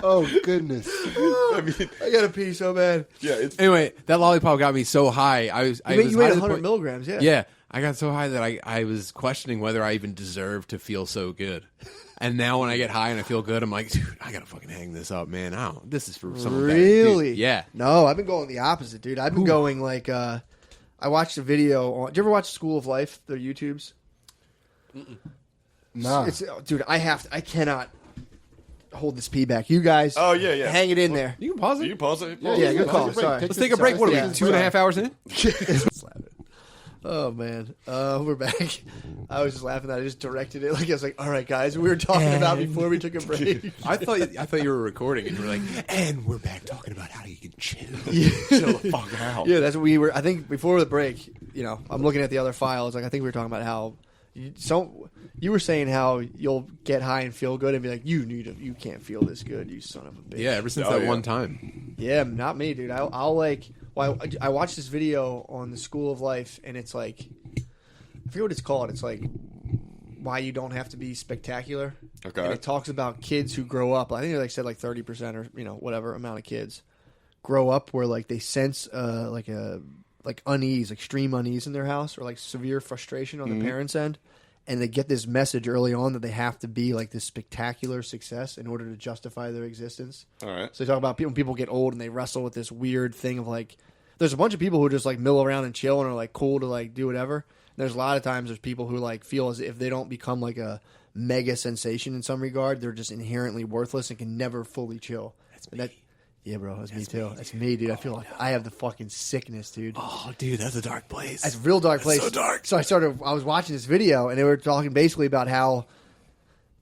Oh goodness. I mean, I gotta pee so bad. yeah, it's Anyway, that lollipop got me so high. I was You high ate to the 100 point- milligrams, yeah. Yeah, I got so high that I was questioning whether I even deserved to feel so good. And now when I get high and I feel good, I'm like, dude, I gotta fucking hang this up, man. This is for someone better. Really? Dude, yeah. No, I've been going the opposite, dude. I've been going like I watched a video on. Did you ever watch School of Life? Their YouTubes. Nah. Dude, I cannot hold this pee back. You guys. Oh, yeah. Hang it in there. You can pause it. you pause it. Yeah, good call. Take a break. Sorry. Take Let's your- take a break. What are Yeah. we, 2.5 hours in? Slap it. Oh man, we're back. I was just laughing that I just directed it. Like I was like, "All right, guys, we were talking about before we took a break." I thought you were recording and you were like, and we're back talking about how you can chill. Chill the fuck out. Yeah, that's what we were. I think before the break, I'm looking at the other files. Like I think we were talking about how you were saying how you'll get high and feel good and be like, you can't feel this good, you son of a bitch. Yeah, ever since Oh, that yeah. one time. Yeah, not me, dude. I'll like. Well, I watched this video on the School of Life, and it's like, I forget what it's called. It's like why you don't have to be spectacular. Okay. And it talks about kids who grow up. I think they said like 30% or whatever amount of kids grow up where like they sense like unease, extreme unease in their house, or like severe frustration on the parents' end. And they get this message early on that they have to be like this spectacular success in order to justify their existence. All right. So they talk about when people get old and they wrestle with this weird thing of like, there's a bunch of people who just like mill around and chill and are like cool to like do whatever. And there's a lot of times there's people who like feel as if they don't become like a mega sensation in some regard, they're just inherently worthless and can never fully chill. That's me. Yeah, bro, that's me too. That's me, dude. I feel like I have the fucking sickness, dude. Oh, dude, that's a dark place. It's a real dark place. so dark. So I was watching this video, and they were talking basically about how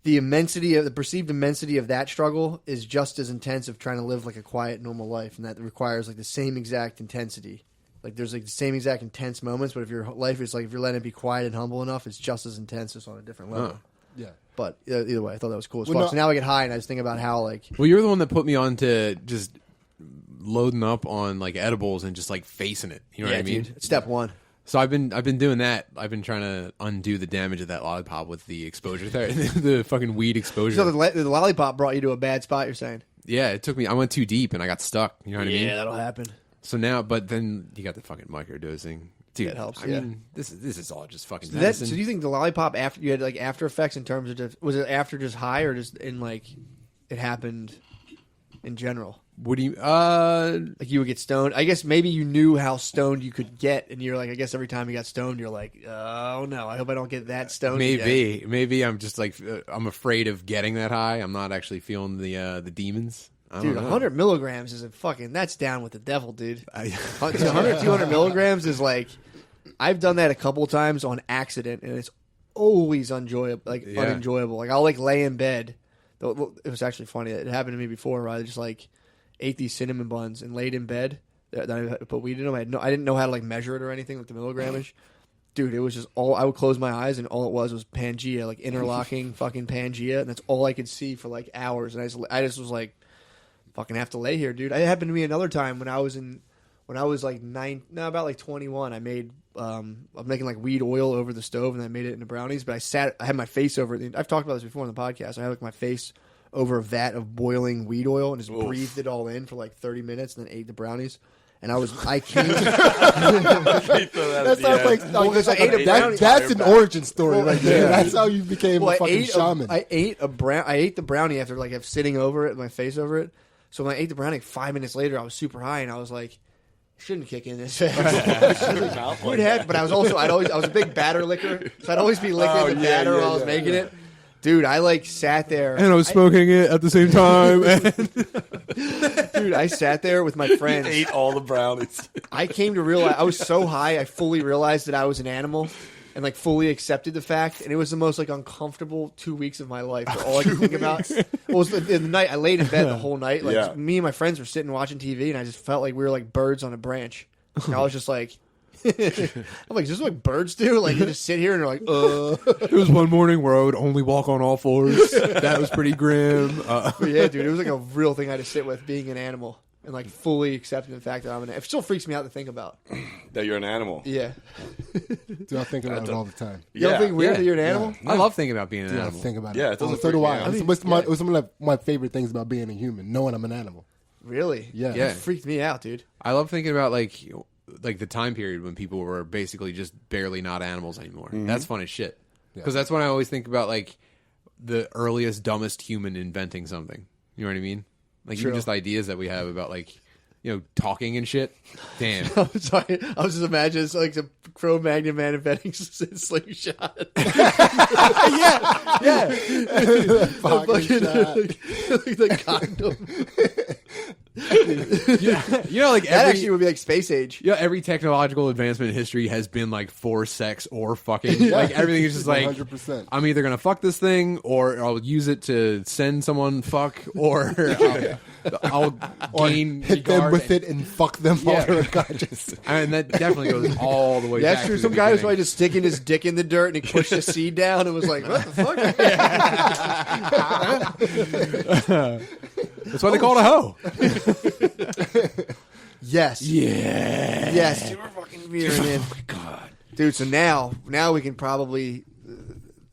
the perceived immensity of that struggle is just as intense of trying to live like a quiet, normal life, and that requires like the same exact intensity. Like there's like the same exact intense moments, but if your life is like if you're letting it be quiet and humble enough, it's just as intense, just on a different level. Yeah. But either way, I thought that was cool as Well, fuck. no- So now I get high, and I just think about how like Well, you're the one that put me on to just loading up on like edibles and just like facing it. You know what I mean? dude, step one. So I've been doing that. I've been trying to undo the damage of that lollipop with the exposure there, the fucking weed exposure. So the lollipop brought you to a bad spot. You're saying? Yeah, it took me. I went too deep and I got stuck. You know what I mean? that'll happen. So now, but then you got the fucking microdosing. Dude, That helps, I yeah. mean, this is all just fucking So medicine. do you think the lollipop after you had like after effects in terms of was it after just high or just in like it happened in general? What do you? Like you would get stoned. I guess maybe you knew how stoned you could get, and you're like, I guess every time you got stoned, you're like, oh no, I hope I don't get that stoned. again. Maybe I'm just like I'm afraid of getting that high. I'm not actually feeling the demons. I Dude, don't know. 100 milligrams is a fucking that's down with the devil, dude. 100, 200 milligrams is like I've done that a couple times on accident, and it's always unenjoyable. Like I'll like lay in bed. It was actually funny. It happened to me before. Where I just like ate these cinnamon buns and laid in bed. That I put weed in them. I didn't know how to like measure it or anything, like the milligrammage. Dude, it was just I would close my eyes and all it was Pangea, like interlocking fucking Pangea, and that's all I could see for like hours. And I just was like, fucking have to lay here, dude. It happened to me another time when I was like about like 21. I made I'm making like weed oil over the stove, and I made it into brownies. But I had my face over it. I've talked about this before on the podcast. I had like my face over a vat of boiling weed oil and just breathed it all in for like 30 minutes, and then ate the brownies. And I came. That sounds like because I ate a brownie. that's an origin story right there. yeah. That's how you became a fucking shaman. I ate the brownie after like sitting over it, my face over it. So when I ate the brownie, 5 minutes later, I was super high, and I was like, shouldn't kick in this fast. Would have, but I was a big batter licker, so I'd always be licking the batter while I was making it. Dude, I like sat there. And I was smoking it at the same time. Dude, I sat there with my friends. Ate all the brownies. I came to realize, I was so high, I fully realized that I was an animal and like fully accepted the fact. And it was the most like uncomfortable 2 weeks of my life. Where all I could think about was the night I laid in bed the whole night. Like me and my friends were sitting watching TV and I just felt like we were like birds on a branch. And I was just like, I'm like, is this what birds do? Like, you just sit here and you're like, It was one morning where I would only walk on all fours. That was pretty grim. But yeah, dude, it was like a real thing I had to sit with, being an animal and like fully accepting the fact that I'm an animal. It still freaks me out to think about. That you're an animal. Yeah. Dude, I think about it all the time. You don't think weird that you're an animal? I love thinking about being an Dude, I animal. think about it. Yeah, it doesn't So do freak I. me out. It was some of my favorite things about being a human, knowing I'm an animal. Really? Yeah. Yeah. It freaked me out, dude. I love thinking about like the time period when people were basically just barely not animals anymore. That's fun as shit. Because that's when I always think about like the earliest, dumbest human inventing something. You know what I mean? Like even just ideas that we have about like, you know, talking and shit. Damn. I'm sorry. I was just imagining it's like some Cro-Magnon man inventing slingshot. yeah. Fucking shot. Like the condom. You know, like That every actually would be like space age. every technological advancement in history has been like for sex or fucking. Like everything is just like 100%. I'm either gonna fuck this thing or I'll use it to send someone fuck or I'll gain Hit them regard. with it and fuck them while they're unconscious. And that definitely goes all the way That's back true. to Some the guy was beginning. probably just sticking his dick in the dirt and he pushed the seed down and was like, what the fuck? That's why they call it a hoe. Yes. Yeah. Yes. Dude, we're fucking veering in. Oh my god. Dude, so now we can probably,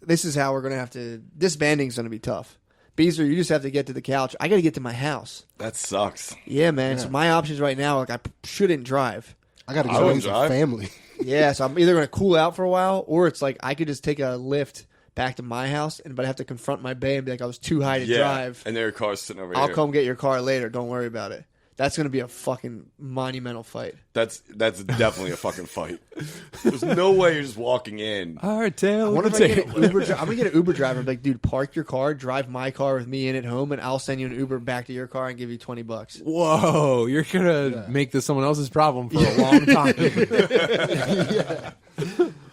this is how we're going to have to, disbanding's going to be tough. Beezer, you just have to get to the couch. I got to get to my house. That sucks. Yeah, man. So my options right now, like I shouldn't drive. I got to I go wouldn't raise a drive. family. Yeah, so I'm either going to cool out for a while, or it's like I could just take a lift back to my house, but I have to confront my bae and be like, I was too high to drive. And their car's sitting over I'll here. come get your car later. Don't worry about it. That's going to be a fucking monumental fight. That's definitely a fucking fight. There's no way you're just walking in. All right, tail. I wonder if I get an Uber. I'm gonna get an Uber driver. And be like, dude, park your car, drive my car with me in it home, and I'll send you an Uber back to your car and give you $20. Whoa, you're gonna make this someone else's problem for a long time.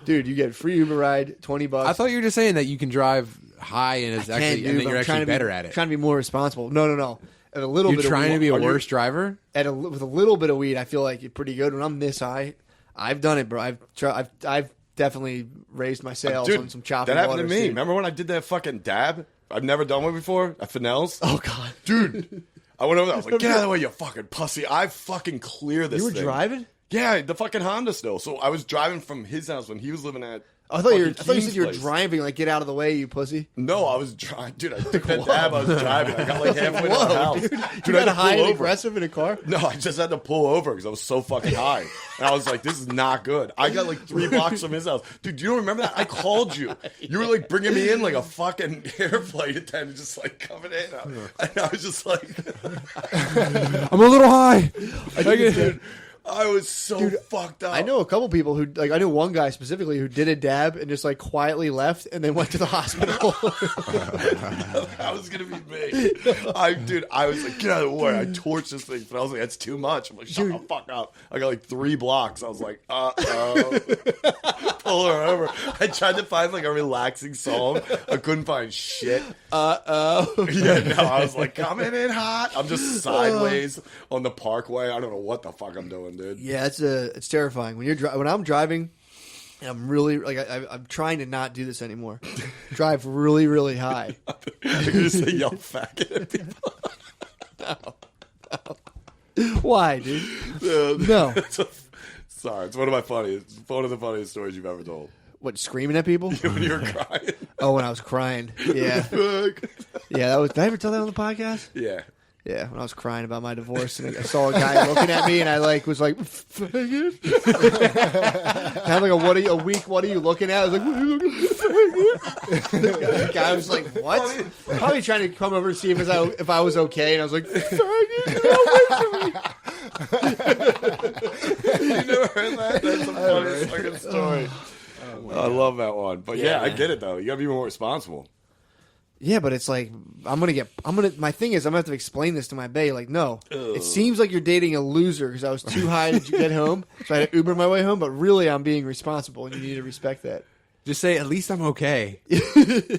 Dude, you get a free Uber ride, $20. I thought you were just saying that you can drive high and it's actually, and then you're actually better at it. Trying to be more responsible. No. At a little You're bit. trying of to be a Are you- worse driver. with a little bit of weed, I feel like you're pretty good. When I'm this high, I've done it, bro. I've definitely raised my sails on some chopping. that happened to waters, me. dude. Remember when I did that fucking dab? I've never done one before at Fennell's. Oh god, Dude, I went over there. I was like, get out of the way, you fucking pussy. I fucking clear this you were thing. driving? Yeah, the fucking Honda still. So I was driving from his house when he was living at I thought you fucking said you were Keen's place. driving. Like, get out of the way, you pussy. No, I was driving. Dude, I took that dab. I was driving. I got like halfway to the house. Dude, Dude, you I got had to high pull and over. aggressive in a car. No, I just had to pull over because I was so fucking high. And I was like, this is not good. I got like 3 blocks from his house. Dude, you don't remember that? I called you. You were like bringing me in like a fucking air flight attendant, just like coming in. And I was just like, I'm a little high. dude, I was so fucked up. I know a couple people who, like, I know one guy specifically who did a dab and just like quietly left and then went to the hospital. That was gonna be me. I was like, get out of the way. I torched this thing, but I was like, that's too much. I'm like, shut the fuck up. I got like 3 blocks. I was like, pull her over. I tried to find like a relaxing song. I couldn't find shit. Yeah, no, I was like, coming in hot. I'm just sideways on the parkway. I don't know what the fuck I'm doing, dude. Yeah, it's terrifying when when I'm driving. And I'm really like I'm trying to not do this anymore. Drive really, really high. You're gonna say yell faggot at people. Why, dude? Dude, No. Sorry, it's one of the funniest stories you've ever told. What, screaming at people? When you were crying. Oh, when I was crying. Yeah. Yeah, that was. Did I ever tell that on the podcast? Yeah. Yeah, when I was crying about my divorce, and I saw a guy looking at me, and I like was like, "Faggot." Kind of like a week. What are you looking at? I was like, "What are you looking at?" The guy was like, "What?" Probably trying to come over to see if I was okay, and I was like, "Faggot, get away from me." never heard that? That's the funniest fucking story. I love that one. But yeah, I get it though. You gotta be more responsible. Yeah, but it's like my thing is I'm gonna have to explain this to my bae. Like, no, it seems like you're dating a loser because I was too high to get home, so I had to Uber my way home. But really, I'm being responsible, and you need to respect that. Just say, at least I'm okay.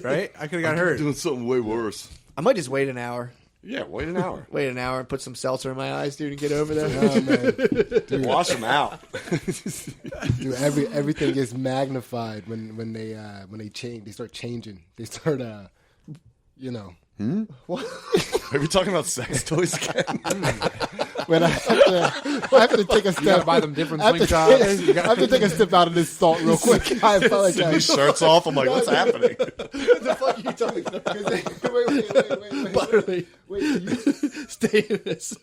Right? I could have got hurt. Doing something way worse. I might just wait an hour. Yeah, wait an hour. Wait an hour and put some seltzer in my eyes, dude, and get over there. Oh, man. Dude, Wash them out. dude, everything gets magnified when they change. They start changing. They start What? Are we talking about sex toys again? When I have to take a step. You gotta buy them different I have to- slingshots. I have to take a step out of this thalt real quick. I These apologize. shirts off. I'm like, what's happening? What the fuck are you talking about? Wait. Butterly. Wait, you, Stay in this.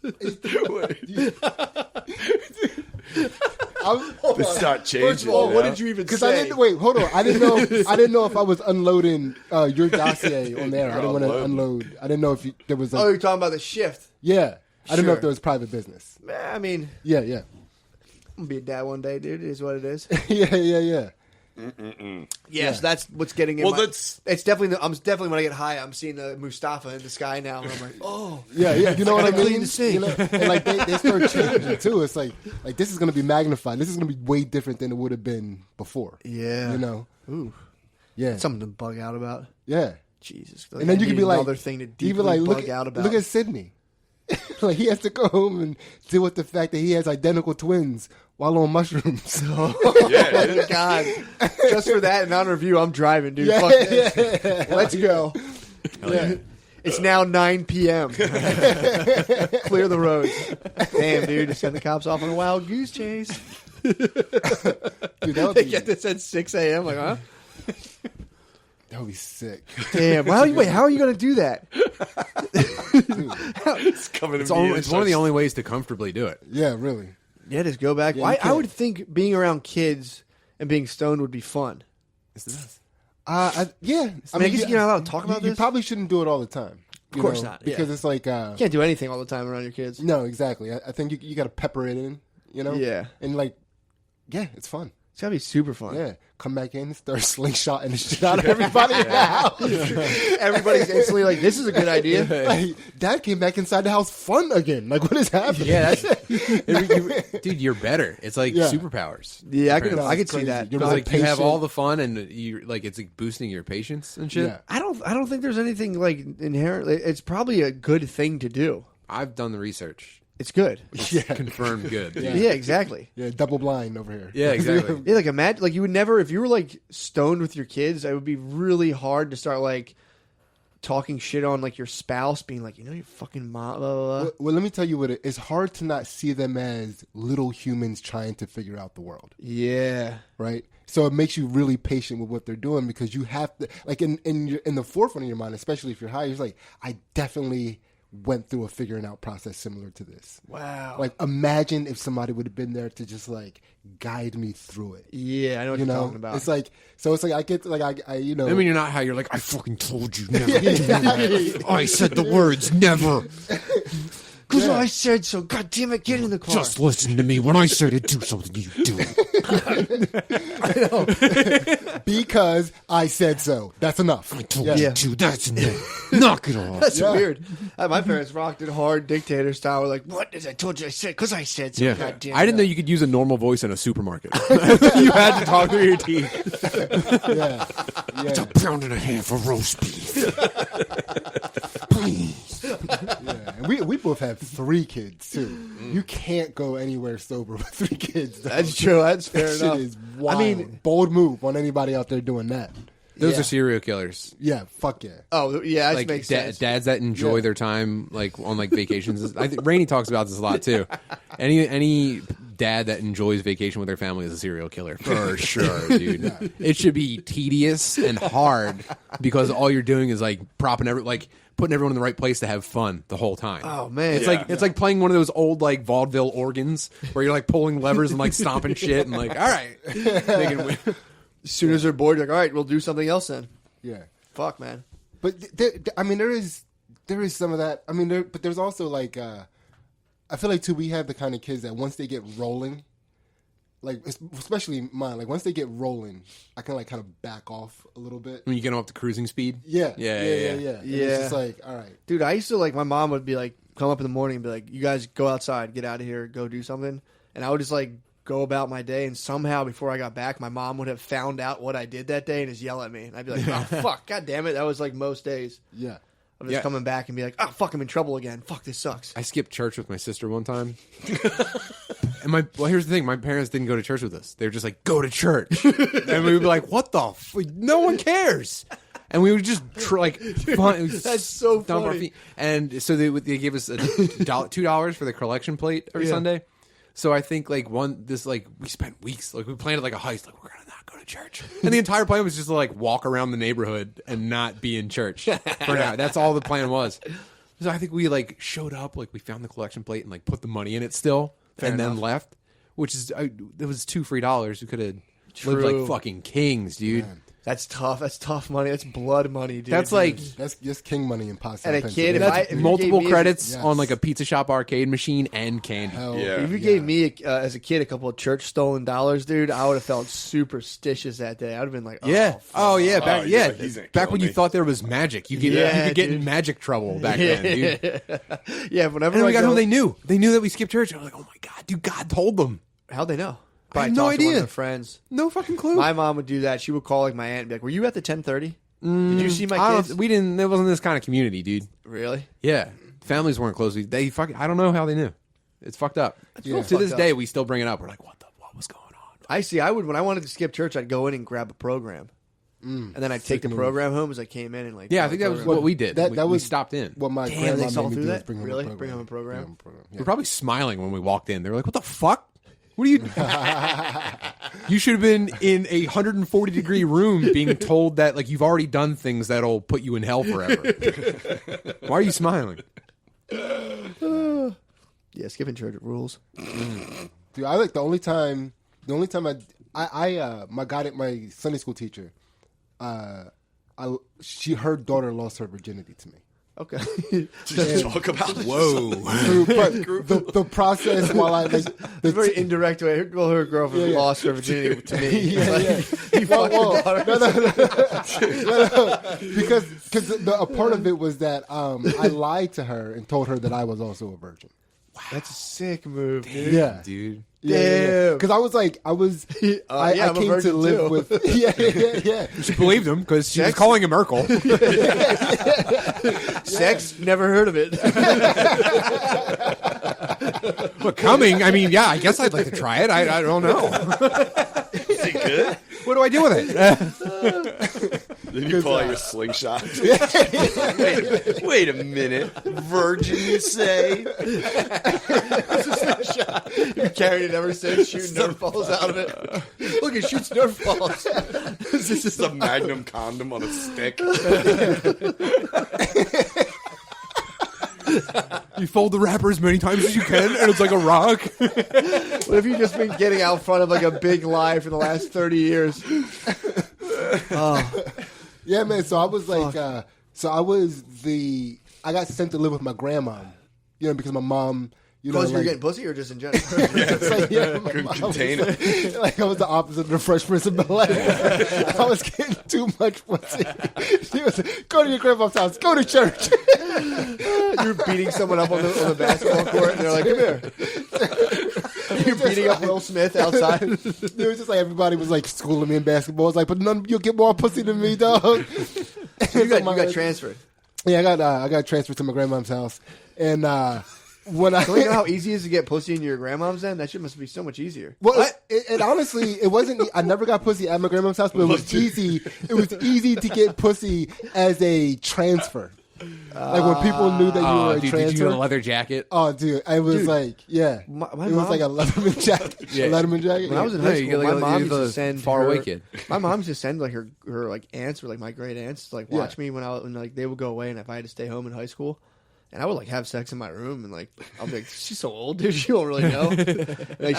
They start changing. First of all, you what know? did you even because I say? didn't wait. Hold on. I didn't know if I was unloading your dossier on there. I didn't want to unloading. unload. I didn't know if there was. Oh, you're talking about the shift. Yeah. I didn't know if Sure. there was private business. I mean, Yeah. I'm gonna be a dad one day, dude. It is what it is. Yeah. Yes, that's what's getting in. Well, my, that's- it's definitely. I'm definitely when I get high, I'm seeing the Mustafa in the sky now, and I'm like, oh, Yeah. You know what I gotta clean mean? the sink. You know? And like they start changing too. It's like this is going to be magnified. This is going to be way different than it would have been before. yeah, You know. ooh, Yeah. something to bug out about. Yeah. Jesus, And then you can be like, another thing to you deeply can be like, bug out about. Look at Sydney. Like he has to go home and deal with the fact that he has identical twins while on mushrooms. Yeah, Oh, God, just for that and on review, I'm driving, dude. Yeah, Fuck this. Let's go. Yeah. It's now 9 p.m. Clear the roads. Damn, dude, just send the cops off on a wild goose chase. Dude, that would They be, get this at 6 a.m. Like, huh? that would be sick. Damn. How are you going to do that? it's coming to It's, me. it's one of the only ways to comfortably do it. Yeah, really. Yeah, just go back. Yeah, you I can't. would think being around kids and being stoned would be fun. Yeah. I mean, I guess you're not allowed to talk about You this. probably shouldn't do it all the time. Of course not, yeah. Because it's like, You can't do anything all the time around your kids. no, exactly. I think you got to pepper it in, you know? Yeah. And like, yeah, it's fun. It's got to be super fun. Yeah. Come back in, start slingshotting the shit out of everybody in the house. Everybody's instantly like, this is a good idea. Like, Dad came back inside the house fun again. Like, what is happening? Yeah, dude, you're better. It's like Yeah. superpowers. Yeah, I could It's see crazy. that. You're Because more like you have patient. all the fun and you like it's like boosting your patience and shit. Yeah. I don't think there's anything like inherently. It's probably a good thing to do. I've done the research. It's good. Yeah. Confirmed good. Yeah, exactly. Yeah, double blind over here. Yeah, exactly. Yeah, like imagine, like you would never, if you were like stoned with your kids, it would be really hard to start like talking shit on like your spouse, being like, you know, your fucking mom. Blah, blah, blah. Well, let me tell you what it's hard to not see them as little humans trying to figure out the world, Yeah, right? So it makes you really patient with what they're doing because you have to, like, in the forefront of your mind, especially if you're high, you're like, I definitely went through a figuring out process similar to this. wow. Like, imagine if somebody would have been there to just like guide me through it. Yeah, I know what You you're know, talking about. it's like, so it's like I get like I you know. I mean, you're not how you're like, I fucking told you never. I said the words never. because I said so. God damn it, get in the car. Just listen to me. When I say to do something, you do it. Because I said so. That's enough. I told Yeah. you to. That's enough. Knock it off. That's Yeah. weird. My parents rocked it hard, dictator style. We're like, what? I told you I said, because I said so. Yeah, God damn I didn't know you could use a normal voice in a supermarket. You had to talk through your teeth. Yeah. It's a pound and a half of roast beef. Please. Yeah. And we both have 3 kids too. You can't go anywhere sober with 3 kids. Though. That's true. That's fair That enough. shit is wild. I mean, bold move on anybody out there doing that. Those Yeah. are serial killers. Yeah, fuck yeah. oh yeah, that Like makes sense. dads that enjoy Yeah. their time like on like vacations. I think Rainey talks about this a lot too. Any dad that enjoys vacation with their family is a serial killer for sure, dude. It should be tedious and hard because all you're doing is like putting everyone in the right place to have fun the whole time. Oh, man. it's Yeah. like it's like playing one of those old like vaudeville organs where you're like pulling levers and like stomping shit and like all right, making As soon as they're bored, you're like, all right, we'll do something else then. Yeah. Fuck, man. But I mean, there is some of that. I mean, but there's also like, I feel like too, we have the kind of kids that once they get rolling, like especially mine, like once they get rolling, I can like kind of back off a little bit. When you get them up to cruising speed. Yeah. Yeah. And it's just like, all right. Dude, I used to like, my mom would be like, come up in the morning and be like, you guys go outside, get out of here, go do something. And I would just like go about my day, and somehow before I got back, my mom would have found out what I did that day and just yell at me. And I'd be like, oh, fuck, god damn it. That was like most days. Yeah. I'm just coming back and be like, oh, fuck, I'm in trouble again. Fuck, this sucks. I skipped church with my sister one time. And here's the thing. My parents didn't go to church with us. They were just like, go to church. And we would be like, what the no one cares. And we would just That's so stomp our funny. feet. And so they gave us $2 for the collection plate every Sunday. So I think like we spent weeks, like we planned it like a heist, like we're gonna not go to church. And the entire plan was just to like walk around the neighborhood and not be in church for now. That's all the plan was. So I think we like showed up, like we found the collection plate and like put the money in it still, then left. Which is it was $2 free. We could have lived like fucking kings, dude. Man. That's tough. That's tough money. That's blood money, dude. That's like That's just king money in pasta. And a kid, that's if you multiple gave me credits Yes. on like a pizza shop arcade machine and candy. Hell Yeah. If you gave me as a kid a couple of church stolen dollars, dude, I would have felt superstitious that day. I'd have been like, oh, Yeah. fuck. Oh yeah. Back he's like, he's gonna back kill when you me. thought there was magic. You could get in magic trouble back then, dude. Yeah. Whenever And when I we got go, home, they knew. They knew that we skipped church. I was like, oh my god, dude, God told them. how'd they know? I have Probably no talked to one of idea. their friends. No fucking clue. My mom would do that. She would call like my aunt and be like, "Were you at the 10:30? Did you see my kids?" We didn't. It wasn't this kind of community, dude. Really? Yeah, families weren't close. They fucking. I don't know how they knew. It's fucked up. real To this fucked day, up. we still bring it up. We're like, what was going on? I see. I would when I wanted to skip church, I'd go in and grab a program, and then I'd take the program home as I came in and like. Yeah, I think that was what we did. That we was stopped in. What my Damn, they grandma saw made me through do that? was bring him Really? a program. Bring him a program? Bring him a program. We're Yeah. probably smiling when we walked in. They were like, what the fuck? What are you? You should have been in a 140-degree room being told that like you've already done things that'll put you in hell forever. Why are you smiling? Yeah, skipping church rules. Dude, I like the only time my Sunday school teacher, her daughter lost her virginity to me. Okay. Talk about Whoa. But the process while I like It's a very indirect way. Her girlfriend lost her virginity to me. Yeah. You fucked her daughter. No, because a part of it was that I lied to her and told her that I was also a virgin. That's a sick move, dude. Yeah, Dude. Damn. Because I I'm a came to virgin live too. with yeah. She believed him because she was calling him Urkel. Sex? Never heard of it. But coming, I mean, yeah, I guess I'd like to try it. I don't know. Is it good? What do I do with it? Then you pull out your slingshot. wait a minute. Virgin, you say? You've been carrying it ever since, shooting Nerf balls out of it. Look, it shoots Nerf balls. This is just a Magnum condom on a stick. You fold the wrapper as many times as you can, and it's like a rock. What if you've just been getting out front of like a big lie for the last 30 years? Yeah, man. So I was like, I got sent to live with my grandma, because my mom, Because you're getting pussy or just in general? it's like, my Couldn't mom contain was it. like I was the opposite of the Fresh Prince of Bel-Air. I was getting too much pussy. She was like, go to your grandma's house, go to church. You're beating someone up on the basketball court, and they're like, come here. You're beating up Will Smith outside. It was just like everybody was like schooling me in basketball. It's like, but you'll get more pussy than me, dog. You got transferred. Yeah, I got transferred to my grandma's house, and when I Don't you know how easy it is to get pussy in your grandmom's then? That shit must be so much easier. well, it honestly, it wasn't. I never got pussy at my grandma's house, but it was easy. It was easy to get pussy as a transfer. Like when people knew that you were a Dude, transfer. did you get a leather jacket? Oh, dude, I was Dude, like, yeah, my it was mom- like a Letterman jacket. Yeah. A Letterman jacket. When I was in No, high you school, get like my a- mom you're used to the send faraway her- kid. My mom used to send like her like aunts or like my great aunts to like watch me when like they would go away and if I had to stay home in high school. And I would like have sex in my room and like I'll be like, she's so old, dude. She don't really know. Like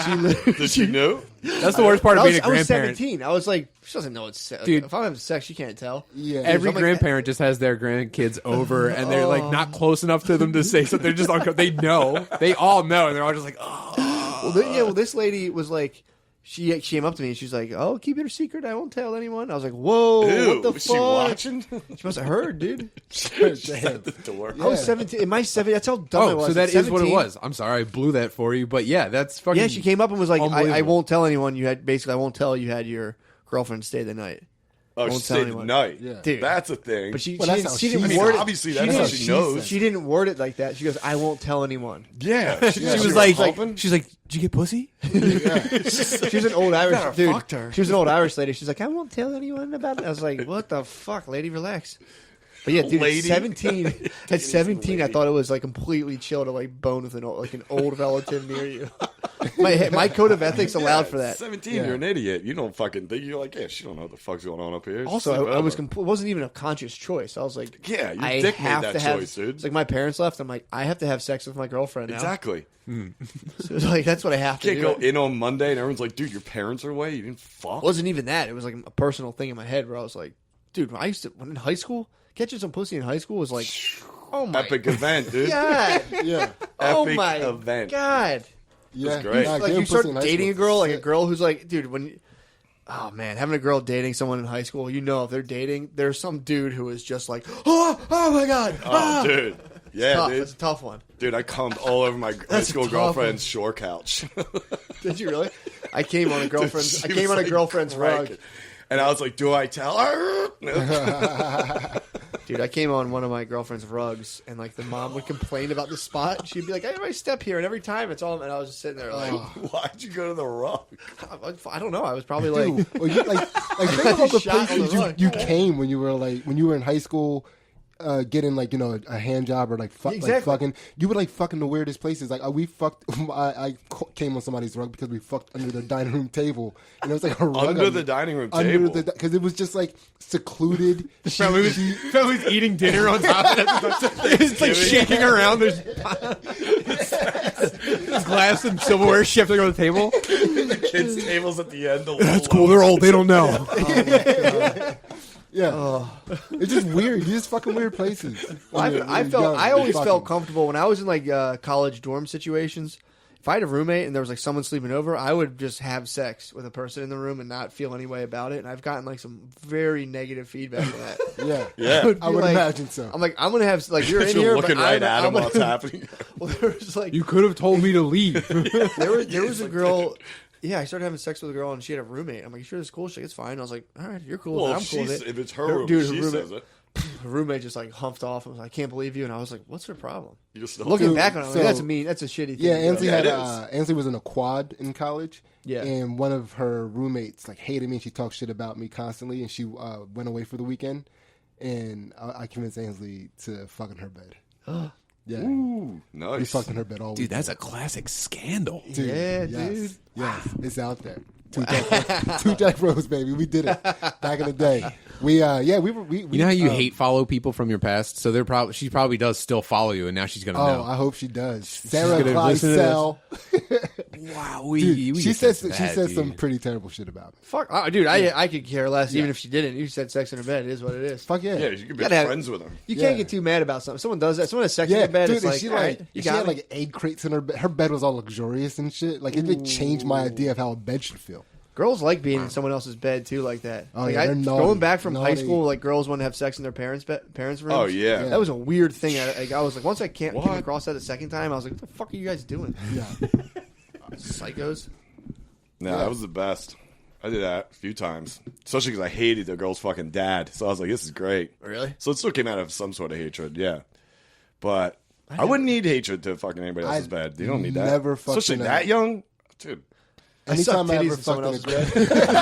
Did she know? That's the worst part of being a I was grandparent. 17. I was like, she doesn't know it's sex. Dude. If I'm having sex, she can't tell. Yeah. Every I'm like, grandparent just has their grandkids over, and they're like not close enough to them to say something. They're just they know, they all know, and they're all just like, oh. Well, this lady was like, She came up to me and she's like, "Oh, keep it a secret. I won't tell anyone." I was like, "Whoa, Ew, what the was fuck?" she watching? She must have heard, dude. Shut the door. I was 17. Am I 17? That's how dumb I was. So that At is what it 17? was. I'm sorry, I blew that for you, but yeah, that's fucking. Yeah, she came up and was like, I unbelievable. won't tell anyone you had. Basically, I won't tell you had your girlfriend stay the night." Oh, she Won't tell stayed the anyone. night. Yeah. Dude. That's a thing. But she Well, that's didn't, how she she didn't said. word it. Obviously, she that's didn't- how she knows. She didn't word it like that. She goes, "I won't tell anyone." Yeah. She was like, she's like, "Did you get pussy?" She's an old Irish Kinda dude. fucked her. She was an old Irish lady. She's like, "I won't tell anyone about it." I was like, "What the fuck, lady? Relax." But yeah, dude, Lady. at 17, at 17, I thought it was like completely chill to like bone with an old relative near you. My code of ethics allowed for that. 17, Yeah. you're an idiot. You don't fucking think. You're like, yeah, she don't know what the fuck's going on up here. Also, I was Whatever. it wasn't even a conscious choice. I was like, Yeah, your I dick made have that to have. choice, dude. It's like my parents left. I'm like, I have to have sex with my girlfriend now. Exactly. So it's like that's what I have to Can't do. go in on Monday and everyone's like, dude, your parents are away. You didn't fuck. It wasn't even that. It was like a personal thing in my head where I was like, dude, when I used to when in high school, catching some pussy in high school was like, oh my Epic event, dude. god, Yeah. oh Epic my event. god. Yeah. great. Nah, Like getting you start pussy in high dating a school girl, is like a sick. girl who's like, dude, when. Oh man, having a girl dating someone in high school, you know if they're dating, there's some dude who is just like, oh my god, Oh, dude. Yeah, tough. dude. It's a tough one. Dude, I cummed all over my high That's a school tough girlfriend's shore couch. Did you really? I came on a girlfriend's. She I came was, on a like, girlfriend's rug. cranking. And I was like, do I tell her? Dude, I came on one of my girlfriend's rugs, and like the mom would complain about the spot. She'd be like, "I step here," and every time it's all. And I was just sitting there like, Why'd you go to the rug? I don't know. I was probably like, Dude, well, you, like think of all the Shot on the places rug. you came when you were in high school, getting like a hand job or like Exactly. fucking. You would like fucking the weirdest places. Like we fucked. I came on somebody's rug because we fucked under the dining room table, and it was like a rug Under the dining room under table. because it was just like secluded. Family's eating dinner on top of it. It's like shaking around. There's glass and silverware shifting on the table. The kids' tables at the end. That's cool. They're old. They don't know. Yeah, it's just weird. You just fucking weird places. I Young, always fucking. felt comfortable when I was in like college dorm situations. If I had a roommate and there was like someone sleeping over, I would just have sex with a person in the room and not feel any way about it. And I've gotten like some very negative feedback from that. Yeah, Yeah. I would like- imagine so. I'm like, I'm gonna have like you're in You're here, looking but right at him I'm while it's gonna, happening. well, there was like You could have told me to leave. there was a girl. Yeah, I started having sex with a girl and she had a roommate. I'm like, "You sure this is cool?" She's like, "It's fine." I was like, "All right, you're cool with Well, it. I'm if, cool with it." if it's her Her- room, dude, her she roommate- says it. Her roommate just like humped off and was like, "I can't believe you." And I was like, "What's her problem?" You just Looking Dude, back on it, I'm like, so- that's mean. That's a shitty thing. Yeah, to do. Ansley Yeah, had it is. Ansley was in a quad in college. Yeah. and one of her roommates like hated me. And she talked shit about me constantly, and she went away for the weekend. And I convinced Ansley to fuck in her bed. Yeah, Ooh, we nice. fucked in her bed all Dude, weekend. that's a classic scandal. Dude, Yeah, yes, dude. Yes, it's out there. Two Jack Rose, baby. We did it back in the day. We You know how you hate follow people from your past? So they're probably she probably does still follow you, and now she's gonna Oh, know. I hope she does. Sarah gonna listen to Clydesdale. Wow, Dude, she says some pretty terrible shit about me. Fuck, dude, I could care less even if she didn't. You said sex in her bed. It is what it is. Fuck yeah. Yeah, you can be Gotta have- friends with them. You can't Yeah. get too mad about something. Someone does that. Someone has sex in Yeah, their bed. dude, It's and like, she all right, she got had me. like egg crates in her bed. Her bed was all luxurious and shit. Like it like, changed my idea of how a bed should feel. Girls like being in someone else's bed too, like that. Oh, like yeah, they're naughty. going back from high Naughty. school, like girls want to have sex in their parents' rooms. Oh yeah. That was a weird thing. I was like, once I came What? across that the second time, I was like, what the fuck are you guys doing? Yeah. Psychos. No, that was the best. I did that a few times, especially because I hated the girl's fucking dad. So I was like, "This is great." Really? So it still came out of some sort of hatred, yeah. But I wouldn't need hatred to fucking anybody else's I bed. You don't need that. never fucking especially that young, dude. I sucked Anytime I titties ever in someone fucked else's in a bed.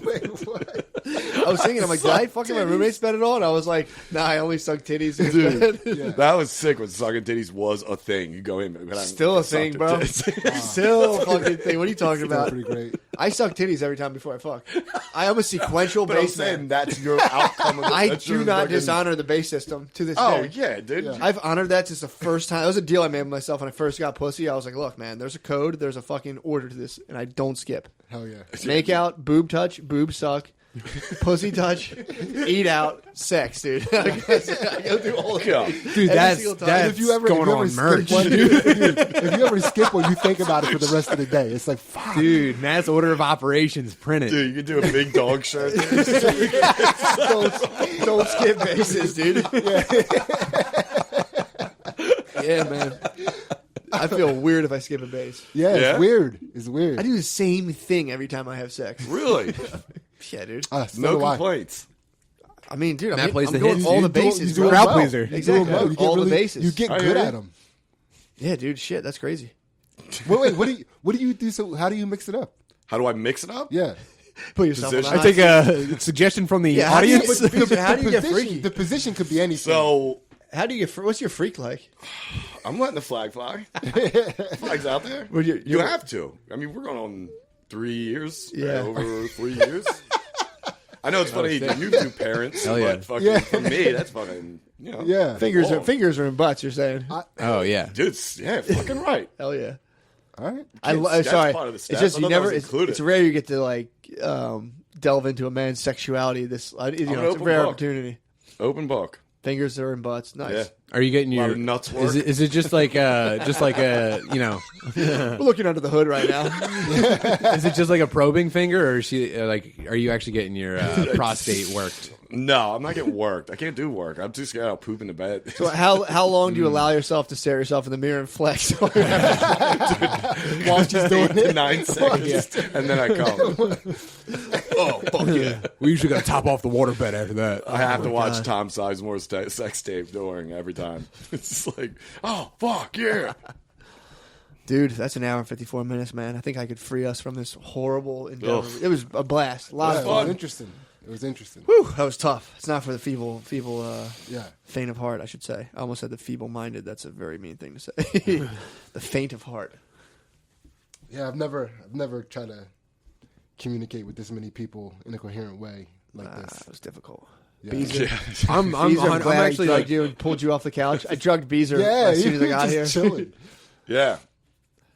Wait, what? I was thinking, I'm like, did I fuck in my roommate's bed at all? And I was like, nah, I only suck titties in his bed. Yeah. That was sick when sucking titties was a thing. You go in, but Still a thing, bro. Still a fucking thing. What are you talking about? Pretty great. I suck titties every time before I fuck. I am a sequential But I'm bass saying man. that's your outcome. I that's do your not fucking- dishonor the bass system to this Oh day. yeah, dude. Yeah. I've honored that since the first time. That was a deal I made with myself when I first got pussy. I was like, look, man, there's a code, there's a fucking order to this, and I don't skip. Hell yeah. Make out, boob touch, boob suck, pussy touch, eat out, sex, dude. I go through all of Yeah. it. Dude, Every that's single time. that's If you ever going on skip merch. one, dude, if you ever skip one, you think about it for the rest of the day. It's like, fuck. Dude, Matt's order of operations, print it. Dude, you could do a big dog shirt. Don't skip bases, dude. Yeah, man. I feel weird if I skip a base. Yeah, Yeah? it's weird. It's weird. I do the same thing every time I have sex. Really? Yeah, dude. So No do I. complaints. I mean, dude, Matt plays I'm the going hits, all the dude. bases. You do bro. it Crowd well. pleaser. You do it Exactly. well. You get All the really- bases. You get I good hear at you. them. Yeah, dude. Shit, that's crazy. Wait, what do you do? So how do you mix it up? How do I mix it up? Yeah. Put yourself on the Position. I hot take seat. a suggestion from the Yeah, how do you- audience. but how do you get The position- freaky? The position could be anything. So How do you get? What's your freak like? I'm letting the flag fly. Flag's out there. Well, You have to. I mean, we're going on 3 years. Yeah. Over 3 years. I know it's funny. You two parents. Hell yeah. But fucking Yeah. for me, that's fucking. You know. yeah. Fingers Whoa. are in butts. You're saying? Oh yeah. Dude, yeah, fucking right. Hell yeah. All right. That's Sorry. part of the It's stats. just I you thought that never. was included. It's rare you get to like delve into a man's sexuality. This an it's a open rare book. opportunity. Open book. Fingers are in butts. Nice. Yeah. Are you getting A lot your of nuts work. Is it just like you know? We're looking under the hood right now. Is it just like a probing finger, or is she like? Are you actually getting your prostate worked? No, I'm not getting worked. I can't do work. I'm too scared I'll poop in the bed. So how long do you allow yourself to stare yourself in the mirror and flex? While she's doing it 9 seconds, and then I come. Oh, fuck yeah. We usually got to top off the waterbed after that. I have to watch Tom Sizemore's sex tape during every time. It's just like, oh, fuck yeah. Dude, that's an hour and 54 minutes, man. I think I could free us from this horrible endeavor. Ugh. It was a blast. A lot Yeah, of it fun. was interesting. It was interesting. Whew, that was tough. It's not for the feeble Yeah. faint of heart, I should say. I almost said the feeble-minded. That's a very mean thing to say. The faint of heart. Yeah, I've never tried to communicate with this many people in a coherent way like this. It was difficult. Yeah. Beezer, I'm Beezer, I'm glad actually I like drugged you and pulled you off the couch. I drugged Beezer Yeah, as soon as I you got just here. chilling. Yeah.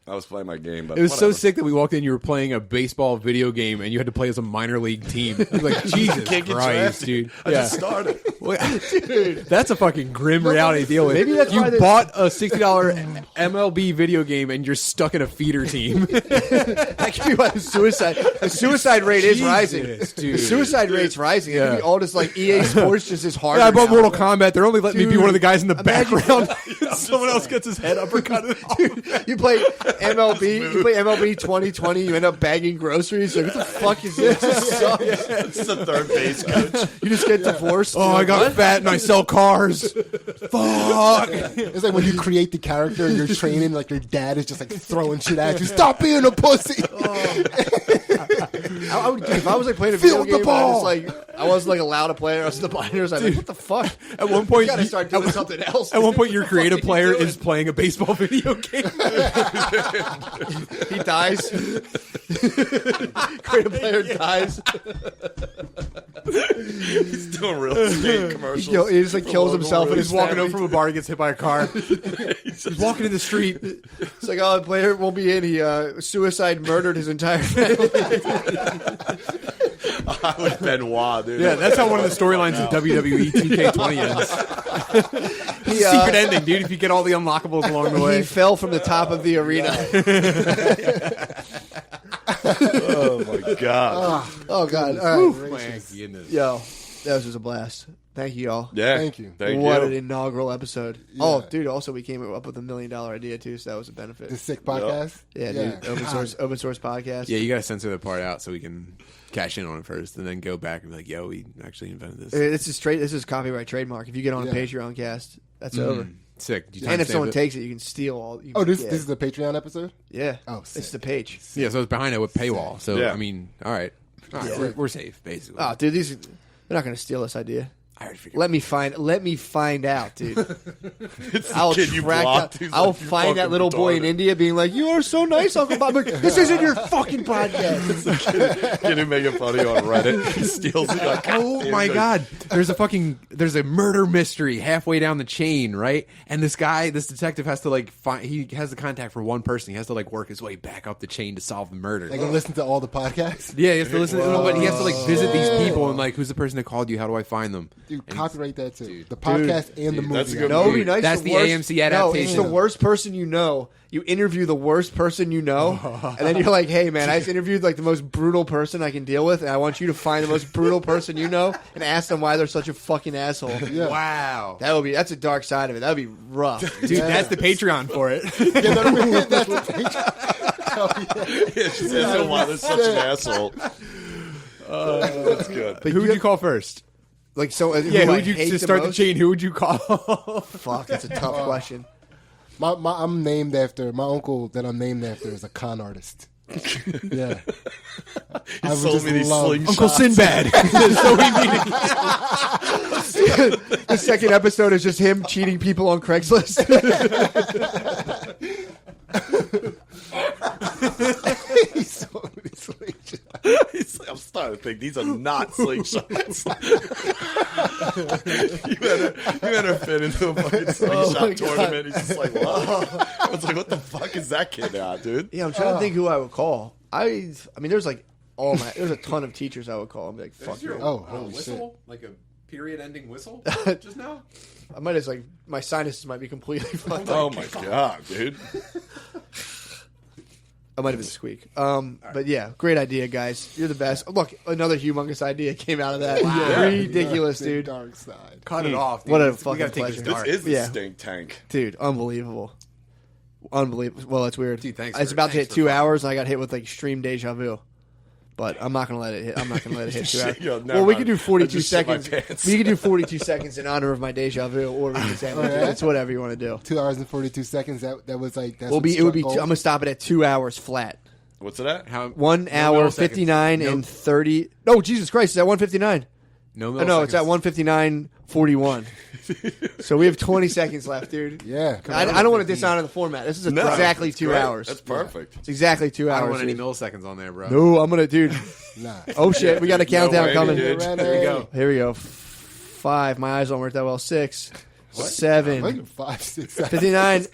I was playing my game, but It was so whatever. sick that we walked in. You were playing a baseball video game, and you had to play as a minor league team. I was like, Jesus Can't get Christ, drafted. dude! I just started. That's a fucking grim reality to deal with. Maybe that's why you this- bought a $60 MLB video game, and you're stuck in a feeder team. That could be why the suicide rate is rising. Jesus, The dude. suicide rate's rising. It Yeah. could be all this like EA Sports just is harder. Yeah, I bought now. Mortal Kombat. They're only letting me be Dude, one of the guys in the imagine- background. Someone else gets his head uppercutted. You play MLB. You play MLB 2020. You end up bagging groceries. Like, what the fuck is this? This sucks. It's the third base coach. You just get divorced. Oh, I got fat and I sell cars. Fuck. It's like when you create the character and you're training, like your dad is just like throwing shit at you. Stop being a pussy. I would, if I was like playing a Field video the game, and ball. I was like allowed to play. I was in the minors. I'm like, what the fuck? At one point, You gotta you- start doing something else. At one point, your What the fuck creative are you player doing? is playing a baseball video game. He dies. Creative player dies. He's doing real estate commercials. He just like for kills local himself and road. his He's walking family. over from a bar and gets hit by a car. He's walking in the street. It's like, oh, the player won't be in. He suicide murdered his entire family. I was Benoit, dude. Yeah, that's how one of the storylines in WWE 2K20 ends. He, Secret ending, dude, if you get all the unlockables along the he way. fell from the top of the arena. Oh my god. Oh god! All right, My goodness. yo, that was just a blast. Thank you, y'all. Yeah. Thank you. Thank What you. an inaugural episode! Oh, dude. Also, we came up with $1 million idea too, so that was a benefit. The sick podcast. Yeah, dude. Open source podcast. Yeah, you gotta censor that part out so we can cash in on it first, and then go back and be like, "Yo, we actually invented this." This is copyright trademark. If you get on a Patreon cast, that's over. Sick. Did you And if timestamp someone it? takes it, you can steal all. You Oh, can- this is the Patreon episode? yeah. Oh, it's sick. the page. Yeah, so it's behind it with paywall. So Yeah. I mean, all right, Yeah. we're safe basically. Oh, dude, they're not going to steal this idea. I already figured. Let me find out, dude. It's the I'll kid you track blocked. down, He's I'll like, "You find that fucking little boy in retarded." India being like, "You are so nice, Uncle Bob." I'm like, this isn't your fucking podcast. Kid who making funny on Reddit. He steals it. Like, Oh my god! There's a murder mystery halfway down the chain, right? And this detective has to like find. He has the contact for one person. He has to like work his way back up the chain to solve the murder. Like, listen to all the podcasts. Yeah, he has to listen. But he has to like visit these people and like, who's the person that called you? How do I find them? Dude, And copyright that too. The podcast and the movie. that's a good No, it'd be movie. nice. That's the AMC No, it's adaptation. the worst person you know. You interview the worst person you know, and then you're like, "Hey, man, I just interviewed like the most brutal person I can deal with, and I want you to find the most brutal person you know and ask them why they're such a fucking asshole." Yeah. Wow, That's a dark side of it. That would be rough. dude, that's the Patreon for it. Yeah, that's the page. Yeah, just ask him why they're such an asshole. That's good. But Who would you call first? Like so? Yeah, who who I would you hate to start the most? chain? Who would you call? Fuck, that's a tough question. I'm named after my uncle that I'm named after is a con artist. Yeah, He would sold just me these love- slingshots. Uncle Sinbad. So we need The second episode is just him cheating people on Craigslist. He sold me slingshots. He's like, I'm starting to think these are not slingshots. you had her fit into a fucking slingshot my tournament. He's just like, what? I was like, what the fuck is that kid at, dude? Yeah, I'm trying to think who I would call. I mean, there's like there's a ton of teachers I would call. I'm like, fuck you. Oh, holy shit. like a period-ending whistle just now. I might just like my sinuses might be completely fucked. Oh my god, dude. I might have been squeak. But yeah, great idea, guys. You're the best. Look, another humongous idea came out of that. Yeah. Ridiculous, The dude. dark side. Cut it off. Dude. What a We fucking gotta take this pleasure. dark. This is the Yeah. stink tank. Dude, unbelievable. Unbelievable. Well, that's weird. Dude, thanks It's for- about to hit thanks for 2 following. hours, and I got hit with like extreme deja vu. But I'm not gonna let it hit. I'm not gonna let it hit 2 hours. Yo, never Well, we mind. could do I 42 just shit my seconds. pants. We could do 42 seconds in honor of my deja vu, or we can say it's whatever you want to do. 2 hours and 42 seconds. That was like that's It would be. gold. I'm gonna stop it at 2 hours flat. What's it at? How 1 no hour milliseconds. 59 No- and 30. No, Jesus Christ, it's at 159. No, Oh, no, it's at 159:41. So we have 20 seconds left, dude. Yeah, I don't want to dishonor the format. This is No, exactly that's 2 great. hours. That's perfect. It's exactly 2 I hours. don't want any dude. milliseconds on there, bro. No, I'm gonna, dude. nah. Oh shit, we got a countdown way, coming. dude. Here Here we go. Here we go. 5. My eyes don't work that well. 6, 7, Like 5, 6, 7. 59.